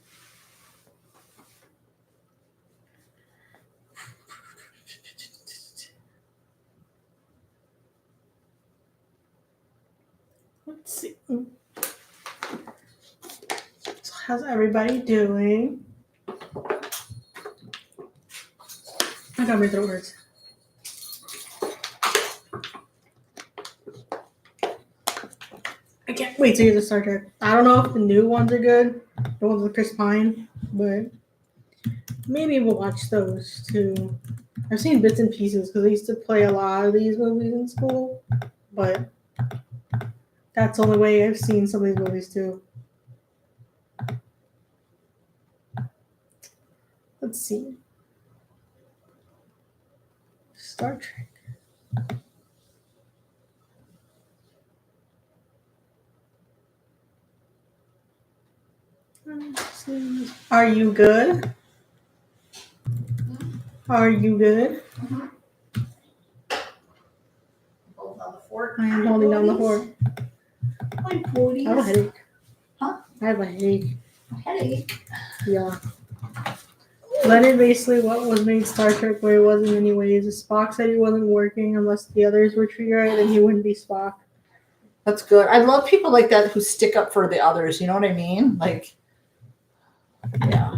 Let's see. So how's everybody doing? I got my throat hurts. I can't wait to get the Star Trek. I don't know if the new ones are good, the ones with Chris Pine, but maybe we'll watch those too. I've seen bits and pieces because I used to play a lot of these movies in school, but that's the only way I've seen some of these movies too. Let's see. Star Trek. Are you good? Are you good? Hold down the fork. I am holding down the fork. My booties. I have a headache. Huh? I have a headache. Headache. Yeah. Leonard basically what was made Star Trek where it was in many ways. Spock said he wasn't working unless the others were treated right, and he wouldn't be Spock. That's good. I love people like that who stick up for the others. You know what I mean? Like, yeah.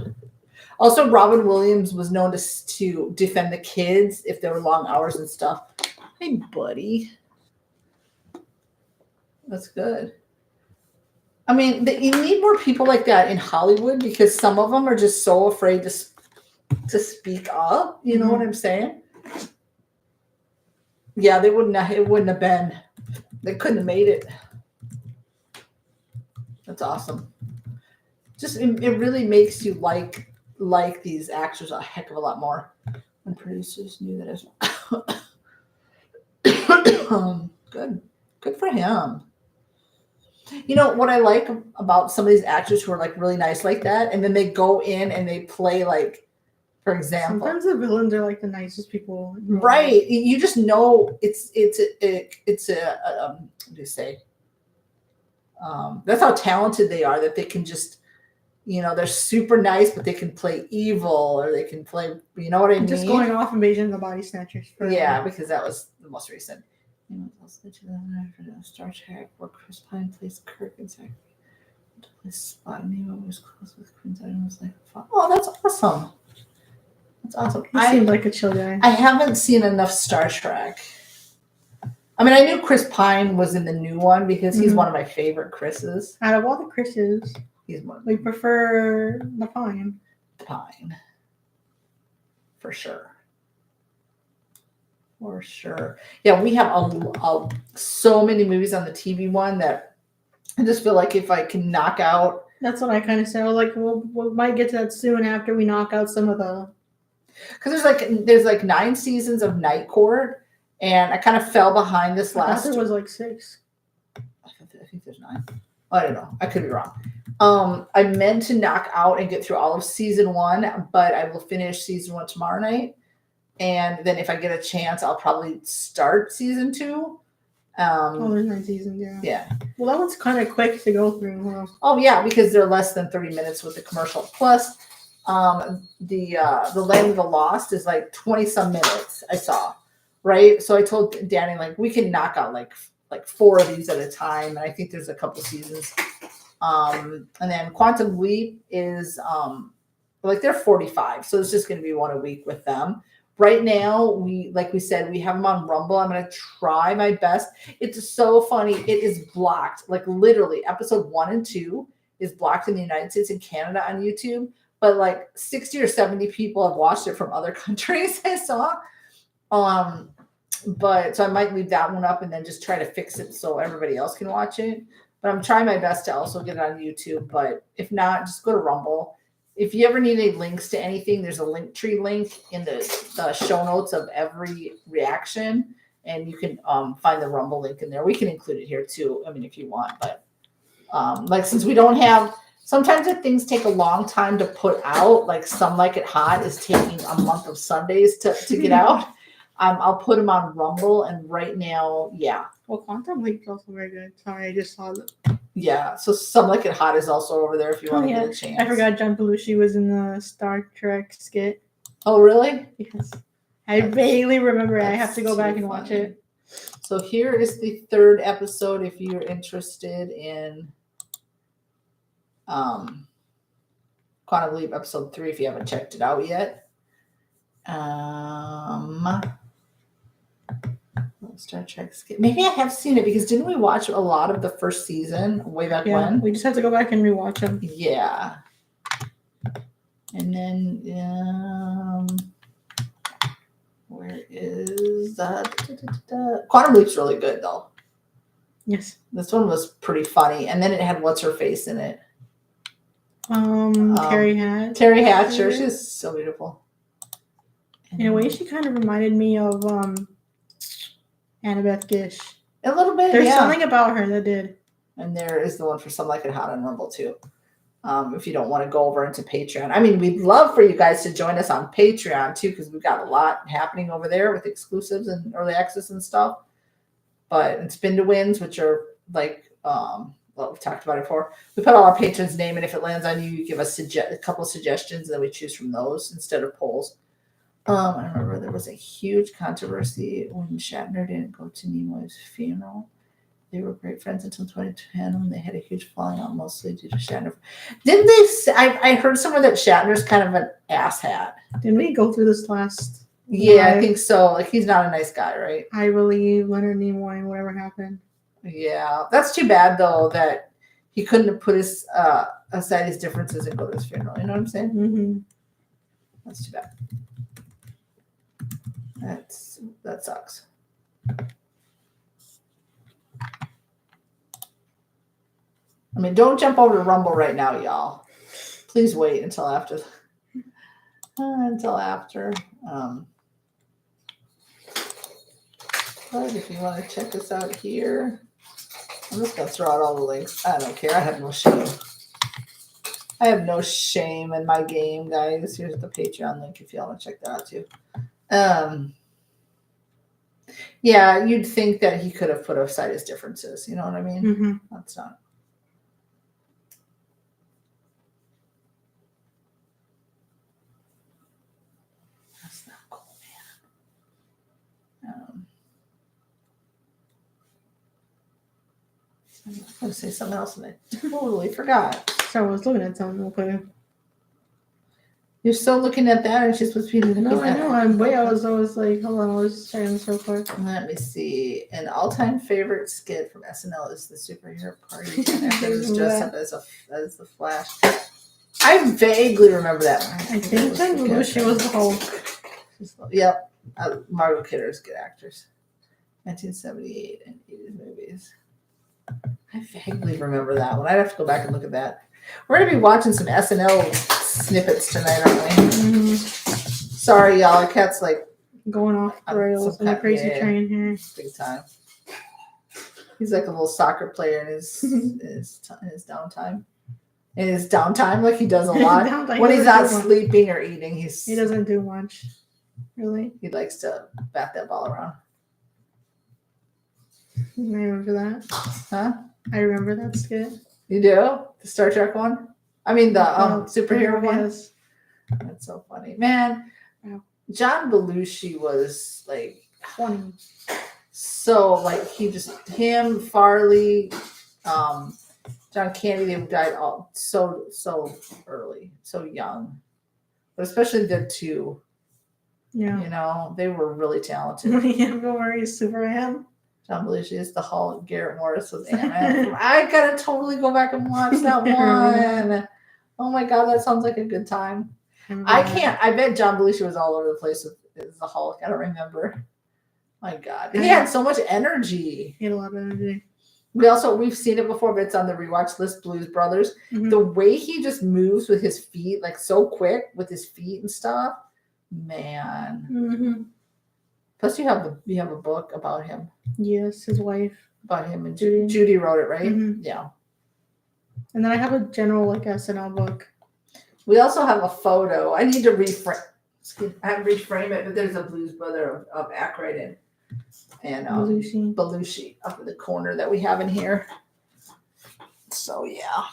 Also, Robin Williams was known to defend the kids if there were long hours and stuff. Hey, buddy. That's good. I mean, you need more people like that in Hollywood because some of them are just so afraid to speak up. You know what I'm saying? Yeah, they wouldn't. It wouldn't have been. They couldn't have made it. That's awesome. Just it really makes you like these actors a heck of a lot more. And producers knew that as well. Good for him. You know what I like about some of these actors who are like really nice like that, and then they go in and they play like, for example, sometimes the villains are like the nicest people. Right? You just know it's a what do you say? That's how talented they are. That they can just, they're super nice, but they can play evil or they can play. You know what I mean? Just going off Invasion of the Body Snatchers. Yeah, because that was the most recent. Star Trek, where Chris Pine plays Kirk and Zach. This spot Nemo was close with Queen's I was like, oh, that's awesome. That's awesome. He seemed like a chill guy. I haven't seen enough Star Trek. I mean, I knew Chris Pine was in the new one because he's one of my favorite Chris's. Out of all the Chris's, he's one. We prefer the Pine. Pine. For sure. For sure. Yeah, we have so many movies on the TV one that I just feel like if I can knock out. That's what I kind of said. I was like, well, we might get to that soon after we knock out some of the. Because there's like 9 seasons of Night Court, and I kind of fell behind this last. There was like 6. I think there's 9. I don't know. I could be wrong. I meant to knock out and get through all of season 1, but I will finish season 1 tomorrow night. And then if I get a chance, I'll probably start season 2. There's 9 seasons, yeah. Yeah. Well, that one's kind of quick to go through. Huh? Oh, yeah, because they're less than 30 minutes with the commercial. Plus, the Land of the Lost is like 20-some minutes, I saw, right? So I told Danny, like, we can knock out like 4 of these at a time. And I think there's a couple seasons. And then Quantum Leap is, they're 45. So it's just going to be 1 a week with them. Right now, like we said, we have them on Rumble. I'm going to try my best. It's so funny. It is blocked. Like literally, episode 1 and 2 is blocked in the United States and Canada on YouTube. But like 60 or 70 people have watched it from other countries, I saw. But so I might leave that one up and then just try to fix it so everybody else can watch it. But I'm trying my best to also get it on YouTube. But if not, just go to Rumble. If you ever need any links to anything, there's a Linktree link in the show notes of every reaction, and you can find the Rumble link in there. We can include it here too. I mean, if you want, but since we don't have, sometimes if things take a long time to put out, like Some Like It Hot is taking a month of Sundays to get out. I'll put them on Rumble, and right now, yeah. Well, Quantum Leap is also very good. Sorry, I just saw that. Yeah, so Some Like It Hot is also over there if you want to get a chance. I forgot John Belushi was in the Star Trek skit. Oh, really? Yes. I vaguely remember it. I have to go back and watch it. So here is the third episode if you're interested in Quantum Leap episode 3 if you haven't checked it out yet. Star Trek skit. Maybe I have seen it because didn't we watch a lot of the first season way back when? We just have to go back and rewatch them. Yeah. And then where is that? Quantum Leap's really good though. Yes. This one was pretty funny. And then it had what's her face in it? Terry Hatcher. Terry Hatcher. She's so beautiful. In a way, she kind of reminded me of Annabeth Gish. A little bit, There's something about her that did. And there is the one for Some Like It Hot on Rumble too. If you don't want to go over into Patreon. I mean, we'd love for you guys to join us on Patreon too, because we've got a lot happening over there with exclusives and early access and stuff. But and spin to wins, which are like well, we've talked about it before. We put all our patrons' name, and if it lands on you, you give us a couple suggestions, and then we choose from those instead of polls. I remember there was a huge controversy when Shatner didn't go to Nimoy's funeral. They were great friends until 2010 when they had a huge falling out, mostly due to Shatner. Didn't they say, I heard somewhere that Shatner's kind of an asshat. Didn't we go through this last? Yeah, I think so. Like, he's not a nice guy, right? I believe Leonard Nimoy and whatever happened. Yeah. That's too bad, though, that he couldn't have put his aside his differences and go to his funeral. You know what I'm saying? Mm-hmm. That's too bad. That sucks. I mean, don't jump over to Rumble right now, y'all. Please wait until after. But if you want to check us out here, I'm just going to throw out all the links. I don't care. I have no shame. I have no shame in my game, guys. Here's the Patreon link if y'all want to check that out too. Yeah, you'd think that he could have put aside his differences. You know what I mean? Mm-hmm. That's not. That's not cool, man. I was going to say something else and I totally forgot. So I was looking at something real quick. You're still looking at that, and she's supposed to be looking No, at I know. I was like, hold on, I was trying this real quick. Let me see. An all-time favorite skit from SNL is the superhero party. And after it was dressed up as the Flash. I vaguely remember that one. I think John Belushi was the Hulk. Yep. Margot Kidder is good actors. 1978 and 80s movies. I vaguely remember that one. I'd have to go back and look at that. We're going to be watching some SNL snippets tonight, aren't we? Mm-hmm. Sorry, y'all. Our cat's like going off the rails on the crazy train here. Big time. He's like a little soccer player in his downtime. In his downtime, like he does a lot. When he's not sleeping or eating, he doesn't do much. Really? He likes to bat that ball around. I remember that. Huh? I remember that skit. You do? The Star Trek one? I mean, the superhero one? Yes. That's so funny. Man, wow. John Belushi was like 20. So, like, him, Farley, John Candy, they died all so early, so young. But especially the two. Yeah. You know, they were really talented. Yeah, Bill Murray's Superman. John Belushi is the Hulk. Garrett Morris was Ant-Man. I gotta totally go back and watch that one. Oh my god, that sounds like a good time. I bet John Belushi was all over the place with the Hulk. I don't remember. My god. He had so much energy. He had a lot of energy. We've seen it before, but it's on the rewatch list, Blues Brothers. Mm-hmm. The way he just moves with his feet, like so quick with his feet and stuff. Man. Mm-hmm. Plus, you have a book about him. Yes, his wife. About him and Judy. Judy wrote it, right? Mm-hmm. Yeah. And then I have a general SNL book. We also have a photo. I need to reframe. I have to reframe it, but there's a Blues Brother of Aykroyd and Belushi up in the corner that we have in here. So yeah,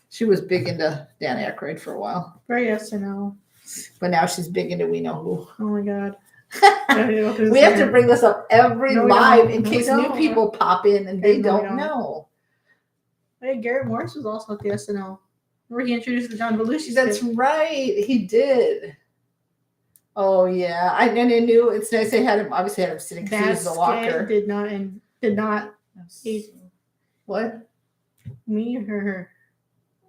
she was big into Dan Aykroyd for a while. Very SNL. But now she's big into We Know Who. Oh my god. We have to bring this up every live in case new people pop in and they don't know. Hey, Garrett Morris was also at the SNL. Where he introduced the John Belushi. That's right, he did. Oh yeah, I knew. It's nice they had him. Obviously, had him sitting because he was the walker. Did not. What? Me or her?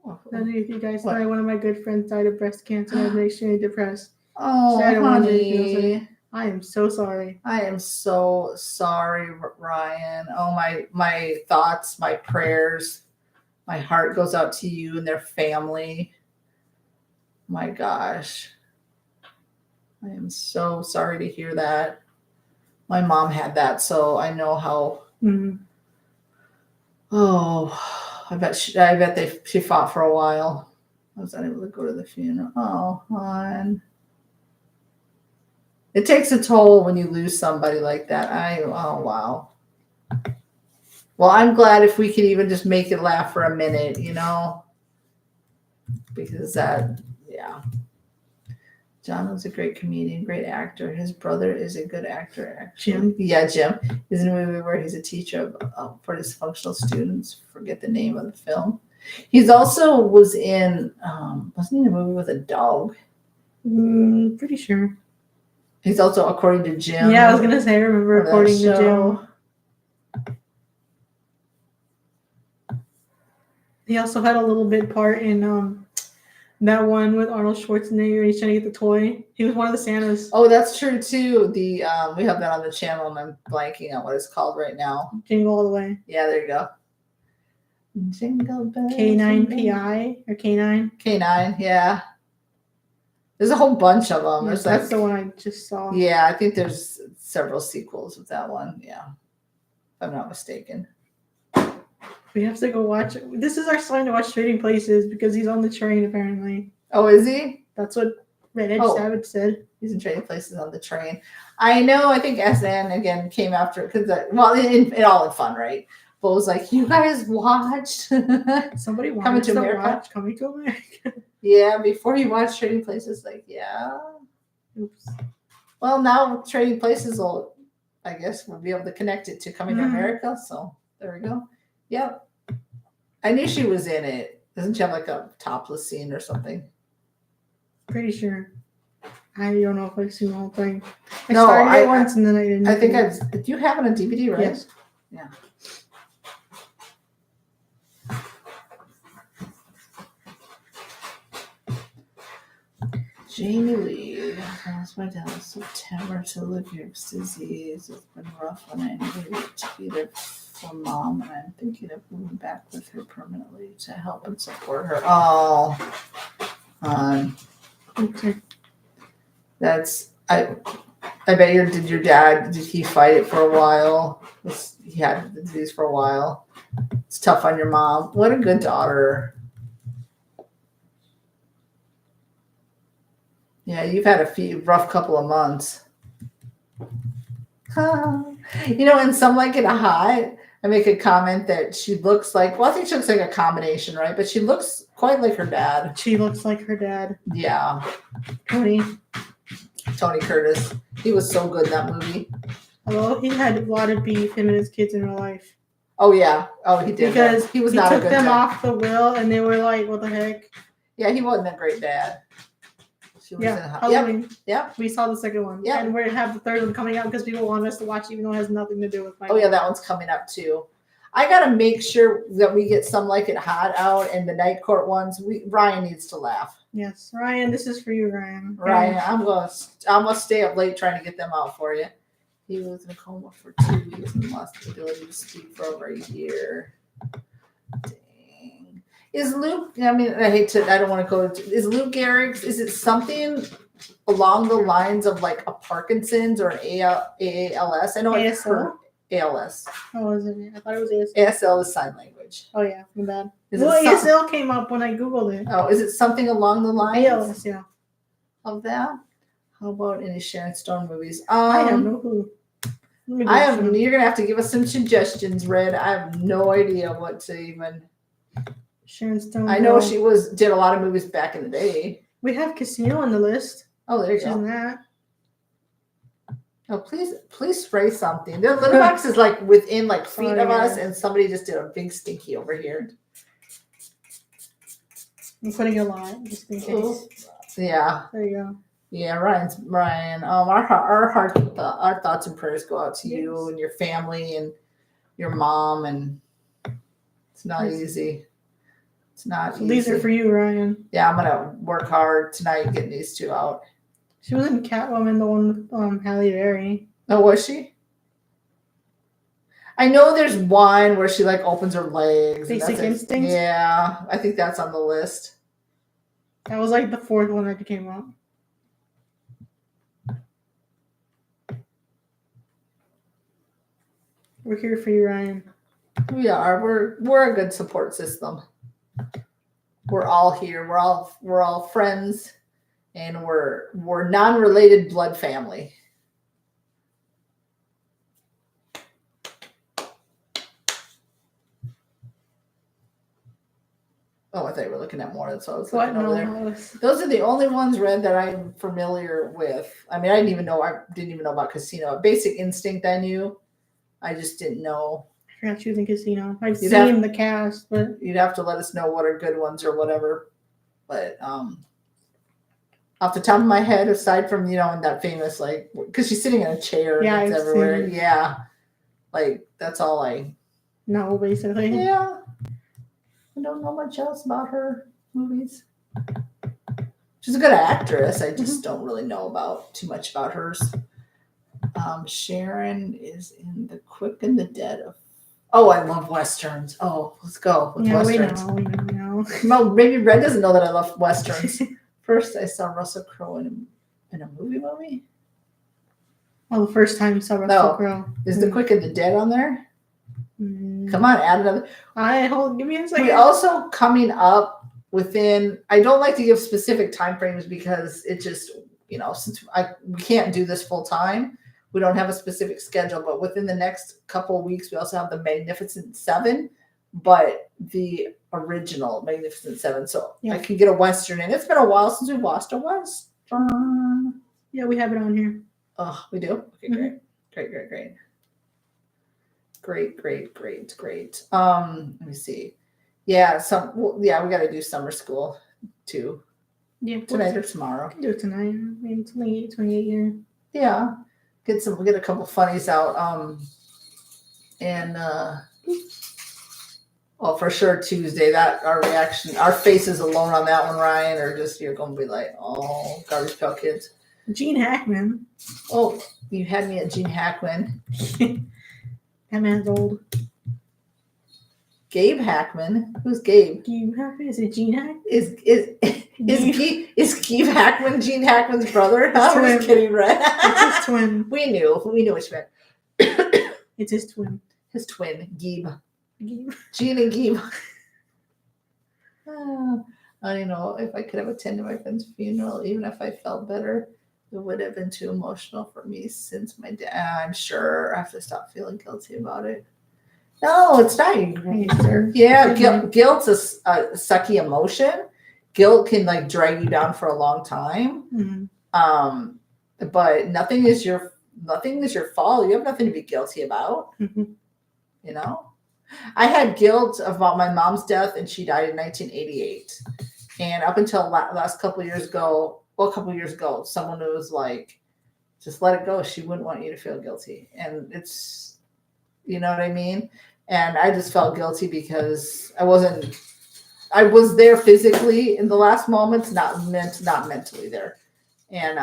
I don't know if you guys know. One of my good friends died of breast cancer. And I was extremely depressed. Oh, honey. I am so sorry. I am so sorry, Ryan. Oh, my thoughts, my prayers, my heart goes out to you and their family. My gosh. I am so sorry to hear that. My mom had that, so I know how. Mm-hmm. Oh, I bet she fought for a while. I was unable to go to the funeral. Oh, hon. It takes a toll when you lose somebody like that. Oh, wow. Well, I'm glad if we could even just make it laugh for a minute, because yeah. John was a great comedian, great actor. His brother is a good actor, actually. Jim? Yeah, Jim. He's in a movie where he's a teacher for dysfunctional students. Forget the name of the film. He's also was in, wasn't he in a movie with a dog? Pretty sure. He's also, according to Jim. Yeah, I was going to say, I remember according to Jim. He also had a little bit part in that one with Arnold Schwarzenegger. He's trying to get the toy. He was one of the Santas. Oh, that's true too. We have that on the channel, and I'm blanking on what it's called right now. Jingle All the Way. Yeah, there you go. Jingle bells. K9PI or K9. K9, yeah. There's a whole bunch of them. Yes, that's the one I just saw. Yeah, I think there's several sequels with that one. Yeah, if I'm not mistaken. We have to go watch it. This is our sign to watch Trading Places because he's on the train, apparently. Oh, is he? That's what Red Edge Savage said. He's in Trading Places on the train. I know. I think SN, again, came after it because, it all in fun, right? But was like, you guys watched? Somebody wanted to watch Coming to America. Yeah, before you watch Trading Places, yeah. Oops. Well, now Trading Places we'll be able to connect it to Coming to America. So there we go. Yep. I knew she was in it. Doesn't she have a topless scene or something? Pretty sure. I don't know if I've seen the whole thing. I started it once and then I didn't. I think did you have it on DVD, right? Yes. Yeah. Jamie Lee. I lost my dad in September to Lou Gehrig's disease. It's been rough when I needed to be there for Mom, and I'm thinking of moving back with her permanently to help and support her. Oh, okay. I bet did your dad, did he fight it for a while? He had the disease for a while. It's tough on your mom. What a good daughter. Yeah, you've had a rough couple of months. And some like it hot. I make a comment that she looks like, I think she looks like a combination, right? But she looks quite like her dad. She looks like her dad. Yeah. Tony Curtis. He was so good in that movie. Although he had a lot of beef, him and his kids in real life. Oh, yeah. Oh, he did. Because he took them off the will, and they were like, what the heck? Yeah, he wasn't a great dad. Halloween. Yep. We saw the second one. Yeah. And we're going to have the third one coming out because people want us to watch even though it has nothing to do with Michael. Oh, yeah, that one's coming up too. I got to make sure that we get Some Like It Hot out and the Night Court ones. Ryan needs to laugh. Yes. Ryan, this is for you, Ryan. Ryan, I'm gonna stay up late trying to get them out for you. He was in a coma for 2 weeks and lost the ability to speak for over a year. Dang. Is Luke, I don't want to go to, is Luke Gehrig's, is it something along the lines of a Parkinson's or an ALS? I know it's ALS. Oh, is it? I thought it was ASL. ASL is sign language. Oh, yeah. My bad. ASL came up when I Googled it. Oh, is it something along the lines? ALS, yeah. Of that? How about any Sharon Stone movies? I have no clue. You're going to have to give us some suggestions, Red. I have no idea what to even. Sharon Stone. I know she did a lot of movies back in the day. We have Casino on the list. Oh, there you go. Isn't that? Oh, please spray something. The litter box is like within like feet of us, yeah. and somebody just did a big stinky over here. I'm putting a lot just in case. Yeah. There you go. Yeah, Ryan. Our thoughts and prayers go out to you and your family and your mom, and it's not easy. It's not easy. These are for you, Ryan. Yeah, I'm gonna work hard tonight getting these two out. She was in Catwoman, the one with Halle Berry. Oh, was she? I know there's one where she like opens her legs. Basic Instinct? Yeah, I think that's on the list. That was like the fourth one that came out. We're here for you, Ryan. We are. We're a good support system. We're all here. We're all friends, and we're non-related blood family. Oh, I thought you were looking at more. That's what I was looking over there. Those are the only ones, Red, that I'm familiar with. I mean, I didn't even know about Casino. Basic Instinct, I knew. I just didn't know. I forgot she was in Casino. I've seen the cast, but you'd have to let us know what are good ones or whatever. But off the top of my head, aside from in that famous because she's sitting in a chair and it's everywhere. Yeah, like that's all I know basically. Yeah. I don't know much else about her movies. She's a good actress. I just don't really know too much about hers. Sharon is in The Quick and the Dead. Oh, I love Westerns. Oh, let's go with Westerns. We know. Well, maybe Red doesn't know that I love Westerns. First, I saw Russell Crowe in a movie. Well, the first time you saw Russell Crowe. Is The Quick and the Dead on there? Come on, add another. Give me a second. We also coming up within. I don't like to give specific time frames because it just since we can't do this full time, we don't have a specific schedule. But within the next couple of weeks, we also have the Magnificent Seven, but the original Magnificent Seven. So I can get a Western, and it's been a while since we've watched a Western. Yeah, we have it on here. Oh, we do. Okay, great. Great. Let me see. Yeah, we got to do summer school too. Yeah, tonight or tomorrow. We can do it tonight. I mean, 28 here. Yeah, get a couple funnies out. Well, for sure Tuesday. That our faces alone on that one, Ryan, are just you're gonna be like, oh, Garbage Pail Kids. Gene Hackman. Oh, you had me at Gene Hackman. That man's old. Gabe Hackman. Who's Gabe? Gabe Hackman? Is it Gene Hackman? Is Gabe Hackman Gene Hackman's brother? I'm just kidding, right? It's his twin. We knew what you meant. It's his twin. His twin, Gabe. Gene and Gabe. I don't know if I could have attended my friend's funeral, even if I felt better. It would have been too emotional for me since my dad. I'm sure I have to stop feeling guilty about it. No, it's not. Yeah, guilt's a sucky emotion. Guilt can drag you down for a long time. Mm-hmm. But nothing is your fault. You have nothing to be guilty about. Mm-hmm. I had guilt about my mom's death, and she died in 1988. And up until last couple of years ago, someone was like, just let it go. She wouldn't want you to feel guilty. And it's, you know what I mean? And I just felt guilty because I was there physically in the last moments, not mentally there. And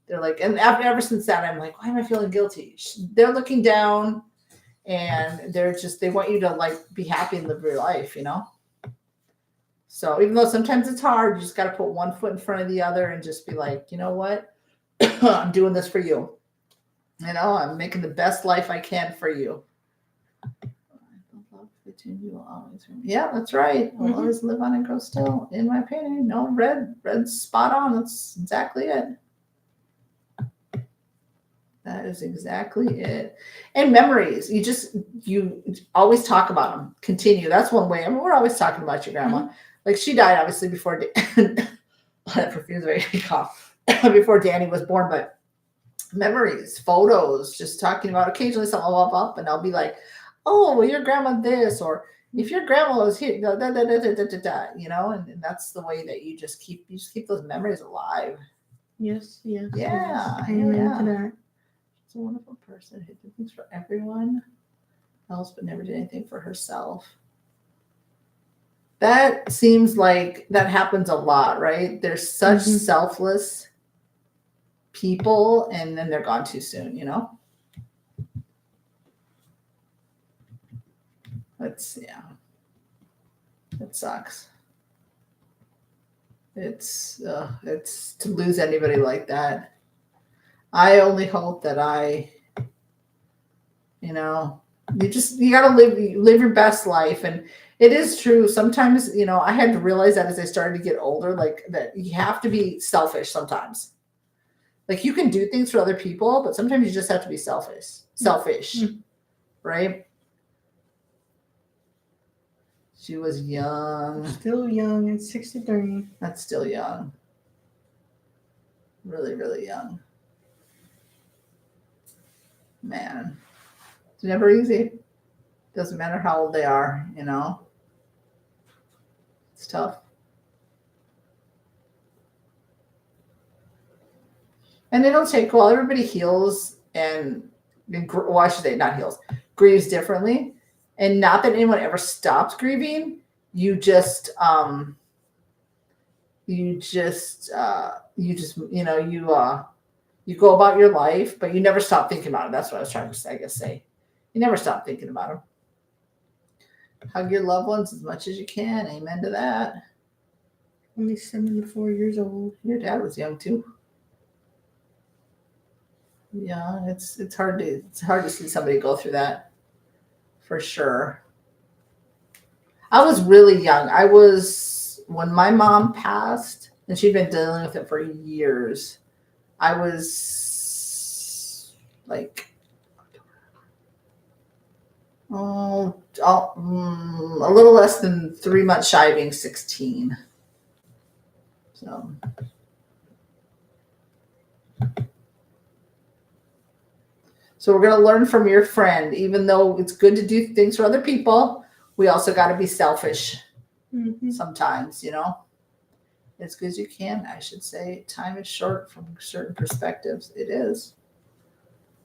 they're like, and ever since that, I'm like, why am I feeling guilty? They're looking down, and they want you to be happy and live your life, So even though sometimes it's hard, you just got to put one foot in front of the other and just be like, you know what? I'm doing this for you. I'm making the best life I can for you. Yeah, that's right. I'll always live on and grow still, in my opinion. No, red's spot on. That's exactly it. That is exactly it. And memories. You always talk about them. Continue. That's one way. I mean, we're always talking about your grandma. Mm-hmm. She died obviously before that perfume's very cough before Danny was born, but memories, photos, just talking about occasionally something will pop up and I'll be like, oh, well, your grandma this, or if your grandma was here, da, da, da, da, da, da, da, and that's the way that you just keep those memories alive. Yes. Yeah. Amen to that. She's a wonderful person who did things for everyone else but never did anything for herself. That seems like that happens a lot, right? There's such selfless people and then they're gone too soon, It sucks. It's to lose anybody like that. I only hope that you gotta live your best life. And it is true. Sometimes, I had to realize that as I started to get older, like that you have to be selfish sometimes. Like you can do things for other people, but sometimes you just have to be selfish, right? She was young. Still young at 63. That's still young. Really, really young. Man. It's never easy. Doesn't matter how old they are, It's tough. And it'll take a while. Everybody heals I should say not heals, grieves differently. And not that anyone ever stops grieving. You just you go about your life, but you never stop thinking about it. That's what I was trying to say. You never stop thinking about them. Hug your loved ones as much as you can. Amen to that. Only 74 years old. Your dad was young too. Yeah, it's hard to see somebody go through that, for sure. I was really young. When my mom passed, and she'd been dealing with it for years. I was like, a little less than 3 months shy of being 16. So we're going to learn from your friend. Even though it's good to do things for other people, we also got to be selfish sometimes, As good as you can, I should say. Time is short from certain perspectives. It is.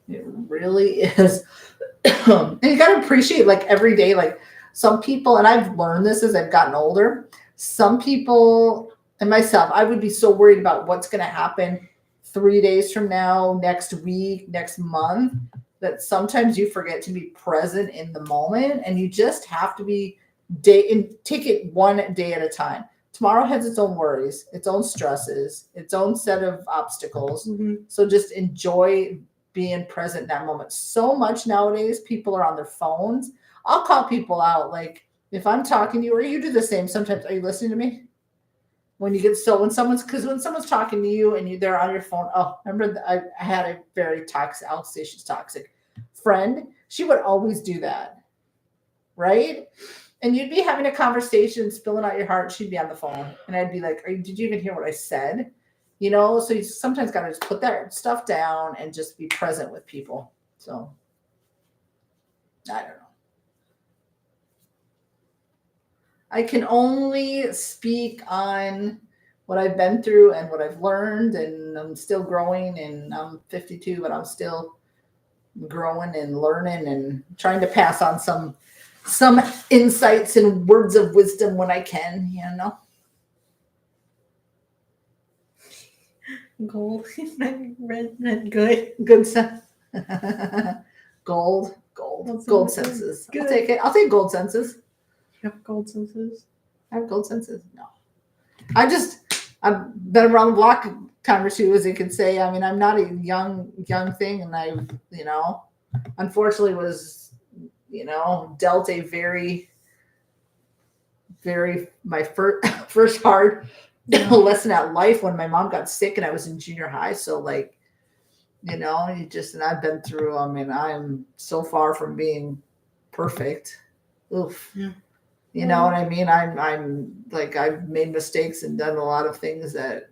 It really is. And you got to appreciate, like, every day, like, some people, and I've learned this as I've gotten older, some people, and myself, I would be so worried about what's going to happen 3 days from now, next week, next month, that sometimes you forget to be present in the moment, and you just have to take it one day at a time. Tomorrow has its own worries, its own stresses, its own set of obstacles. So just enjoy being present in that moment. So much nowadays, people are on their phones. I'll call people out. Like if I'm talking to you, or you do the same sometimes. Are you listening to me? When someone's talking to you and they're on your phone. Oh, I remember I had a very toxic, I'll say she's toxic friend. She would always do that. Right? And you'd be having a conversation, spilling out your heart. She'd be on the phone. And I'd be like, did you even hear what I said? So you sometimes got to just put that stuff down and just be present with people. So, I don't know. I can only speak on what I've been through and what I've learned, and I'm still growing, and I'm 52, but I'm still growing and learning and trying to pass on some insights and words of wisdom when I can, Gold. Red, good sense. Gold senses. Good. I'll take it. I'll take gold senses. You have gold senses? I have gold senses. No, I've been around the block time or two, as you could say. I mean, I'm not a young thing, and I, unfortunately was, dealt a very, very, my first hard lesson at life when my mom got sick and I was in junior high. So like, and I've been through, I'm so far from being perfect. Oof. Yeah. You know what I mean? I'm like, I've made mistakes and done a lot of things that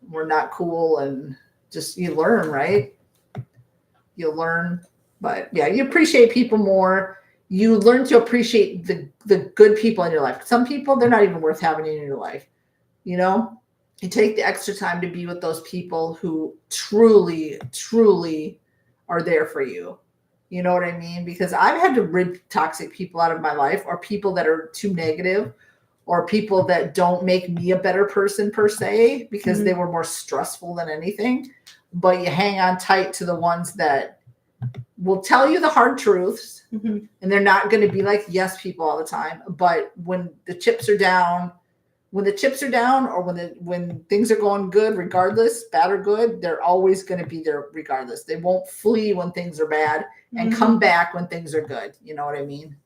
were not cool. And just you learn, right? You learn, but yeah, you appreciate people more. You learn to appreciate the good people in your life. Some people, they're not even worth having in your life. You know, you take the extra time to be with those people who truly, truly are there for you. You know what I mean? Because I've had to rid toxic people out of my life, or people that are too negative, or people that don't make me a better person per se, because they were more stressful than anything. But you hang on tight to the ones that will tell you the hard truths, and they're not going to be like yes people all the time. But when the chips are down, or when things are going good, regardless, bad or good, they're always going to be there regardless. They won't flee when things are bad and come back when things are good. You know what I mean?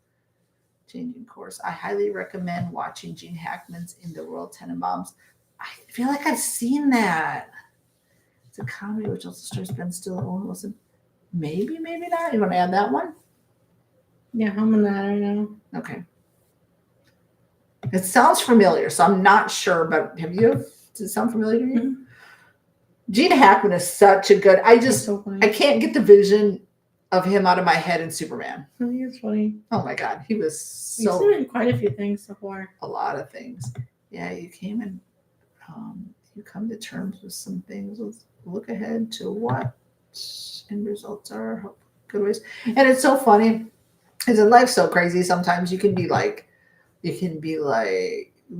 Changing course. I highly recommend watching Gene Hackman's In the World Tenenbaums. I feel like I've seen that. It's a comedy which also stars Ben Stiller, Owen Wilson. Maybe not. You want to add that one? Yeah, I'm on that right now. Okay. It sounds familiar, so I'm not sure, but does it sound familiar to you? Gene Hackman is such a good, I can't get the vision of him out of my head in Superman. I think it's funny. Oh my God. He was He's seen quite a few things so far. A lot of things. Yeah, you came and you come to terms with some things. Let's look ahead to what end results are. Good ways. And it's so funny. Because life's so crazy. Sometimes you can be like,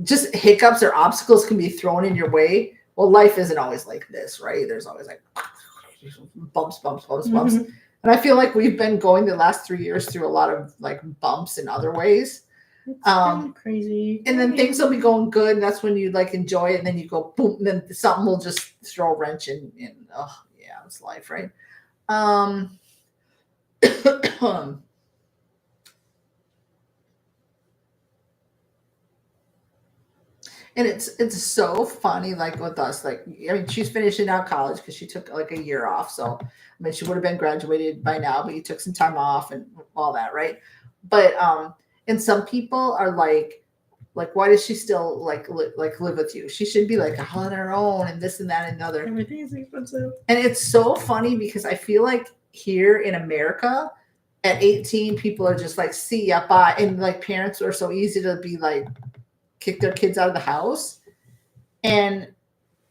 just hiccups or obstacles can be thrown in your way. Well, life isn't always like this, right? There's always like bumps. And I feel like we've been going the last 3 years through a lot of like bumps in other ways. It's kind of crazy. And then things will be going good, and that's when you like enjoy it, and then you go boom, and then something will just throw a wrench in. Oh yeah, it's life, right? And it's so funny, like with us, like, I mean, she's finishing out college because she took like a year off. So, I mean, she would have been graduated by now, but you took some time off and all that, right? But, and some people are like, why does she still like live with you? She should be like on her own and this and that and other. Everything is expensive. And it's so funny because I feel like here in America, at 18, people are just like, see ya, bye. And like parents are so easy to be like, kick their kids out of the house. And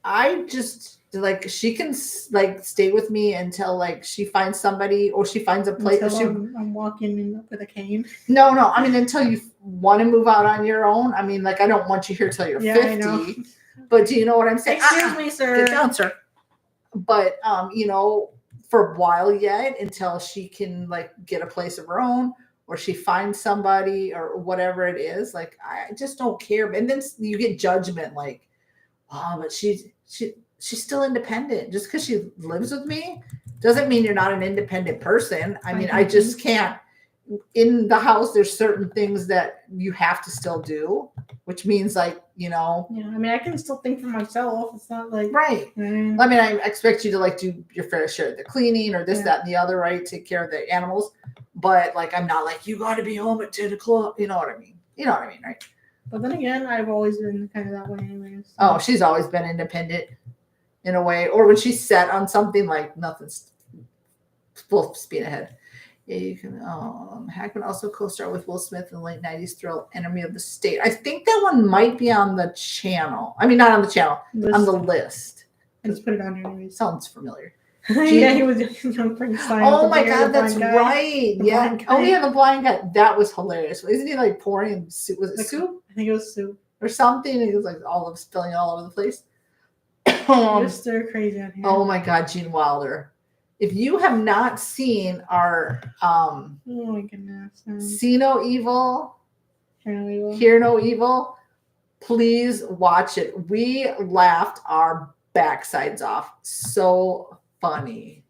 I just like, she can like stay with me until like she finds somebody, or she finds a place. I'm walking in with a cane. No. I mean, until you want to move out on your own. I mean, like, I don't want you here till you're 50. I know. But do you know what I'm saying? Excuse me, sir. Get down, sir. But you know, for a while yet, until she can like get a place of her own, or she finds somebody, or whatever it is. Like, I just don't care. And then you get judgment, like, oh, but she's still independent. Just because she lives with me doesn't mean you're not an independent person. I mean, I just can't. In the house, there's certain things that you have to still do, which means like, you know. Yeah, I mean, I can still think for myself. It's not like. Right. I mean, I expect you to like do your fair share of the cleaning or this, that, and the other, right? Take care of the animals. But like, I'm not like, you got to be home at 10 o'clock. You know what I mean? Right? But then again, I've always been kind of that way anyways. So. Oh, she's always been independent in a way. Or when she's set on something, like nothing's full speed ahead. Yeah, you can. Hackman also co-starred with Will Smith in the late 90s thrill Enemy of the State. I think that one might be on the channel. I mean, not on the channel, on the list. I just put it on here anyways. Sounds familiar. Yeah, he was young Frankenstein. Oh my God, that's right. Yeah. Oh yeah, the blind guy. That was hilarious. Isn't he like pouring soup? Was it soup? I think it was soup or something. It was like spilling all over the place. You're stir crazy on here. Oh my God, Gene Wilder. If you have not seen our oh my goodness, See No Evil, Hear No Evil, please watch it. We laughed our backsides off. So funny.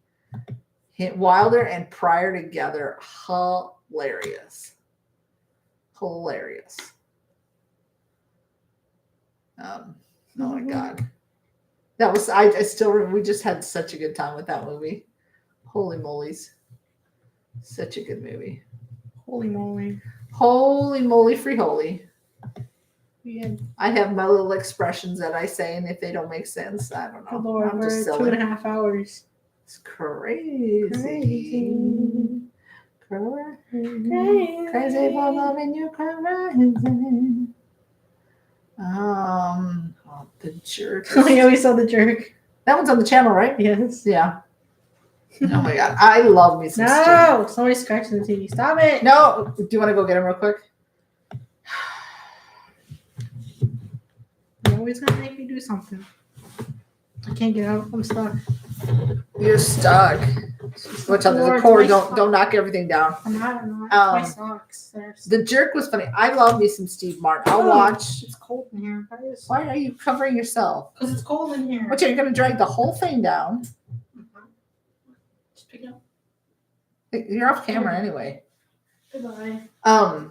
Wilder and Pryor together, hilarious. Oh my God. That was, I still remember, we just had such a good time with that movie. Holy molies. Such a good movie. Holy moly. Holy moly, free holy. Yeah. I have my little expressions that I say, and if they don't make sense, I don't know. Good Lord, I'm we're just at silly. 2.5 hours. It's crazy. Crazy. Crazy for loving you, crazy. The jerk. Oh yeah, we saw the jerk. That one's on the channel, right? Yes. Yeah. Oh my god, I love me some stew. No, somebody's scratching the TV. Stop it. No, do you want to go get him real quick? You're always gonna make me do something. I can't get out. I'm stuck. You're stuck. Watch out, there's a cord. Don't knock everything down. I'm not. My socks. The jerk was funny. I love me some Steve Martin. I'll watch. It's cold in here. Why are you covering yourself? Because it's cold in here. What, you're going to drag the whole thing down? Just pick it up. You're off camera anyway. Goodbye. I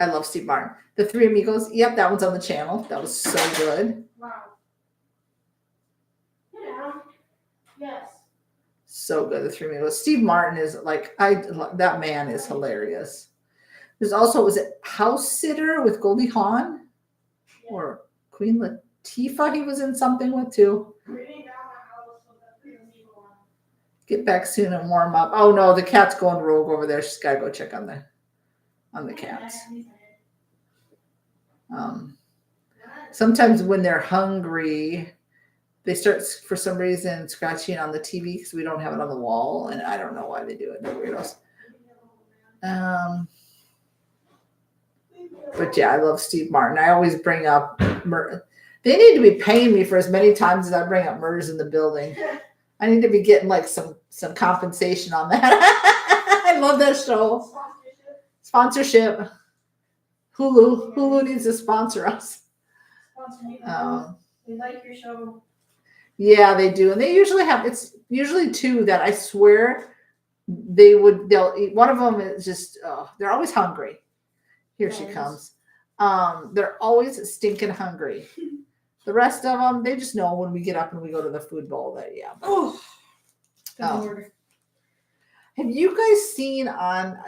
love Steve Martin. The Three Amigos. Yep, that one's on the channel. That was so good. Wow. Yeah. Yes. So good. The Three Amigos. Steve Martin is like, that man is hilarious. There's also, was it House Sitter with Goldie Hawn? Yeah. Or Queen Latifah he was in something with too. Get back soon and warm up. Oh no, the cat's going rogue over there. She's got to go check on the cats. Sometimes when they're hungry, they start, for some reason, scratching on the TV because we don't have it on the wall, and I don't know why they do it. They're weirdos. But yeah, I love Steve Martin. I always bring up they need to be paying me for as many times as I bring up Murders in the Building. I need to be getting like some compensation on that. I love that show. Sponsorship. Hulu needs to sponsor us. They like your show. Yeah, they do. And they usually have, it's usually two that I swear they'll eat. One of them is just, they're always hungry. Here she comes. They're always stinking hungry. The rest of them, they just know when we get up and we go to the food bowl that, yeah. Oh. Have you guys seen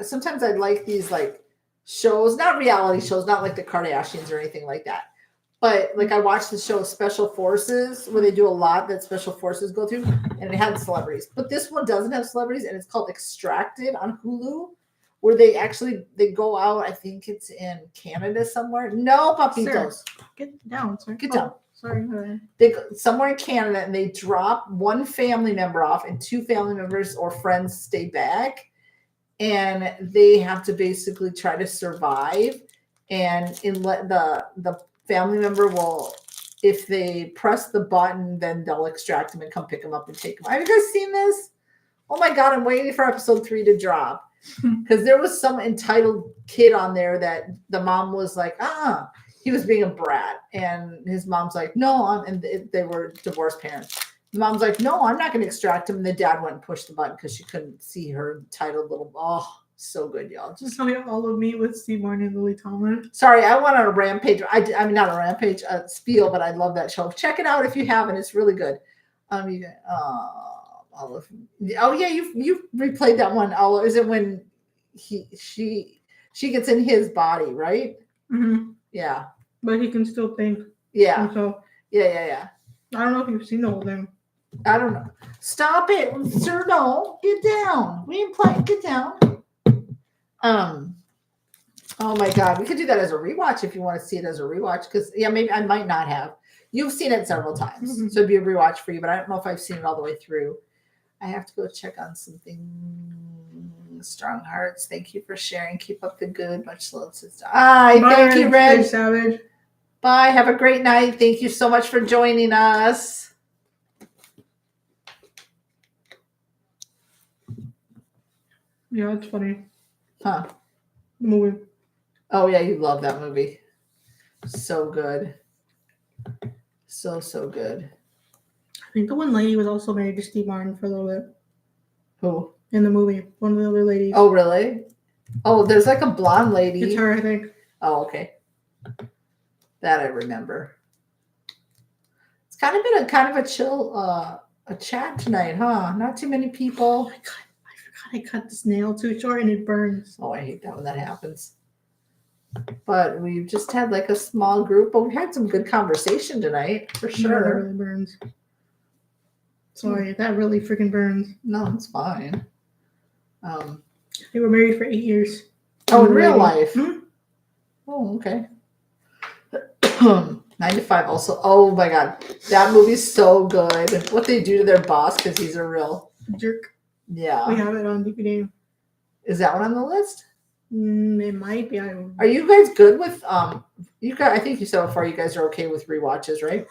sometimes I like these like shows, not reality shows, not like the Kardashians or anything like that. But like I watched the show Special Forces where they do a lot that Special Forces go through, and it had celebrities. But this one doesn't have celebrities, and it's called Extracted on Hulu, where they go out. I think it's in Canada somewhere. No, papitos. Sir, get down, sir. Get down. Sorry. They go somewhere in Canada, and they drop one family member off, and two family members or friends stay back, and they have to basically try to survive. And the family member will, if they press the button, then they'll extract them and come pick them up and take them. Have you guys seen this? Oh my God, I'm waiting for episode 3 to drop. Because there was some entitled kid on there that the mom was like, he was being a brat. And his mom's like, no, and they were divorced parents. The mom's like, no, I'm not going to extract him. And the dad went and pushed the button because she couldn't see her entitled little, so good, y'all. Just tell me all of me with Steve Martin and Lily Tomlin. Sorry, I went on a rampage. I mean, not a rampage, a spiel, but I love that show. Check it out if you haven't. It's really good. Oh yeah, you've replayed that one. Is it when she gets in his body, right? Mm-hmm. Yeah. But he can still think. Yeah. So yeah. I don't know if you've seen the whole thing. I don't know. Stop it, sir. No, get down. We ain't playing. Get down. Oh my God, we could do that as a rewatch if you want to see it as a rewatch. Because maybe I might not have. You've seen it several times, so it'd be a rewatch for you. But I don't know if I've seen it all the way through. I have to go check on something. Strong hearts. Thank you for sharing. Keep up the good. Much love, sister. Thank you, Red. Savage. Bye. Have a great night. Thank you so much for joining us. Yeah, it's funny. Huh. The movie. Oh, yeah, you love that movie. So good. So good. I think the one lady was also married to Steve Martin for a little bit. Who? In the movie. One of the other ladies. Oh, really? Oh, there's like a blonde lady. It's her, I think. Oh, okay. That I remember. It's kind of been a chill a chat tonight, huh? Not too many people. I forgot I cut this nail too short and it burns. Oh, I hate that when that happens. But we've just had like a small group, but we had some good conversation tonight for No, that sure. really burns. Sorry, that really freaking burns. No, it's fine. They were married for 8 years. Oh, in real life. Hmm? Oh, okay. 9 to 5 also. Oh my god. That movie's so good. What they do to their boss because he's a real Jerk. yeah. We have it on DVD. Is that one on the list? It might be. I don't know. Are you guys good with you guys I think you said before you guys are okay with rewatches, right?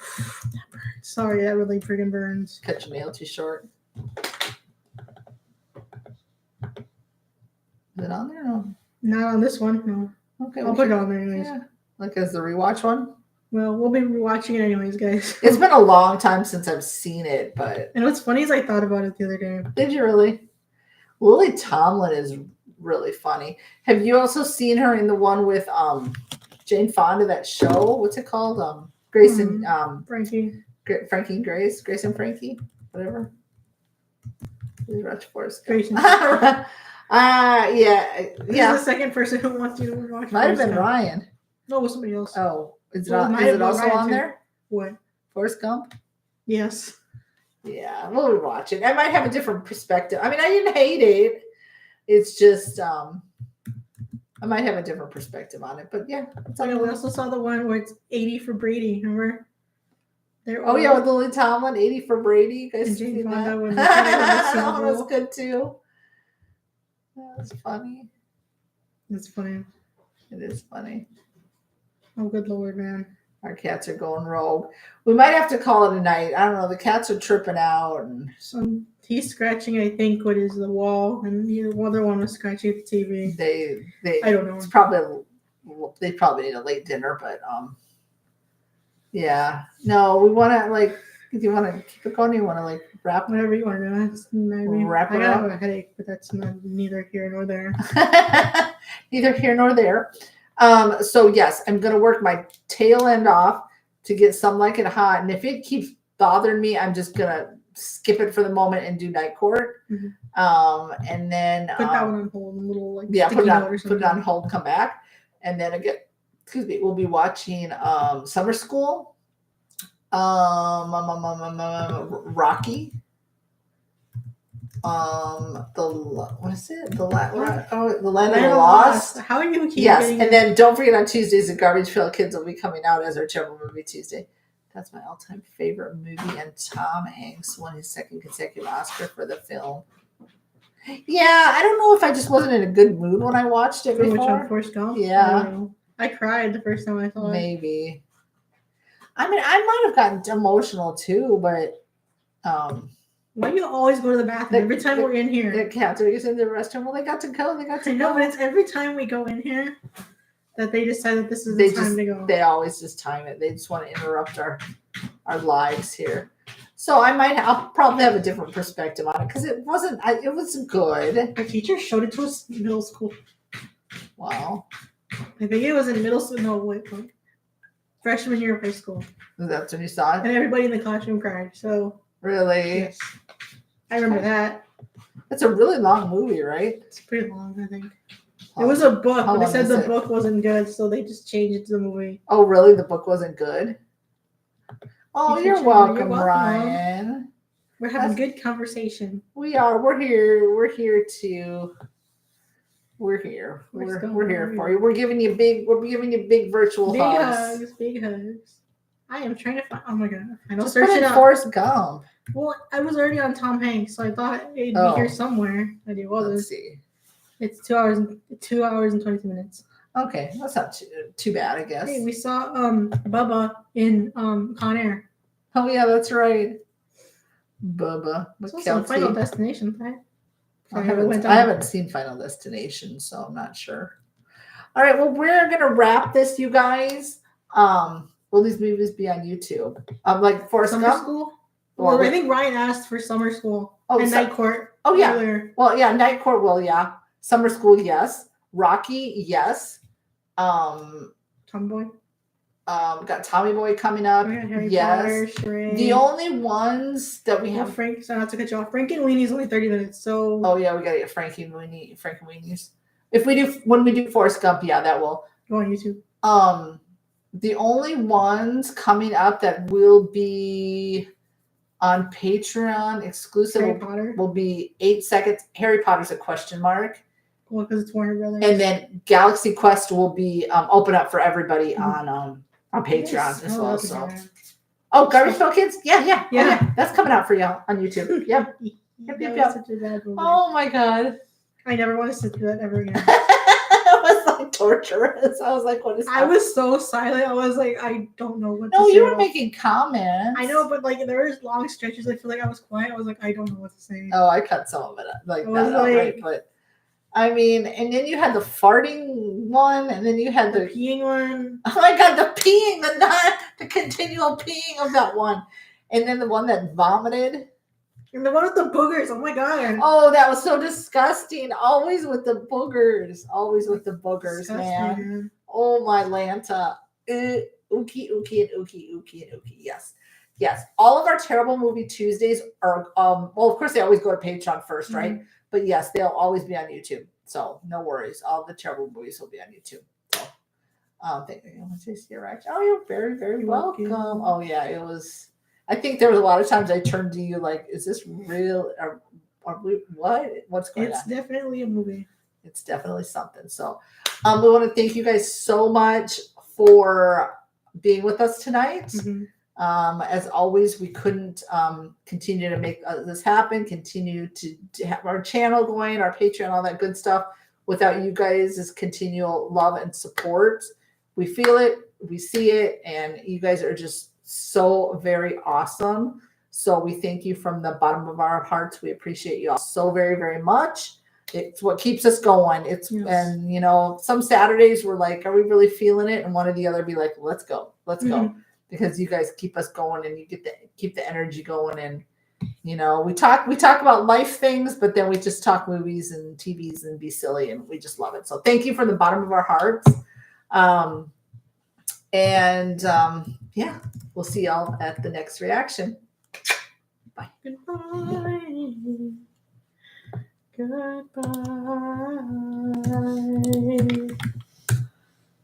Sorry, that really freaking burns. Cut your nail too short. Is it on there? No. Not on this one, no. Okay. I'll put it on there anyways. Yeah. Like as the rewatch one? Well, we'll be rewatching it anyways, guys. It's been a long time since I've seen it, but And what's funny is I thought about it the other day. did you really? Lily Tomlin is really funny. Have you also seen her in the one with Jane Fonda, that show? What's it called? Grace and Frankie. Frankie and Grace. Grace and Frankie? Whatever. Grace. Grace and yeah. This is the second person who wants you to watch. Might have been Forrest Gump. Ryan. No, it was somebody else. Oh, is Well, it, might is have it been also Ryan on too. there? What? Forrest Gump? Yes. Yeah, we'll watch it. I might have a different perspective. I mean, I didn't hate it. It's just I might have a different perspective on it. But yeah. It's We also saw the one where it's 80 for Brady. Remember? Oh yeah, with Lily Tomlin, 80 for Brady. You guys And Jane seen Fonda that? when That one was good too. That was funny. It's funny. It is funny. Oh, good lord, man. Our cats are going rogue. We might have to call it a night. I don't know. The cats are tripping out. And So he's scratching, I think, what is the wall, and the other one was scratching at the TV. they I don't know. It's probably they probably need a late dinner, but yeah. No, we want to like. Do you want to keep it going? Do you want to like wrap? Whatever you want to do. That's maybe. Wrap it I up. have a headache, but that's neither here nor there. Neither here nor there. So yes, I'm gonna work my tail end off to get Some Like It Hot, and if it keeps bothering me, I'm just gonna skip it for the moment and do Night Court. Mhm. And then Put that one on hold, a little like yeah, sticky put note or it something. on hold, come back, and then again, excuse me, we'll be watching Summer School, Rocky. What is it? The Land of the Lost. How are you? Yes, and then don't forget on Tuesdays, the Garbage Pail Kids will be coming out as our Terrible Movie Tuesday. That's my all-time favorite movie, and Tom Hanks won his second consecutive Oscar for the film. Yeah, I don't know if I just wasn't in a good mood when I watched it before. Which one, Forrest Gump? Yeah. I cried the first time I saw it. Maybe. I mean, I might have gotten emotional too, but why do you always go to the bathroom every time we're in here? The cats are using the restroom. Well, they got to go. They got to I know, go. but it's every time we go in here that they decide that this is the time to go. They always just time it. They just want to interrupt our lives here. So I'll probably have a different perspective on it because it wasn't. It was good. Our teacher showed it to us in middle school. Wow. I think it was in middle school. No, wait, freshman year of high school. That's when you saw it. And everybody in the classroom cried. So really, yes, I remember that. It's a really long movie, right? It's pretty long, I think. It was a book, but they said the book wasn't good, so they just changed it to the movie. Oh, really? The book wasn't good? Oh, you're welcome, Ryan. We're having good conversation. We are. We're here. We're here. We're here for you. We're giving you big virtual hugs. Big hugs. I am trying to find. Oh my god! I know. Just put in Forrest Gump. Well, I was already on Tom Hanks, so I thought it'd be here somewhere, but it wasn't. Let's see. It's 2 hours and 22 minutes. Okay, that's not too bad, I guess. Hey, we saw Bubba in Con Air. Oh yeah, that's right. Bubba. It's also Final Destination, right? I haven't seen Final Destination, so I'm not sure. All right, well, we're gonna wrap this, you guys. Will these movies be on YouTube? Like Forrest Gump? School? Well, I think Ryan asked for Summer School and Night Court. Oh yeah. Earlier. Well, yeah, Night Court will, yeah. Summer School, yes. Rocky, yes. Tomboy. Got Tommy Boy coming up. Yes. Potter, the only ones that we have. Frank, so not to cut you off. Frank and Weenie's only 30 minutes, so. Oh yeah, we gotta get Frank and Weenies. When we do Forrest Gump, yeah, that will. Go on YouTube. The only ones coming up that will be on Patreon exclusive Harry Potter. will be 8 seconds. Harry Potter's a question mark. Well, because it's Warner Brothers. And then Galaxy Quest will be open up for everybody on Patreon as well. So, Garbage Pail Kids, yeah. Oh, yeah, that's coming out for y'all on YouTube. Yep. Yep. Such a bad movie. Oh my god, I never want to sit through that ever again. It was like torturous. I was like, what is? I was so silent. I was like, I don't know what. No, to say. you were making comments. I know, but like there was long stretches. I feel like I was quiet. I was like, I don't know what to say. Oh, I cut some of it like that outright, but. I mean, and then you had the farting one, and then you had the peeing one. Oh my god, the peeing, the continual peeing of that one. And then the one that vomited. And the one with the boogers. Oh my god. Oh, that was so disgusting. Always with the boogers. Always with the boogers, disgusting, man. Oh my Lanta. Ookie, and ookie. Yes. All of our terrible movie Tuesdays are well, of course they always go to Patreon first, right? But yes, they'll always be on YouTube. So no worries. All the terrible movies will be on YouTube. So thank you. Oh, you're very, very welcome. Oh yeah, it was. I think there was a lot of times I turned to you like, is this real? Are we what? What's going on? It's definitely a movie. It's definitely something. So we want to thank you guys so much for being with us tonight. As always, we couldn't continue to make this happen, continue to have our channel going, our Patreon, all that good stuff without you guys' continual love and support. We feel it, we see it, and you guys are just so very awesome. So we thank you from the bottom of our hearts. We appreciate you all so very, very much. It's what keeps us going. And you know, some Saturdays we're like, are we really feeling it? And one or the other be like, let's go. Because you guys keep us going and you keep the energy going. And you know, we talk about life things, but then we just talk movies and TVs and be silly, and we just love it. So thank you from the bottom of our hearts. Yeah, we'll see y'all at the next reaction. Bye. Goodbye.